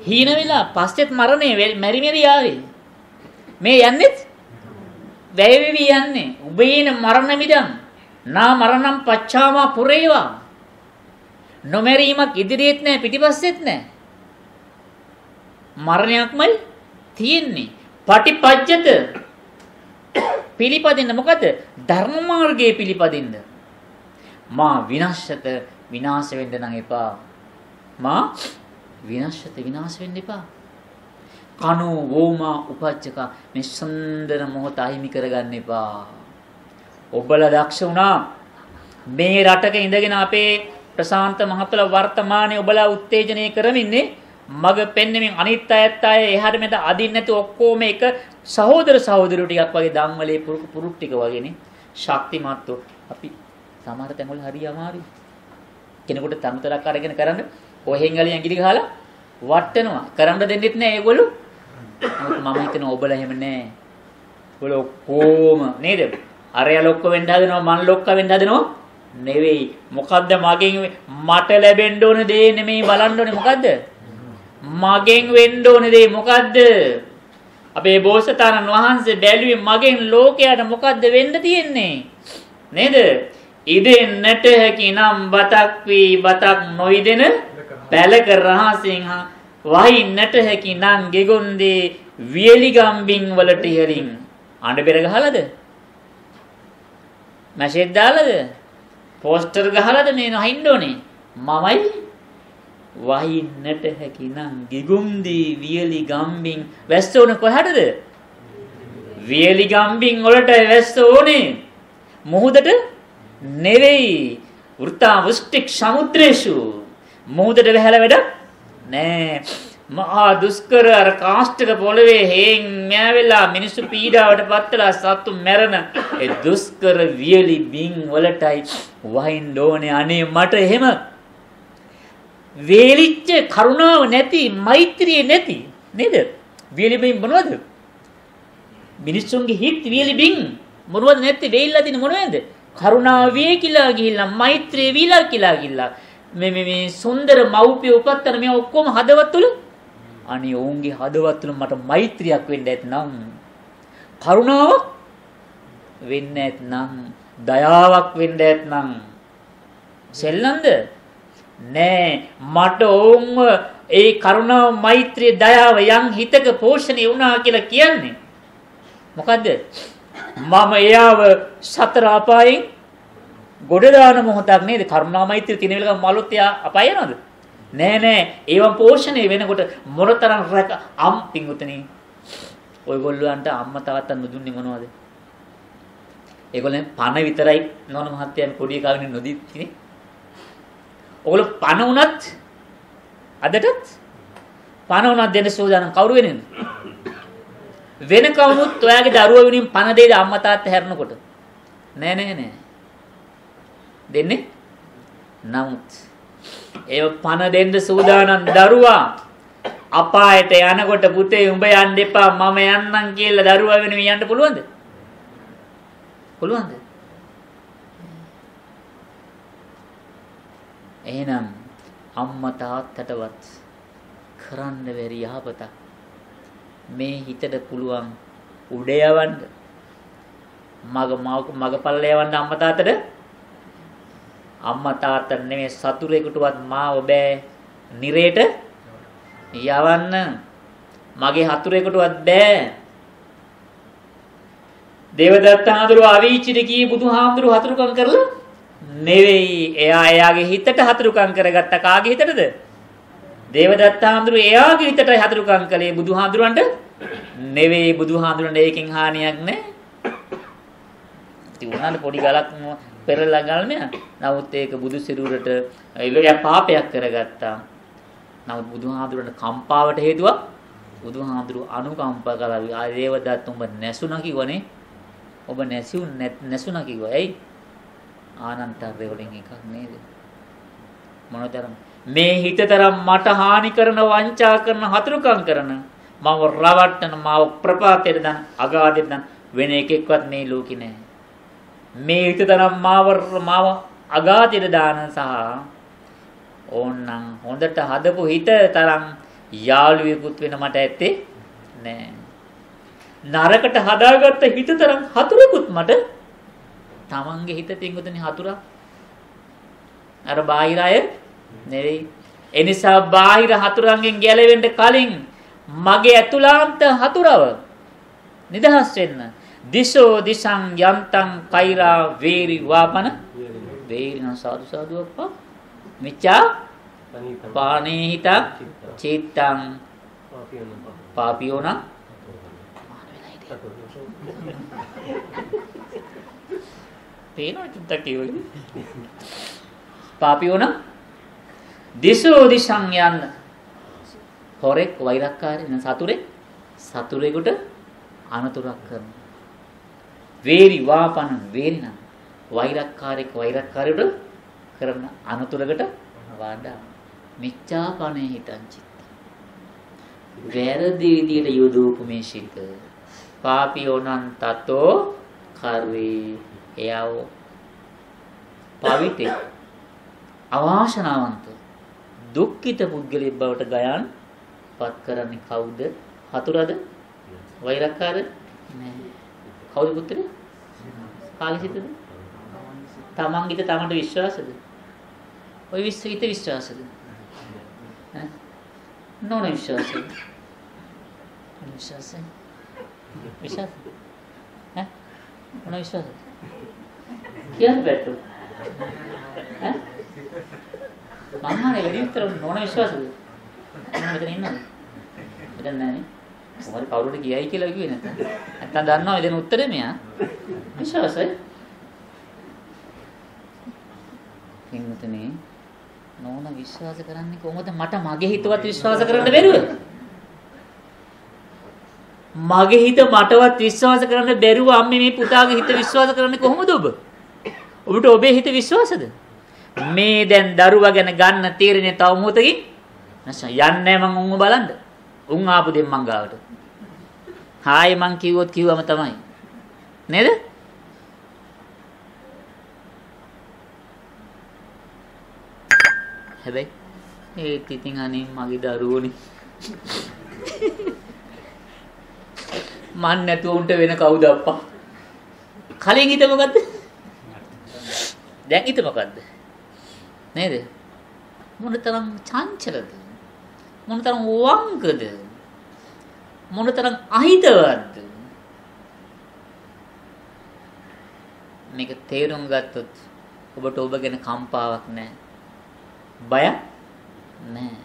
Speaker 1: හීන වෙලා පස්සෙත් මරණය මෙරි මෙරි ආවේ. මේ යන්නේ වැය වෙවි යන්නේ. උබේන මරණ මිදන්. නා මරණම් පච්චාමා පුරේවා. නොමරීමක් ඉදිරියෙත් නැහැ පිටිපස්සෙත් නැහැ. මරණයක්මයි තියෙන්නේ. පටිපජ්ජත පිළිපදින්න මොකද? ධර්ම මාර්ගයේ පිළිපදින්න. මා විනාශත විනාශ වෙන්න නම් එපා. මා විනාශත විනාශ වෙන්න එපා. කනෝ වෝමා උපජ්ජක මේ සුන්දර මොහොත අහිමි කරගන්න එපා. ඔබලා දක්ෂ වුණා මේ රටක ඉඳගෙන අපේ ප්‍රශාන්ත මහත්තයලා වර්තමානයේ ඔබලා උත්තේජනය කරමින්නේ මග පෙන්නෙමින් අනිත් අයත් අය එහාට මෙත අදින්න නැති ඔක්කොම එක සහෝදර සහෝදරියෝ ටිකක් වගේ ධම්මලේ පුරුක් ටික වගේනේ ශක්තිමත්ව අපි සමහර තැන්වල හරි අමාරුයි. කෙනෙකුට තනතරක් අරගෙන කරන්න කොහෙන් ගලින් ඇඟිලි ගහලා වට්ටනවා. කරන්න දෙන්නෙත් නෑ ඒගොල්ලෝ. මම හිතනවා ඔබලා එහෙම නෑ. ඔබලා ඔක්කොම නේද? අරයා ලොක්ක වෙන්න හදනවා මං ලොක්ක වෙන්න හදනවා නෙවෙයි. මොකද්ද මගෙන් මට ලැබෙන්න ඕන දේ නෙමෙයි බලන්න ඕනේ මොකද්ද? මගෙන් වෙන්න ඕන දේ මොකද්ද? අපේ බෝසතාණන් වහන්සේ බැලුවේ මගෙන් ලෝකයට මොකද්ද වෙන්න තියෙන්නේ? නේද? ඉදෙන්නට හැකි නම් බතක් වී බතක් නොයිදෙන පැලක රහසින් වහින්නට හැකි නම් ගෙගොන්දේ වියලි ගම්බින් වලට ඉහරින් අඬ බෙර ගහලාද? මැසේජ් දාලාද? පෝස්ටර් ගහලාද මේ නහින්න ඕනේ? මමයි වහින්නට හැකි නම් ගෙගොන්දේ වියලි ගම්බින් වැස්ස ඕන කොහටද? වියලි ගම්බින් වලට වැස්ස ඕනේ. මොහොතට නෙවෙයි. වෘතා වෘෂ්ටික් සමුද්‍රේසු මොහොතට වැහැලා වැඩ නෑ. මහා දුෂ්කර අර කාස්ටක පොළවේ හේන් මෑවෙලා මිනිස්සු පීඩාවට පත්වලා සත්තු මැරෙන ඒ දුෂ්කර වියලි බින් වලටයි වහින්න ඕනේ. අනේ මට එහෙම වේලිච්ච කරුණාව නැති මෛත්‍රිය නැති නේද? වියලි බින් මොනවද? මිනිස්සුන්ගේ හිත වියලි බින් මොනවද නැත්තේ? වෙයිලා දින මොනවද? කරුණාව වේ කියලා ගිහිල්ලා, මෛත්‍රිය වීලා කියලා ගිහිල්ලා මේ සුන්දර මව්පිය උපත්තන මේ ඔක්කොම හදවත් තුල අනේ ඔවුන්ගේ හදවත් තුල මට මෛත්‍රියක් වෙන්න ඇතනම්, කරුණාවක් වෙන්න ඇතනම්, දයාවක් වෙන්න ඇතනම් සෙල්ලම්ද නෑ. මට ඔවුන්ව ඒ කරුණාව, මෛත්‍රිය, දයාව යම් හිතක පෝෂණය වුණා කියලා කියන්නේ මොකද්ද? මම එයාව සතර අපායෙන් ගොඩ දාන මොහොතක් නේද? කරුණා මෛත්‍රිය තියෙන වෙලාවක මලොත් එයා අපාය යනවද? නෑ. ඒවා පෝෂණය වෙනකොට මොනතරම් රැක පිංගුතනි. ඔයගොල්ලන්ට අම්මා තාත්තා නොදුන්නේ මොනවද? ඒගොල්ලන් පණ විතරයි නෝන මහත්තයන් පොඩි කාගෙන නොදීන්නේ. ඔයගොල්ලෝ පණ උනත් අදටත් පණ උනත් දෙන්න සෝදානම් කවුරු වෙනේද? වෙන කවුරුත් ඔයාගේ දරුවා වෙනින් පණ දෙයිද අම්මා තාත්තා හැරෙනකොට? නෑ. දෙන්නේ? නමුත් ඒ පණ දෙන්න සූදානම් දරුවා අපායට යනකොට පුතේ උඹ යන්න එපා මම යන්නම් කියලා දරුවා වෙනුවෙන් යන්න පුළුවන්ද? පුළුවන්ද? එහෙනම් අම්මා තාත්තටවත් කරන්න බැරි යහපතක් මේ හිතට පුළුවන් උඩ යවන්න, මගපල්ල යවන්න අම්මා තාත්තට. අම්මා තාත්තා නෙමෙයි සතුරේකටවත් මාව බෑ නිරේට යවන්න. මගේ හතුරේකටවත් බෑ. දේවදත්ත හඳුරු අවීචිට කී බුදුහාමුදුරු හතුරුකම් කරලා නෙවෙයි. එයා එයාගේ හිතට හතුරුකම් කරගත්ත. කාගේ හිතටද? දේවදත්ත හඳුරු එයාගේ හිතට හතුරුකම් කළේ. බුදුහාමුදුරන්ට නෙවෙයි. බුදුහාමුදුරන්ට ඒකෙන් හානියක් නැහැ. ඉතින් උනාට පොඩි ගලක් පෙරලා ගල්මයා. නමුත් ඒක බුදු සිරුරට එළයා පාපයක් කරගත්තා. නමුත් බුදුහාමුදුරන්ට කම්පාවට හේතුවක් බුදුහාමුදුරු අනුකම්පා කළා. ආ දේවදත්ත උඹ නැසුණා කිව්වනේ. ඔබ නැසුණා කිව්වා. ඇයි? ආනන්තරේ වලින් එකක් නේද? මොනතරම් මේ හිතතරම් මට හානි කරන, වංචා කරන, හතුරුකම් කරන, මම රවට්ටන, මාව ප්‍රපාතයට දාන, අගාධයට දාන වෙන එකෙක්වත් මේ ලෝකේ නැහැ. මේ හිතතරම් මාව අගාධයට දාන සහ ඕන්නම් හොඳට හදපු හිත තරම් යාළුවෙකුත් වෙන මට ඇත්තේ නෑ. නරකට හදාගත්ත හිත තරම් හතුරෙකුත් මට තමන්ගේ හිත තින්ගුතනේ හතුරා. අර බාහිර අය නෙවෙයි. ඒ නිසා බාහිර හතුරන්ගෙන් ගැලවෙන්න කලින් මගේ ඇතුළාන්ත හතුරව නිදහස් වෙන්න. දිසෝ දිසං යන්තං කෛරා වේරි වාපන වේරින සාදු සාදු අප්පා මිච්ඡා පානේහිත චිත්තං පාපියෝන පේනවා චුට්ටක් කියවලු. පාපියෝන දිසෝ දිසං යන්න. හොරෙක් වෛරක්කාරී න සතුරෙකුට අනතුරක් කරනවා. වේරි වාපන වේරින වෛරක්කාරයෙකුට කරන අනතුරකට වඩා මිච්ඡාපනේ හිතං චිත්ත. වැරදි විදියට යොදවපු මේ සිත පාපියෝනං තතෝ කරේ එයව පවිතේ අවාසනාවන්ත දුක්ඛිත පුද්ගලෙක් බවට ගයන් පත් කරන්නේ කවුද? හතුරද? වෛරක්කාර නෑ. කවුද පුත්‍රය? කාලසිතද? තමන්ගිට තමන්ට විශ්වාසද? ඔය විශ්විත විශ්වාසද? ඈ? නොන විශ්වාසද? විශ්වාසද? විශ්වාස? ඈ? මොන විශ්වාසද? කියන්න බැටු. ඈ? මම්මානේ වැඩි විතර නොන විශ්වාසද? මම මෙතන ඉන්නවද? මෙතන නෑනේ. මොකද කවුරුට ගියයි කියලා කිව්වේ නැත්නම්. නැත්නම් දන්නව දෙන උත්තරේ මෙයා. විශ්වාසයි. ඉන්නතනේ නෝන විශ්වාස කරන්නේ කොහොමද? මට මගේ හිතවත් විශ්වාස කරන්න බැරුව. මගේ හිත මටවත් විශ්වාස කරන්න බැරුව අම්මේ මේ පුතාගේ හිත විශ්වාස කරන්නේ කොහොමද ඔබ? ඔබට ඔබේ හිත විශ්වාසද? මේ දැන් දරුවා ගැන ගන්න තීරණය තව මොහොතකින් නැස යන්නේ මම උන්ව බලන්න. උන් ආපු දෙම් මං ගාවට. හායි මං කිව්වොත් කිව්වම තමයි. නේද? හැබැයි ඒත් ඉතින් අනේ මගේ දරුවෝනේ. මන් නැතුව උන්ට වෙන කවුද අප්පා? කලින් හිත මොකද්ද? දැන් හිත මොකද්ද? නේද? මොනතරම් චංචලද? මොනතරම් වංගද? මොනතරම් අහිතවත්ද? මේක තේරුම් ගත්තොත් ඔබට ඔබ ගැන කම්පාවක් නැහැ. බයක් නැහැ.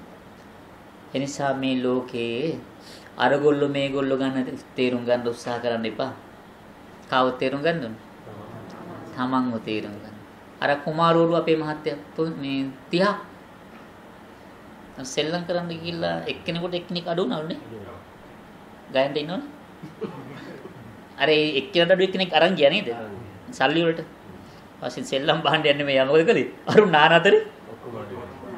Speaker 1: එනිසා මේ ලෝකේ අරගොල්ලෝ මේගොල්ලෝ ගන්න තේරුම් ගන්න උත්සාහ කරන්න එපා. කාව තේරුම් ගන්න ඕන? තමන්ව තේරුම් ගන්න. අර කුමාරවරු අපේ මහත්තයා මේ 30 සෙල්ලම් කරන්න ගිහිල්ලා එක්කෙනෙකුට එක්කෙනෙක් අඩු වුණානේ. ගයන්න ඉන්නවනේ. අර එක්කෙනෙකුට අඩු එක්කෙනෙක් අරන් ගියා නේද? සල්ලි වලට. ඊපස්සේ සෙල්ලම් බහන්න යන්නේ මේ මොකද කළේ? අරු නාන අතරේ.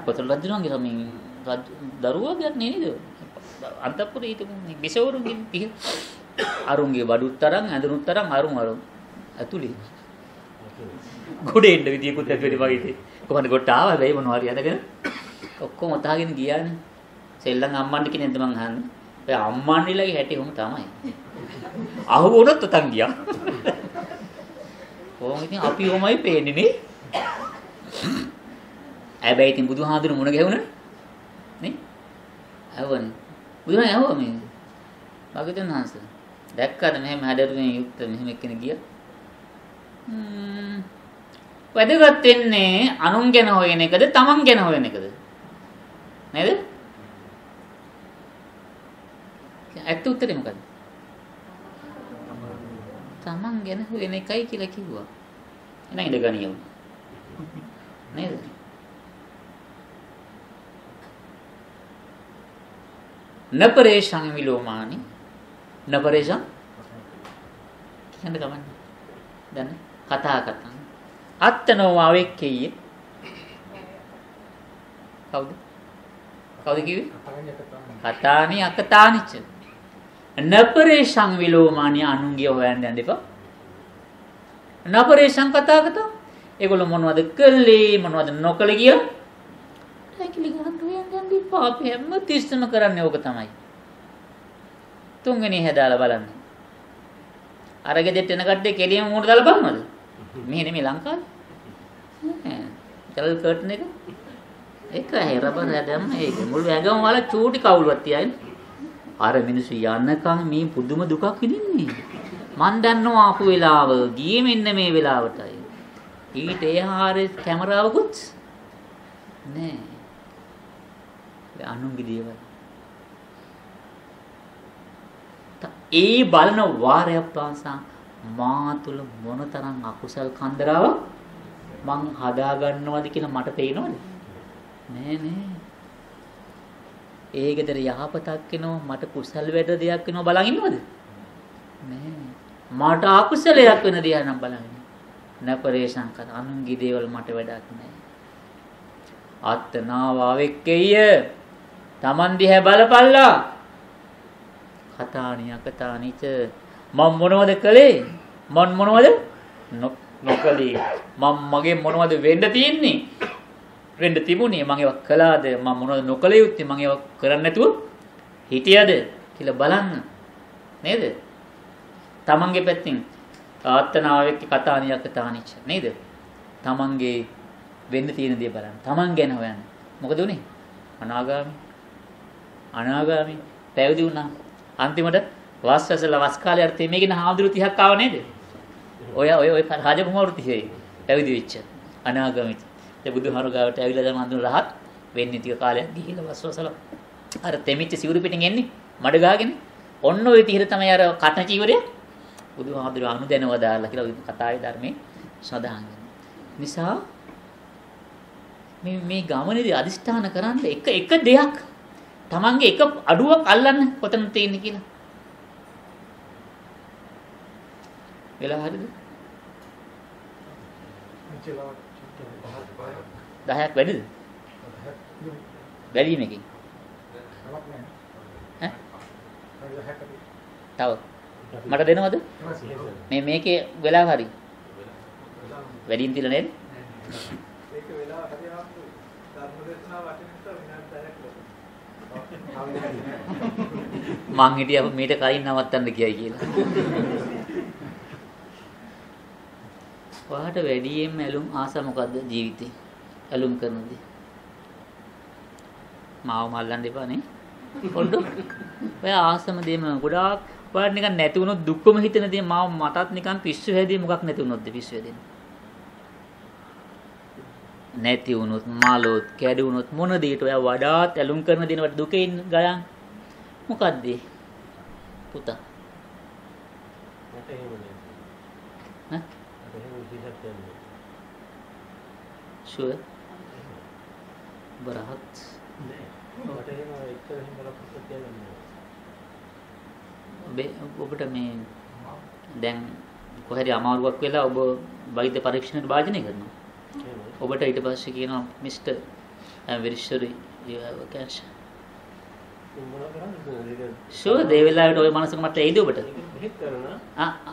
Speaker 1: කොතන රජුණන්ගේ මේ දරුවා ගන්නේ නේද? අන්තපුරේ හිටපු බිසවරුන්ගේ පිහ අරුන්ගේ බඩුත් තරම් ඇඳුනුත් තරම් අරුන් ඇතුලේ ගොඩේ ඉන්න විදියකුත් ඇති වෙලි වගේ ඉතින් කොහොමද කොට ආවා හැබැයි මොනවා හරි අදගෙන ඔක්කොම ඔතාගෙන ගියානේ සෙල්ලම් අම්මන්ට කියනද මං අහන්නේ ඔය අම්මන්නිලගේ හැටි උන් තමයි අහු වුණොත් ඔතන් ගියා කොහොම ඉතින් අපි ඔමයි පේන්නේ නේ හැබැයි ඉතින් බුදුහාඳුන මුණ ගැහුණා නේ ආවනේ බුදුහාම ආවා මේ භාග්‍යවතුන් වහන්සේ දැක්කද මෙහෙම හැඩරුවෙන් යුක්ත මෙහෙම එක්කෙනෙක් ගියා වැදගත් වෙන්නේ අනුන් ගැන හොයන එකද තමන් ගැන හොයන එකද නේද ඇත්ත උත්තරේ මොකද්ද තමන් ගැන හොයන එකයි කියලා කිව්වා එහෙනම් ඉඳගනියමු නේද නපරේෂං විලෝමානි නපරේෂං කියන්නේ ගමන්නේ දැන් කතා කරනවා අත්තනෝ ආවෙක්කෙය කවුද කිව්වේ කතානි අකතානිච නපරේෂං විලෝමානි අනුන්ගේ හොයන්න යන්න එපා නපරේෂං කතාගත ඒගොල්ලෝ මොනවද කළේ මොනවද නොකළේ කියලා ඇකිලි ගන්න හොයන්න එපා අපි හැම තිස්සම කරන්නේ ඕක තමයි තුන්වෙනි හැදාලා බලන්න අර ගෙදෙට්ට එන කට්ටිය කෙලියම මූණ දාලා බලනවද මෙහෙ නෙමෙයි ලංකාවේ කලර් කර්ටන් එක හැරබන දැම්ම ඒක මුළු ඇගම වල චූටි කවුලුවක් තියයින් අර මිනිස්සු යන්නකම් මේ පුදුම දුකක් විඳින්නේ මන් දන්නවා ආපු වෙලාව ගියේ මෙන්න මේ වෙලාවටයි ඊට එහාරේ කැමරාවකුත් නෑ අනුන්ගේ දේවල් ඒ බලන වාරයක් පාසා මා තුල මොනතරම් අකුසල් කන්දරාවක් මං හදා ගන්නවද කියලා මට පේනවද නෑ ඒ ගෙදර යහපතක් වෙනවා මට කුසල් වැඩ දෙයක් වෙනවා බලන් ඉන්නවද නෑ මට අකුසලයක් වෙන දෙයක් නම් බලන් නපරේෂං කත අනුන්ගේ දේවල් මට වැඩක් නෑ අත්තනාවාවෙක්කෙය තමන් දිහා බලපල්ලා කතාණිය කතානිච මම මොනවද කළේ මම මොනවද නොකළේ මම මගේ මොනවද වෙන්න තියෙන්නේ වෙන්න තිබුණේ මම ඒවා කළාද මම මොනවද නොකළ යුත්තේ මම ඒවා කරන්නේ නැතුව හිටියද කියලා බලන්න නේද තමන්ගේ පැත්තෙන් ආත්තනාවෙක් කතාණිය කතානිච නේද තමන්ගේ වෙන්න තියෙන දේ බලන්න තමන් ගැන හොයන්න මොකද උනේ අනාගාමි පැවිදි වුණා අන්තිමට වස්සසල වස් කාලේ අර්ථයේ මේකින හාමුදුරු 30ක් ආව නේද? ඔය රාජකුමාරු 30යි පැවිදි වෙච්ච අනාගාමී. ඒ බුදුහාරු ගාවට ඇවිල්ලා දැන් අඳුන රහත් වෙන්නේ ටික කාලයක් ගිහිල්ලා වස්සසල අර තෙමිච්ච සිවුරු පිටින් එන්නේ මඩ ගාගෙන. ඔන්න ඔය 30 තමයි අර කටන චීවරය බුදුහාමුදුරු අනුදැනව දාලා කියලා කතාවේ ධර්මයේ සඳහන් නිසා මේ ගමනේදී අදිෂ්ඨාන කරන්න එක දෙයක් තමන්ගේ එක අඩුවක් අල්ලන්න කොතනද තියෙන්නේ කියලා. වෙලා හරිද? 10ක් වැඩිද? වැඩි මේකෙන්. තව මට දෙනවද? මේකේ වෙලාව හරි. වැඩිම තියලා නේද?
Speaker 2: ඒක වෙලාව හරි ආපු ධර්මදේශනා වටිනට විනාඩි 10ක්
Speaker 1: මං හිටියා මීට කලින් නවත්තන්න කියයි කියලා. ඔයාට වැඩියෙන්ම ඇලුම් ආස මොකද්ද ජීවිතේ? ඇලුම් කරනදී. මාව මල්ලන්න එපා නේ. පොඩ්ඩක්. ඔය ආසම දෙම ගොඩාක් ඔයාට නිකන් නැති වුණොත් දුක්කම හිතෙන දේ මාව මටත් නිකන් පිස්සු හැදී මොකක් නැති වුණොත්ද පිස්සු හැදෙන්නේ. නැති වුණොත් මාළොත් කැඩුණොත් මොන දෙයකට ඔයා වඩාත් ඇලුම් කරන දිනවට දුකේ ඉන්න ගයන් මොකද්ද පුතා?
Speaker 3: මට එහෙම නෑ.
Speaker 1: ඈ?
Speaker 3: මට එහෙම විදිහක් යන්නේ.
Speaker 1: ෂුවර්? බරහත්
Speaker 3: නෑ. මට එහෙම එක්තරා එහෙම බලපෑමක් කියන්නේ නෑ.
Speaker 1: ඔබට මේ දැන් කොහේරි අමාරුවක් වෙලා ඔබ වෛද්‍ය පරීක්ෂණයට භාජනය කරනවා. ඔබට ඊට පස්සේ කියනවා mister I am very sorry you have a cancer.
Speaker 3: මොනවා කරන්නේ?
Speaker 1: ෂුවර් ඒ වෙලාවට ඔය මනසක මට එයිද ඔබට?
Speaker 3: එහෙත් කරනවා.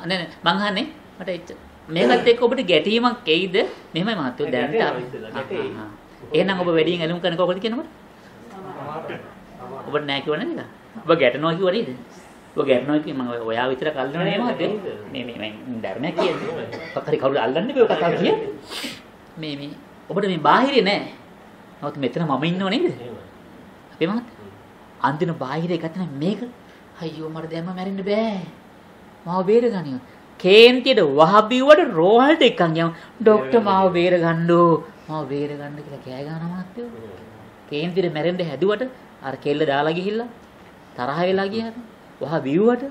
Speaker 1: නෑ මං අහන්නේ මට මේකත් එක්ක ඔබට ගැටීමක් එයිද? මෙහෙමයි මහත්තයෝ දැන් එහෙනම් ඔබ වැඩියෙන් ඇලුම් කරන කොහොමද කියනකොට? ඔබට නෑ කිව්ව නේද? ඔබ ගැටනවා කිව්ව නේද? ඔබ ගැටනවා කිව්ව මම ඔයා විතර කල්නවා නේ මහත්තයෝ. මේ ධර්මයක් කියන්නේ. කක්කරි කවුරු අල්ලන්නේ බෑ ඔය කතාව කියන්නේ. මේ ඔබට මේ බාහිරේ නෑ. නමුත් මෙතන මම ඉන්නව නේද? අපේ මහත්තයා. අන්තිම බාහිරේ ගත්තන මේක අයියෝ මට දැම්ම මැරෙන්න බෑ. මාව බේරගනියෝ. කේන්තියට වහබිව්වට රෝහලට එක්කන් යමු. ડોක්ටර් මාව බේරගන්නෝ. මාව බේරගන්න කියලා කෑ ගන්නවා මහත්තයෝ. කේන්තියට මැරෙන්න හැදුවට අර කෙල්ල දාලා ගිහිල්ලා තරහ වෙලා ගියාට වහබිව්වට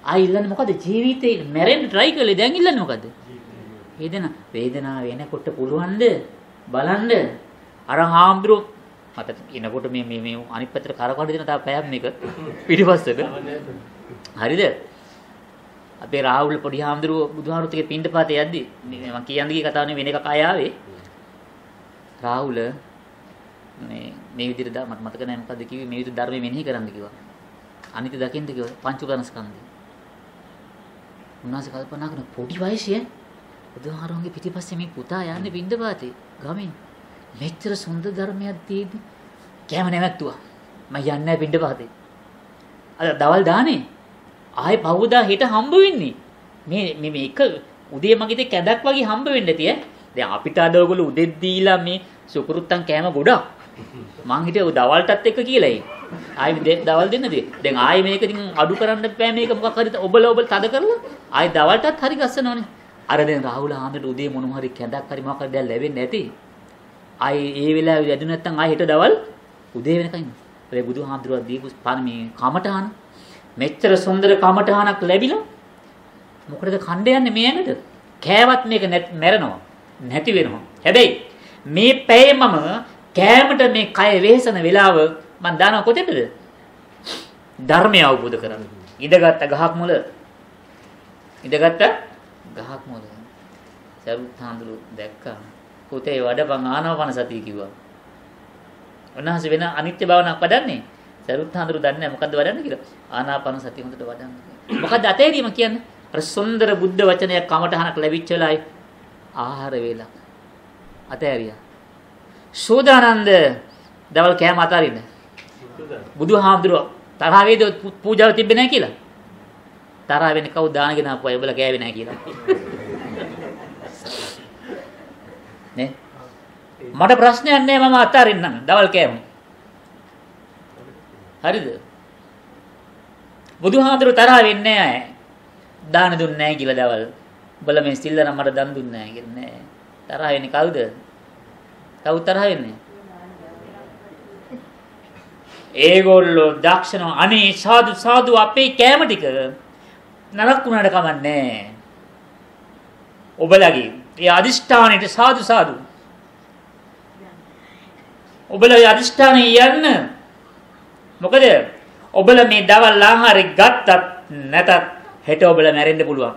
Speaker 1: ආයි ඉල්ලන්නේ මොකද ජීවිතේ මැරෙන්න try කළේ දැන් ඉල්ලන්නේ මොකද? වේදනාව එනකොට පුළුවන්ද බලන්න අර හාමුදුරුවෝ මට එනකොට මේ අනිත් පැත්තට කරකවන්න දෙන තා පැයක් මේක පිටිපස්සක හරිද අපේ රාහුල් පොඩි හාමුදුරුවෝ බුදුහාමුදුරුවෝ ටික පින්ඩපාතේ යද්දි මම කියන්නේ කී කතාවනේ වෙන එකක් ආවේ රාහුල මේ විදිහට මට මතක නැහැ මොකද්ද කිව්වේ මේ විදිහට ධර්මෙ මෙනෙහි කරන්න කිව්වා අනිත් දකින්න කිව්වා පංච උපාදානස්කන්ධය උන්වහන්සේ කල්පනා කරන පොඩි වයසේ බුදුහාරෝගේ පිටිපස්සේ මේ පුතා යන්නේ පින්ඩපාතේ ගමෙන් මෙච්චර සුන්දර ධර්මයක් තියෙදි කැම නැවැත්තුවා මම යන්නේ නැහැ පින්ඩපාතේ අද දවල් දානේ ආයේ පහුදා හෙට හම්බ වෙන්නේ මේ එක උදේ මගේ තේ කැදක් වගේ හම්බ වෙන්න ඇති දැන් අපිට අද ඔයගොල්ලෝ උදෙත් දීලා මේ සුකුරුත්තන් කෑම ගොඩක් මං හිතුවේ දවල්ටත් එක්ක කියලා ආයේ දවල් දෙන්නද දැන් ආයේ මේක ඉතින් අඩු කරන්න බෑ මේක මොකක් හරි ඔබල තද කරලා ආයේ දවල්ටත් හරි ගස්සනවනේ අර දැන් රාහුල ආන්දට උදේ මොන හරි කැඳක් හරි මොකක් හරි දැන් ලැබෙන්නේ නැති. ආයේ ඒ වෙලාවේ වැඩි නැත්තම් ආයේ හෙට දවල් උදේ වෙනකන් ඉන්න. ඒ බුදුහාමුදුරුවෝ දීපු මේ කමටහන මෙච්චර සුන්දර කමටහනක් ලැබිලා මොකටද කණ්ඩ යන්නේ මේ ඇඟට? කෑවත් මේක මැරෙනවා. නැති වෙනවා. හැබැයි මේ පැයමම කෑමට මේ කය වෙහසන වෙලාව මම දානවා කොතෙන්ද? ධර්මය අවබෝධ කරගන්න. ඉඳගත් ගහක් මුල ඉඳගත් ගහක් මොකද සරුත් හාමුදුරු දැක්කා පුතේ වඩපන් ආනාපාන සතිය කිව්වා. උන්වහන්සේ වෙන අනිත්‍ය භාවනාවක් වඩන්නේ. සරුත් හාමුදුරු දන්නේ නැහැ මොකද්ද වඩන්නේ කියලා. ආනාපාන සතිය හොඳට වඩන්න. මොකද්ද අතේරීම කියන්නේ? අර සුන්දර බුද්ධ වචනයක් කමටහනක් ලැබිච්ච වෙලාවයි ආහාර වේලක් අතෑරියා. සෝදානන්ද දවල් කෑම අතාරින්න. බුදුහාමුදුරුවෝ තරහ වේද පූජාව තිබ්බේ නැහැ කියලා. තරහ වෙන්නේ කවුද දානගෙන ආපුවා ඔයබලා කෑවේ නැහැ කියලා. නේ මට ප්‍රශ්නයක් නැහැ මම අතාරින්නම් දවල් කෑම. හරිද? බුදුහාමුදුරුවෝ තරහ වෙන්නේ නැහැ. දාන දුන්නේ නැහැ කියලා දවල්. ඔබලා මේ සිල්ලන මට දන් දුන්නේ නැහැ කියලා නෑ. තරහ වෙන්නේ කවුද? කවුද තරහ වෙන්නේ? ඒගොල්ලෝ දක්ෂණෝ අනේ සාදු සාදු අපේ කෑම ටික නරක වුණාට කමන්නේ. ඔබලගේ ඒ අදිෂ්ඨානෙට සාදු සාදු. ඔබලගේ අදිෂ්ඨානෙ යන්න. මොකද ඔබලා මේ දවල් ආහාරය ගත්තත් නැතත් හෙට ඔබලා මැරෙන්න පුළුවන්.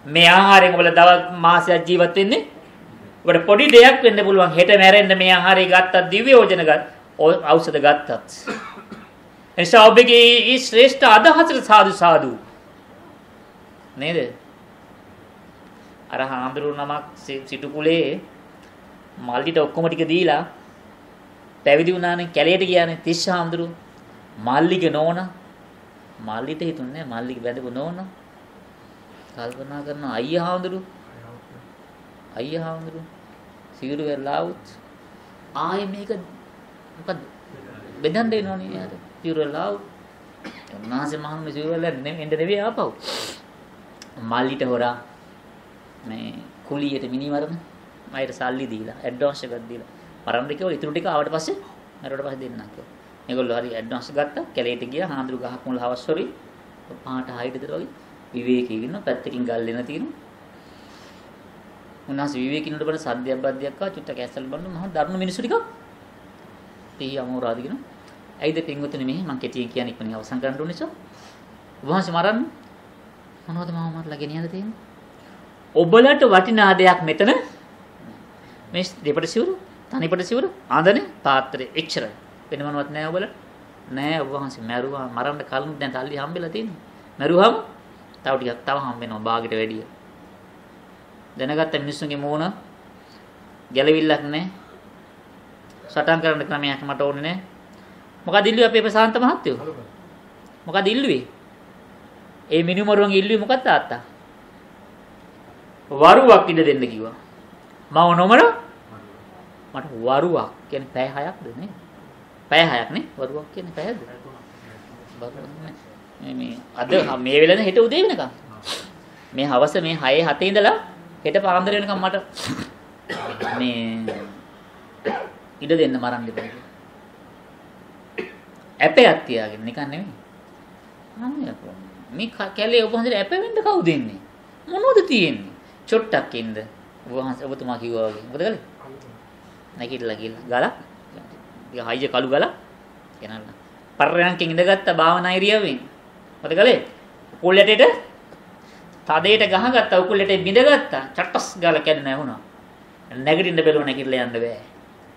Speaker 1: මේ ආහාරයෙන් ඔබලා දවල් මාසයක් ජීවත් වෙන්නේ. ඔබට පොඩි දෙයක් වෙන්න පුළුවන්. හෙට මැරෙන්න මේ ආහාරය ගත්තත් දිව්‍ය යෝජන ගත්ත ඖෂධ ගත්තත්. එනිසා ඔබගේ මේ ශ්‍රේෂ්ඨ අදහසට සාදු සාදු. නේද? අර හාමුදුරු නමක් සිටු කුලේ මල්ලිට ඔක්කොම ටික දීලා පැවිදි වුණානේ. කැලේට ගියානේ තිස්ස හාමුදුරු. මල්ලිගේ නෝනා මල්ලිට හිතුන්නේ මල්ලිගේ බැඳපු නෝනා. කල්පනා කරනවා අයියා හාමුදුරු සිවුරු වෙලා આવුත් ආයේ මේක මොකද බෙදන්න එනෝනේ යාර සිවුරු වෙලා આવුත් උන්වහන්සේ මහන්නේ සිවුරු වෙලා එන්න නෙවෙයි ආපහු මල්ලිට හොරා මේ කුලියට මිනිමරන මයිට සල්ලි දීලා ඇඩ්වාන්ස් එකක් දීලා මරන්න කිව්වා ඉතුරු ටික ආවට පස්සේ මරුවට පස්සේ දෙන්නම් කිව්වා. මේගොල්ලෝ හරි ඇඩ්වාන්ස් ගත්තා කැලේට ගියා හාමුදුරු ගහක් මුල හවස් වරි 5ට 6ට විතර වගේ විවේකී ඉන්න පැත්තකින් ගල් වෙන තියෙනවා. උන්වහන්සේ විවේකී ඉන්නකොට බලන සද්දයක් බද්දයක් ආවා චුට්ටක් ඇස්සල් බලන මහා දරුණු මිනිස්සු ටික තී අමෝරාදි කියන ඇයිද පින්වතුනි මේ මං කෙටියෙන් කියන්නේ ඉක්මනින් අවසන් කරන්න ඕනේ නිසා උන්වහන්සේ මරන්න මොනවද මාව මරලා ගෙනියන්න තියෙන්නේ ඔබලට වටිනා දෙයක් මෙතන මේ දෙපට සිවුරු තනිපට සිවුරු ආඳනේ පාත්‍රය එච්චරයි වෙන මොනවත් නැහැ ඔබලට නෑ ඔබ වහන්සේ මැරුවා මරන්න කලින් දැන් තල්ලි හම්බෙලා තියෙන්නේ මැරුවාම තව ටිකක් තව හම්බ වෙනවා බාගෙට වැඩිය දැනගත්ත මිනිස්සුන්ගේ මූණ ගැලවිල්ලක් නැහැ සටන් කරන්න ක්‍රමයක් මට ඕනේ නැහැ මොකද ඉල්ලුවේ අපේ ප්‍රශාන්ත මහත්තයෝ මොකද ඉල්ලුවේ ඒ මිනිමරුවන් ඉල්ලුවේ මොකක්ද තාත්තා වරුවක් ඉඳ දෙන්න කිව්වා මම නොමර මට වරුවක් කියන්නේ පැය 6ක්ද නේ පැය 6ක් නේ වරුවක් කියන්නේ පැයද මේ අද මේ වෙලාවේ හෙට උදේ වෙනකම් මේ හවස මේ 6 7 ඉඳලා හෙට පාන්දර වෙනකම් මට මේ ඉඩ දෙන්න මරන්න දෙන්න ඇපයක් තියාගෙන නිකන් නෙමෙයි අනේ මේ කැලේ ඔබ හන්දේ ඇප වෙන්න කවුද ඉන්නේ මොනවද තියෙන්නේ චොට්ටක් ඉන්න ඔබතුමා කිව්වා වගේ මොකද කළේ නැගිටලා ගිහලා ගලක් ටික හයිය කළු ගලක් ගෙනල්ලා පර්යන්කෙන් ඉඳගත්ත භාවනා ඉරියවෙන් මොකද කළේ උකුල් යටේට තදේට ගහගත්ත උකුල් යටේ බිඳගත්තා චට්ටස් ගාලා කැඩුණා වුණා නැගිටින්න බැලුව නැගිටලා යන්න බෑ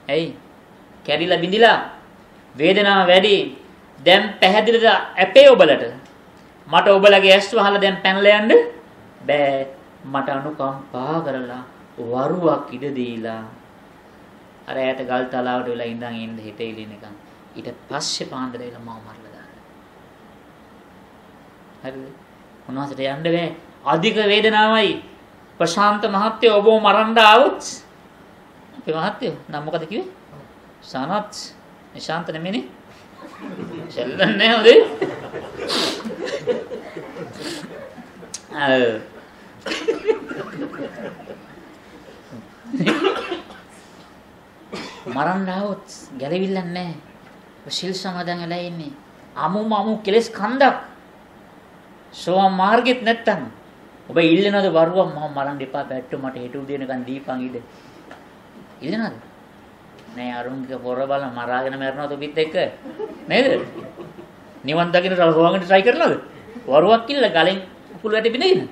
Speaker 1: ඇයි කැඩිලා බිඳිලා වේදනාව වැඩි දැන් පැහැදිලිද ඇපේ ඔබලට මට ඔබලගේ ඇස් වහලා දැන් පැනලා යන්න බෑ මට අනුකම්පා කරලා වරුවක් ඉඩ දීලා අර ඈත ගල් තලාවට වෙලා ඉඳන් ඉන්න හිතෙයිලි නිකන් ඊට පස්සේ පාන්දර වෙලා මාව මරලා දාන්න හරිද උන්වහන්සේට යන්න බෑ අධික වේදනාවයි ප්‍රශාන්ත මහත්තයෝ ඔබව මරන්න ආවොත් අපේ මහත්තයෝ නම් මොකද කිව්වේ සනත් නිශාන්ත නෙමෙයිනේ සෙල්ලන්නේ හොදේ මරන්න આવොත් ගැලවිල්ලක් නැහැ. සිල් සමාදන් වෙලා ඉන්නේ. අමු කෙලස් කන්දක්. සෝවාන් මාර්ගෙත් නැත්තම් ඔබ ඉල්ලනද වරුවක් මම මරන්න එපා බැට්ටු මට හෙට උදේ වෙනකන් දීපන් ඉඩ. ඉල්ලනද? නෑ අරුන්ගේ පොර බල මරාගෙන මරනවද ඔබිත් එක්ක? නේද? නිවන් දකින්න හොවගෙන try කරනවද? වරුවක් කිල්ල ගලෙන් උකුල වැටේ බිනගෙන.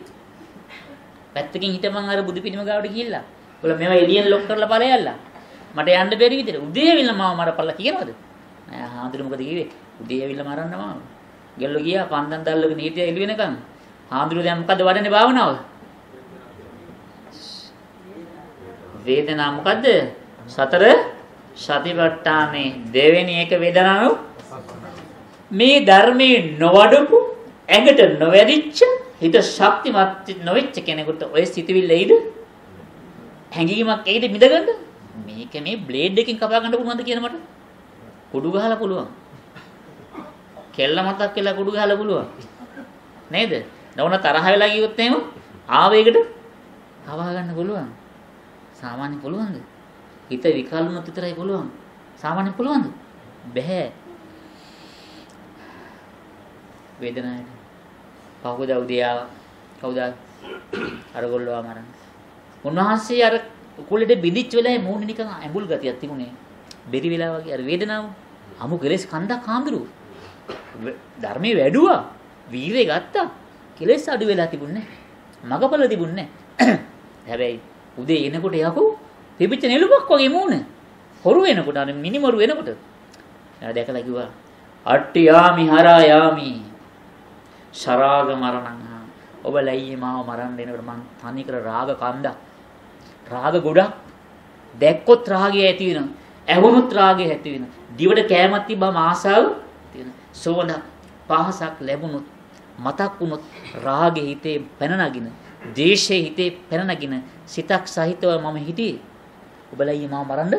Speaker 1: පැත්තකින් හිටමන් අර බුදු පිළිම ගාවට ගිහිල්ලා. ඔයාලා මේවා එළියෙන් ලොක් කරලා ඵලයල්ලා. මට යන්න බැරි විදිහට උදේ ඇවිල්ලා මාව මරපල්ලා කියනවද? නෑ හාමුදුරුවෝ මොකද කිව්වේ? උදේ ඇවිල්ලා මරන්න මාව. ගෙල්ලෝ ගියා පන්දන් දැල්ලගෙන හිටියා එළි වෙනකන්. හාමුදුරුවෝ දැන් මොකද වඩන්නේ භාවනාව? වේදනාව මොකද්ද? සතර සතිපට්ඨානේ දෙවෙනි එක වේදනාව. මේ ධර්මයේ නොවඩපු ඇඟට නොවැදිච්ච හිත ශක්තිමත් නොවෙච්ච කෙනෙකුට ඔය සිතවිල්ල එයිද? හැඟීමක් එයිද මිදගන්න? මේක මේ බ්ලේඩ් එකකින් කපා ගන්න පුළුවන්ද කියන මට? කුඩු ගහලා පුළුවන්. කෙල්ල මතක් වෙලා කුඩු ගහලා පුළුවන්. නේද? නෝන තරහ වෙලා ගියොත් එහෙම ආවේගයට කවා ගන්න පුළුවන්. සාමාන්‍ය පුළුවන්ද? හිත විකල්මුත් විතරයි පුළුවන්. සාමාන්‍ය පුළුවන්ද? බැහැ. වේදනාවට. කවුද උදේ ආවා? කවුද? අරගොල්ලෝ ආමරන්. උන්වහන්සේ අර කුලෙට බිඳිච්ච වෙලාවේ මූණ නිකන් ඇඹුල් ගතියක් තිබුණේ. බෙරි වෙලා වගේ අර වේදනාව. අමු කෙලස් කන්දක් හාමුදුරු. ධර්මයේ වැඩුවා. වීරය ගත්තා. කෙලස් අඩු වෙලා තිබුණේ නැහැ. මගපල තිබුණේ නැහැ. හැබැයි උදේ එනකොට යකෝ තිබිච්ච නෙළුමක් වගේ මූණ. හොරු වෙනකොට අර මිනිමරු වෙනකොට. එයා දැකලා කිව්වා අට්ටි යාමි හරා යාමි සරාග මරණං. ඔබලා ඊයේ මාව මරන්න එනකොට මං තනි කර රාග කන්දක්. රාග ගොඩක්. දැක්කොත් රාගය ඇති වෙනවා. ඇහුනොත් රාගය ඇති වෙනවා. දිවට කෑමක් තිබ්බම ආසාව තියෙනවා. සෝඳ පහසක් ලැබුණොත් මතක් වුණොත් රාගෙ හිතේ පැන නගින, ද්වේෂයේ හිතේ පැන නගින සිතක් සහිතව මම හිටියේ. ඔබලා ඊයේ මාව මරන්න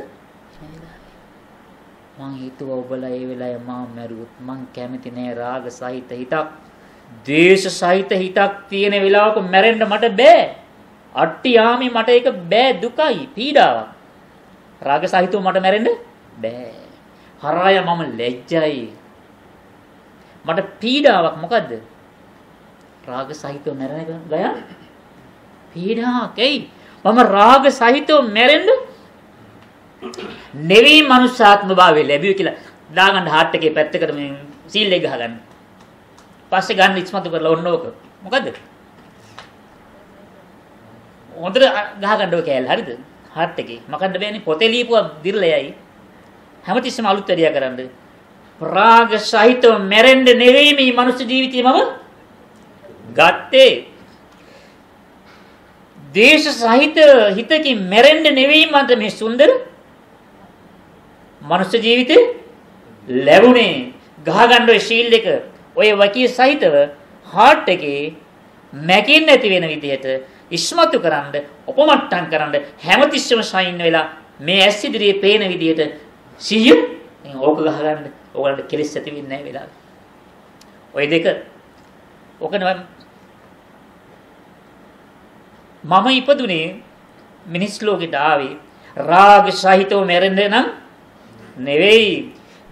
Speaker 1: මං හිතුවා ඔබලා ඒ වෙලාවේ මාව මැරුවොත් මං කැමති නෑ රාග සහිත හිතක්, ද්වේෂ සහිත හිතක් තියෙන වෙලාවක මැරෙන්න මට බෑ. අට්ටි යාමි මට ඒක බෑ, දුකයි, පීඩාවක්. රාග සහිතව මට මැරෙන්න බෑ. හරාය මම ලැජ්ජයි. මට පීඩාවක්. මොකද්ද? රාග සහිතව මැරෙන එක ගයා පීඩාවක්. එයි මම රාග සහිතව මැරෙන්න නෙවෙයි මනුෂ්‍යාත්ම භාවය ලැබුවේ කියලා දාගන්න හાર્ට් එකේ පැත්තකට මේ සීල් එක ගහගන්න. පස්සේ ගන්න ඉස්මතු කරලා ඔන්න ඕක. මොකද්ද? හොඳට ගහගන්න ඕක කෑල්ල. හරිද? හાર્ට් එකේ. මකන්න බෑනේ පොතේ ලියපුවා දිර්ලයයි. හැමතිස්සෙම අලුත් වැඩියා කරන්න. රාග සහිතව මැරෙන්න නෙවෙයි මේ මනුෂ්‍ය ජීවිතේ මම ගත්තේ. දේශ සහිත හිතකින් මැරෙන්න නෙවෙයි මට මේ සුන්දර මනුෂ්‍ය ජීවිතේ ලැබුණේ. ගහගන්න ඔය ශීල්ඩ් එක ඔය වකී සහිතව හાર્ට් එකේ මැකින් නැති වෙන විදිහට ඉස්මතු කරන්න, උපමට්ටම් කරන්න හැමතිස්සෙම ෂයින් වෙලා මේ ඇස් ඉදිරියේ පේන විදිහට සිහිය ඕක ගහගන්න. ඕගලන්ට කෙලෙස් ඇති වෙන්නේ නැහැ වෙලාව. ඔය දෙක ඕකන මම ඉපදුනේ මිනිස් ලෝකෙට ආවේ රාග සහිතව මැරෙන්න නම් නෙවෙයි,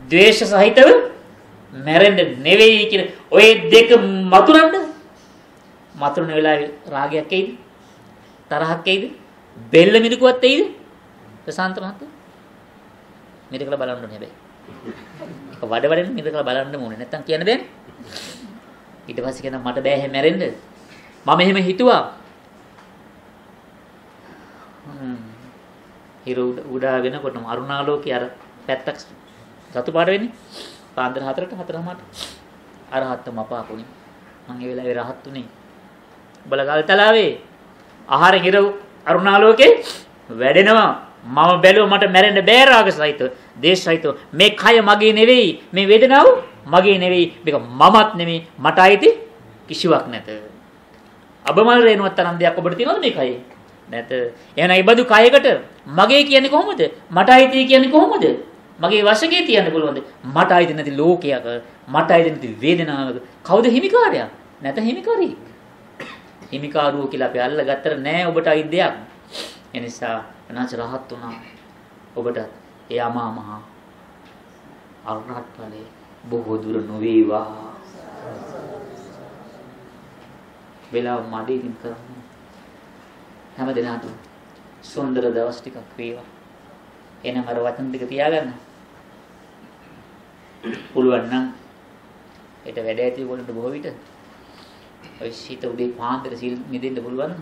Speaker 1: ද්වේෂ සහිතව මැරෙන්න නෙවෙයි කියන ඔය දෙක මතුරන වෙලාවේ රාගයක් එයිද? තරහක් එයිද? බෙල්ල මිරිකුවක් එයිද? ප්‍රශාන්ත මහත්තයා මිරිකලා බලන්න ඕනේ හැබැයි. ඒක වඩ මිරිකලා බලන්න ඕනේ. නැත්තම් කියන්න බෑනේ. ඊට පස්සේ කියනවා මට බෑ එහෙම මැරෙන්න. මම එහෙම හිතුවා. හිර උඩා වෙනකොටම අරුණාලෝකේ අර පැත්තක් සතු පාට වෙන්නේ. පාන්දර 4ට 4:00ට අරහත්ම අපාකුණි. මං ඒ වෙලාවේ රහත් උනේ. බලගල් තලාවේ ආහාර හිර අරුණාලෝකේ වැඩෙනවා. මම බැලුවා මට මැරෙන්න බෑ රාග සහිතව, දේශ සහිතව. මේ කය මගේ නෙවෙයි, මේ වේදනාව මගේ නෙවෙයි, මේක මමත් නෙවෙයි, මට අයිති කිසිවක් නැත. අබමල් රේණුවත් තරම් දෙයක් ඔබට තියෙනවද මේ කයේ? නැත. එහෙනම් මේ බඳු කයකට මගේ කියන්නේ කොහොමද? මට අයිති කියන්නේ කොහොමද? මගේ වශකේ තියන්න පුළුවන්ද? මට අයිති නැති ලෝකයක, මට අයිති නැති වේදනාවක කවුද හිමිකාරයා? නැත හිමිකාරී. හිමිකාරුව කියලා අපි අල්ලගත්තර නෑ ඔබට අයිති දෙයක්. ඒ නිසා අනාච රහත් උනා ඔබට ඒ අමා මහ අරහත් ඵලයේ බොහෝ දුර නොවේවා. වෙලාව මඩින් කරමු. හැම දිනකටම සුන්දර දවස් ටිකක් වේවා. එනම අර වචන ටික තියාගන්න. පුළුවන් නම් ඒට වැඩ ඇති වලට බොහෝ විට ඔය සීත උදේ පාන්දර සීල් මිදෙන්න පුළුවන්.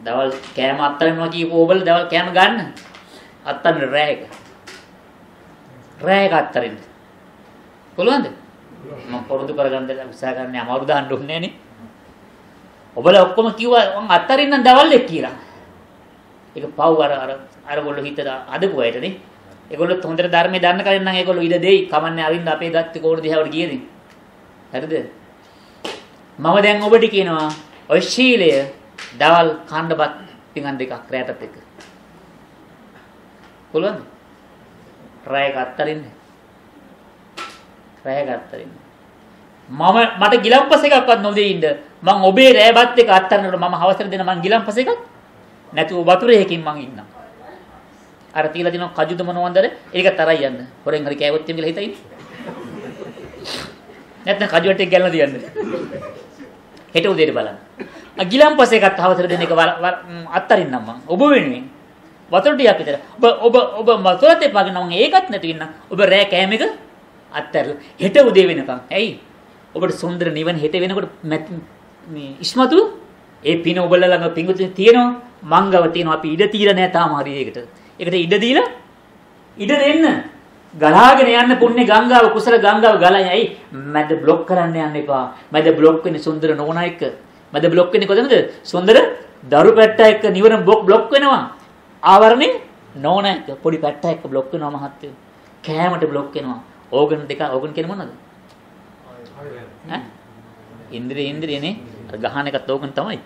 Speaker 1: දවල් කෑම අත්තරිනවා කියපුව ඔබල දවල් කෑම ගන්න. අත්තරින රෑයක. රෑයක අත්තරින්න. පුළුවන්ද? මම පොරොන්දු කරගන්න උත්සාහ කරන්නේ අමාරු දාන්න ඕනේ නේ. ඔබලා ඔක්කොම කිව්වා මං අත්තරින්නම් දවල් එක් කියලා. ඒක පව් අරගොල්ලෝ හිතලා අදපු අයටනේ. ඒගොල්ලොත් හොඳට ධර්මයේ දන්න කලින් නම් ඒගොල්ලෝ ඉඩ දෙයි. කමන්නේ අරින්න අපේ දත්ති කෝණ දිහාවට ගියදී. හරිද? මම දැන් ඔබට කියනවා ඔය ශීලය දවල් කණ්ඩපත් පිඟන් දෙකක් රැටත් එක. පුළුවන්ද? රැයක අත්තරින්න. රැයක අත්තරින්න. මට ගිලම්පස එකක්වත් නොදෙයි ඉන්න. මං ඔබේ රෑබත් එක අත්තරිනකොට මම හවසට දෙන මං ගිලම්පස එකක් නැතුව වතුරේකින් මං ඉන්නම්. අර තියලා දිනන කජුද මොනවන්දද? ඒක තරයි යන්න. හොරෙන් හරි කෑවොත් එම් කියලා හිතයි. නැත්නම් කජුවට එක ගැලන තියන්න. හෙට උදේට බලන්න. ගිලම්පස එකක් හවසට දෙන එක අත්තරින්නම් මං. ඔබ වෙනුවෙන්. වතුර ටිකක් විතර. ඔබ වතුරත් එපාගෙන මං ඒකත් නැතු ඉන්න. ඔබ රෑ කෑම එක අත්තරලා හෙට උදේ වෙනකන්. ඇයි? ඔබට සුන්දර නිවන හෙට වෙනකොට මේ ඉස්මතු ඒ පින ඔබලා ළඟ පිඟුතුනේ තියෙනවා. මංගව තියෙනවා. අපි ඉඩ තීර නැහැ තාම හරි ඒකට. ඒකට ඉඩ දීලා ඉඩ දෙන්න. ගලාගෙන යන්න පුණ්‍ය ගංගාව කුසල ගංගාව ගලයි. ඇයි? මැද බ්ලොක් කරන්න යන්න එපා. මැද බ්ලොක් වෙන්නේ සුන්දර නෝනා එක්ක. මැද බ්ලොක් වෙන්නේ කොතනද? සුන්දර දරු පැට්ට එක්ක නිවන බ්ලොක් වෙනවා. ආවරණේ නෝනා එක්ක පොඩි පැට්ට එක්ක බ්ලොක් වෙනවා මහත්තයෝ. කෑමට බ්ලොක් වෙනවා. ඕගන් දෙක ඕගන් කියන්නේ මොනවද? ඈ? ඉන්ද්‍රියනේ. අර ගහන එකත් ඕගන් තමයි.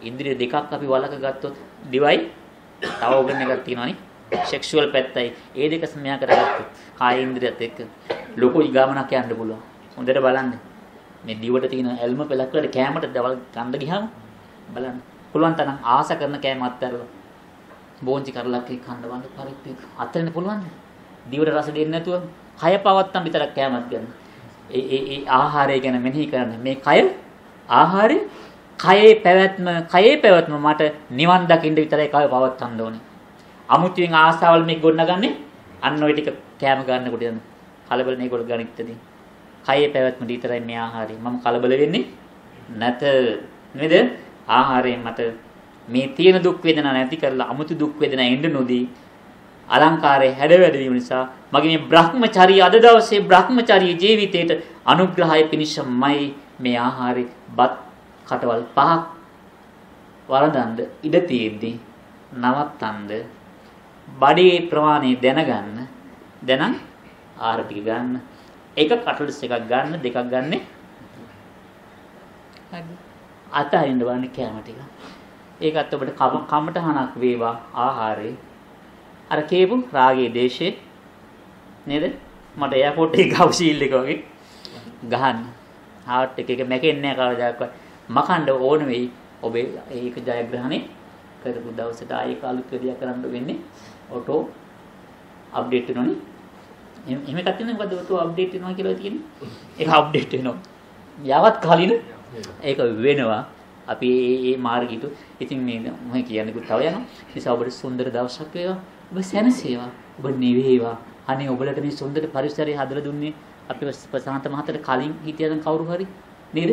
Speaker 1: ඉන්ද්‍රිය දෙකක් අපි වලක ගත්තොත් ඩිවයි තව ඕගන් එකක් තියෙනවානේ. සෙක්ෂුවල් පැත්තයි. ඒ දෙක සමයා කරගත්තොත් කාය ඉන්ද්‍රියත් එක්ක ලොකු ඊගමනක් යන්න පුළුවන්. හොඳට බලන්න. මේ දිවට තියෙන ඇල්ම පෙලක් වල කෑමට දවල් ගන්න ගියාම බලන්න. පුළුවන් තරම් ආස කරන කෑම අත්හැරලා බෝන්චි කරලක් එක්ක කන්න වන්න පරිප්පු අත්හැරෙන්න පුළුවන්. දිවට රස දෙන්නේ නැතුව කය පවත්තම් විතරක් කෑමක් ගන්න. ඒ ආහාරය ගැන මෙනෙහි කරන්න. මේ කය ආහාරය කයේ පැවැත්ම මට නිවන් දකින්න විතරයි කය පවත්තන්න ඕනේ. අමුතුවෙන් ආසාවල් මේක ගොඩනගන්නේ අන්න ওই ටික කෑම ගන්නකොට යන කලබල නේ ගණිතදී. කයේ පැවැත්ම විතරයි මේ ආහාරය. මම කලබල වෙන්නේ නැත. නේද? ආහාරයෙන් මට මේ තියෙන දුක් වේදනා නැති කරලා අමුතු දුක් වේදනා එන්න නොදී අලංකාරයේ හැඩ වැඩවීම නිසා මගේ මේ බ්‍රහ්මචාරී අද දවසේ බ්‍රහ්මචාරී ජීවිතේට අනුග්‍රහය පිණිසමයි මේ ආහාරේ බත් කටවල් පහක් වරඳන්ද ඉඩ තියෙද්දී නවත්තන්ද බඩේ ප්‍රමාණය දැනගන්න දැනන් ආහාර ටික ගන්න එක කටලස් එකක් ගන්න දෙකක් ගන්නෙ හරි අතරින් වන්නේ කැම ටික ඒකත් ඔබට කමටහනක් වේවා ආහාරේ අර කේපු රාගයේ දේශේ නේද මට එයාපෝට් එකේ ගාව සීල් එක වගේ ගහන්න හાર્ට් එක මැකෙන්නේ නැහැ කවදාවත් මකන්න ඕන වෙයි ඔබේ ඒක ජයග්‍රහණය කරපු දවසට ආයේ කාලුත් වැඩියා කරන්න වෙන්නේ ඔටෝ අප්ඩේට් වෙනවනේ එහෙම එකක් තියෙනවා මොකද ඔටෝ අප්ඩේට් වෙනවා කියලා තියෙන්නේ ඒක අප්ඩේට් වෙනවා යවත් කලින් ඒක වෙනවා අපි මේ මාර්ගිතු ඉතින් මේ මම කියන්නේ තව යනවා නිසා ඔබට සුන්දර දවසක් වේවා ඔබ සැනසේවා ඔබ නිවේවා අනේ ඔබලට මේ සුන්දර පරිසරය හදලා දුන්නේ අපි ප්‍රසාන්ත මහත්තයට කලින් හිටියනම් කවුරු හරි නේද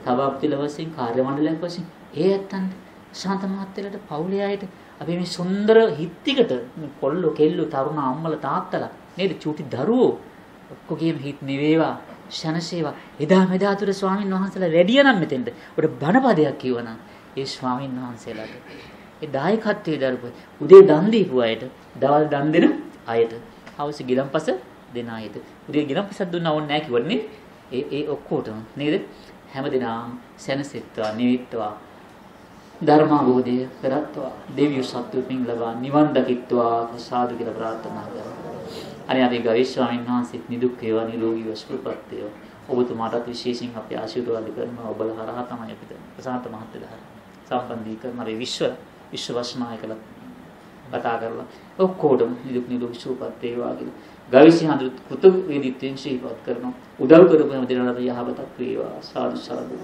Speaker 1: සභාපතිල වශයෙන් කාර්ය මණ්ඩලයක් වශයෙන් ඒ ඇත්තන්ට ශාන්ත මහත්තයලට පවුලේ අයට අපි මේ සුන්දර හිත්තිකට කොල්ලෝ කෙල්ලෝ තරුණ අම්මලා තාත්තලා නේද චූටි දරුවෝ ඔක්කොගේම හිත නිවේවා ශනසේවා එදා මෙදා තුර ස්වාමින් වහන්සේලා වැඩිය නම් මෙතෙන්ද ඔබ බණපදයක් කියවනම් ඒ ස්වාමින් වහන්සේලාට ඒ දායකත්වයේ දරුවෝ උදේ දන් දීපු අයට දවල් දන් දෙන අයට හවස ගිලම්පස දෙන අයට උදේ ගිලම්පසක් දුන්නා ඕනේ නැහැ කිව්වනේ ඒ ඔක්කොටම නේද හැමදෙනාම සැනසෙත්වා නිවිත්වා ධර්මාභෝධය කරත්වා දෙවියෝ සත්තුපින් ලබා නිවන් දකිත්වා සාදු කියලා ප්‍රාර්ථනා කරනවා. අනේ අපි ගවී ස්වාමීන් වහන්සේත් නිදුක් වේවා නිරෝගීව සුවපත් වේවා. ඔබතුමාටත් විශේෂයෙන් අපි ආශිර්වාද කරනවා. ඔබලා හරහා තමයි අපිට ප්‍රසාන්ත මහත්තයලා සම්බන්ධී කරන මේ විශ්ව වස්නායකලා කතා කරලා ඔක්කොටම නිදුක් නිරෝගී සුවපත් වේවා කියලා. ගවී සිහඳු කෘත වේදිත්වයෙන් ශීපත් කරනවා. උදව් කරපු හැම දිනකට යහපතක් වේවා. සාදු සාදු.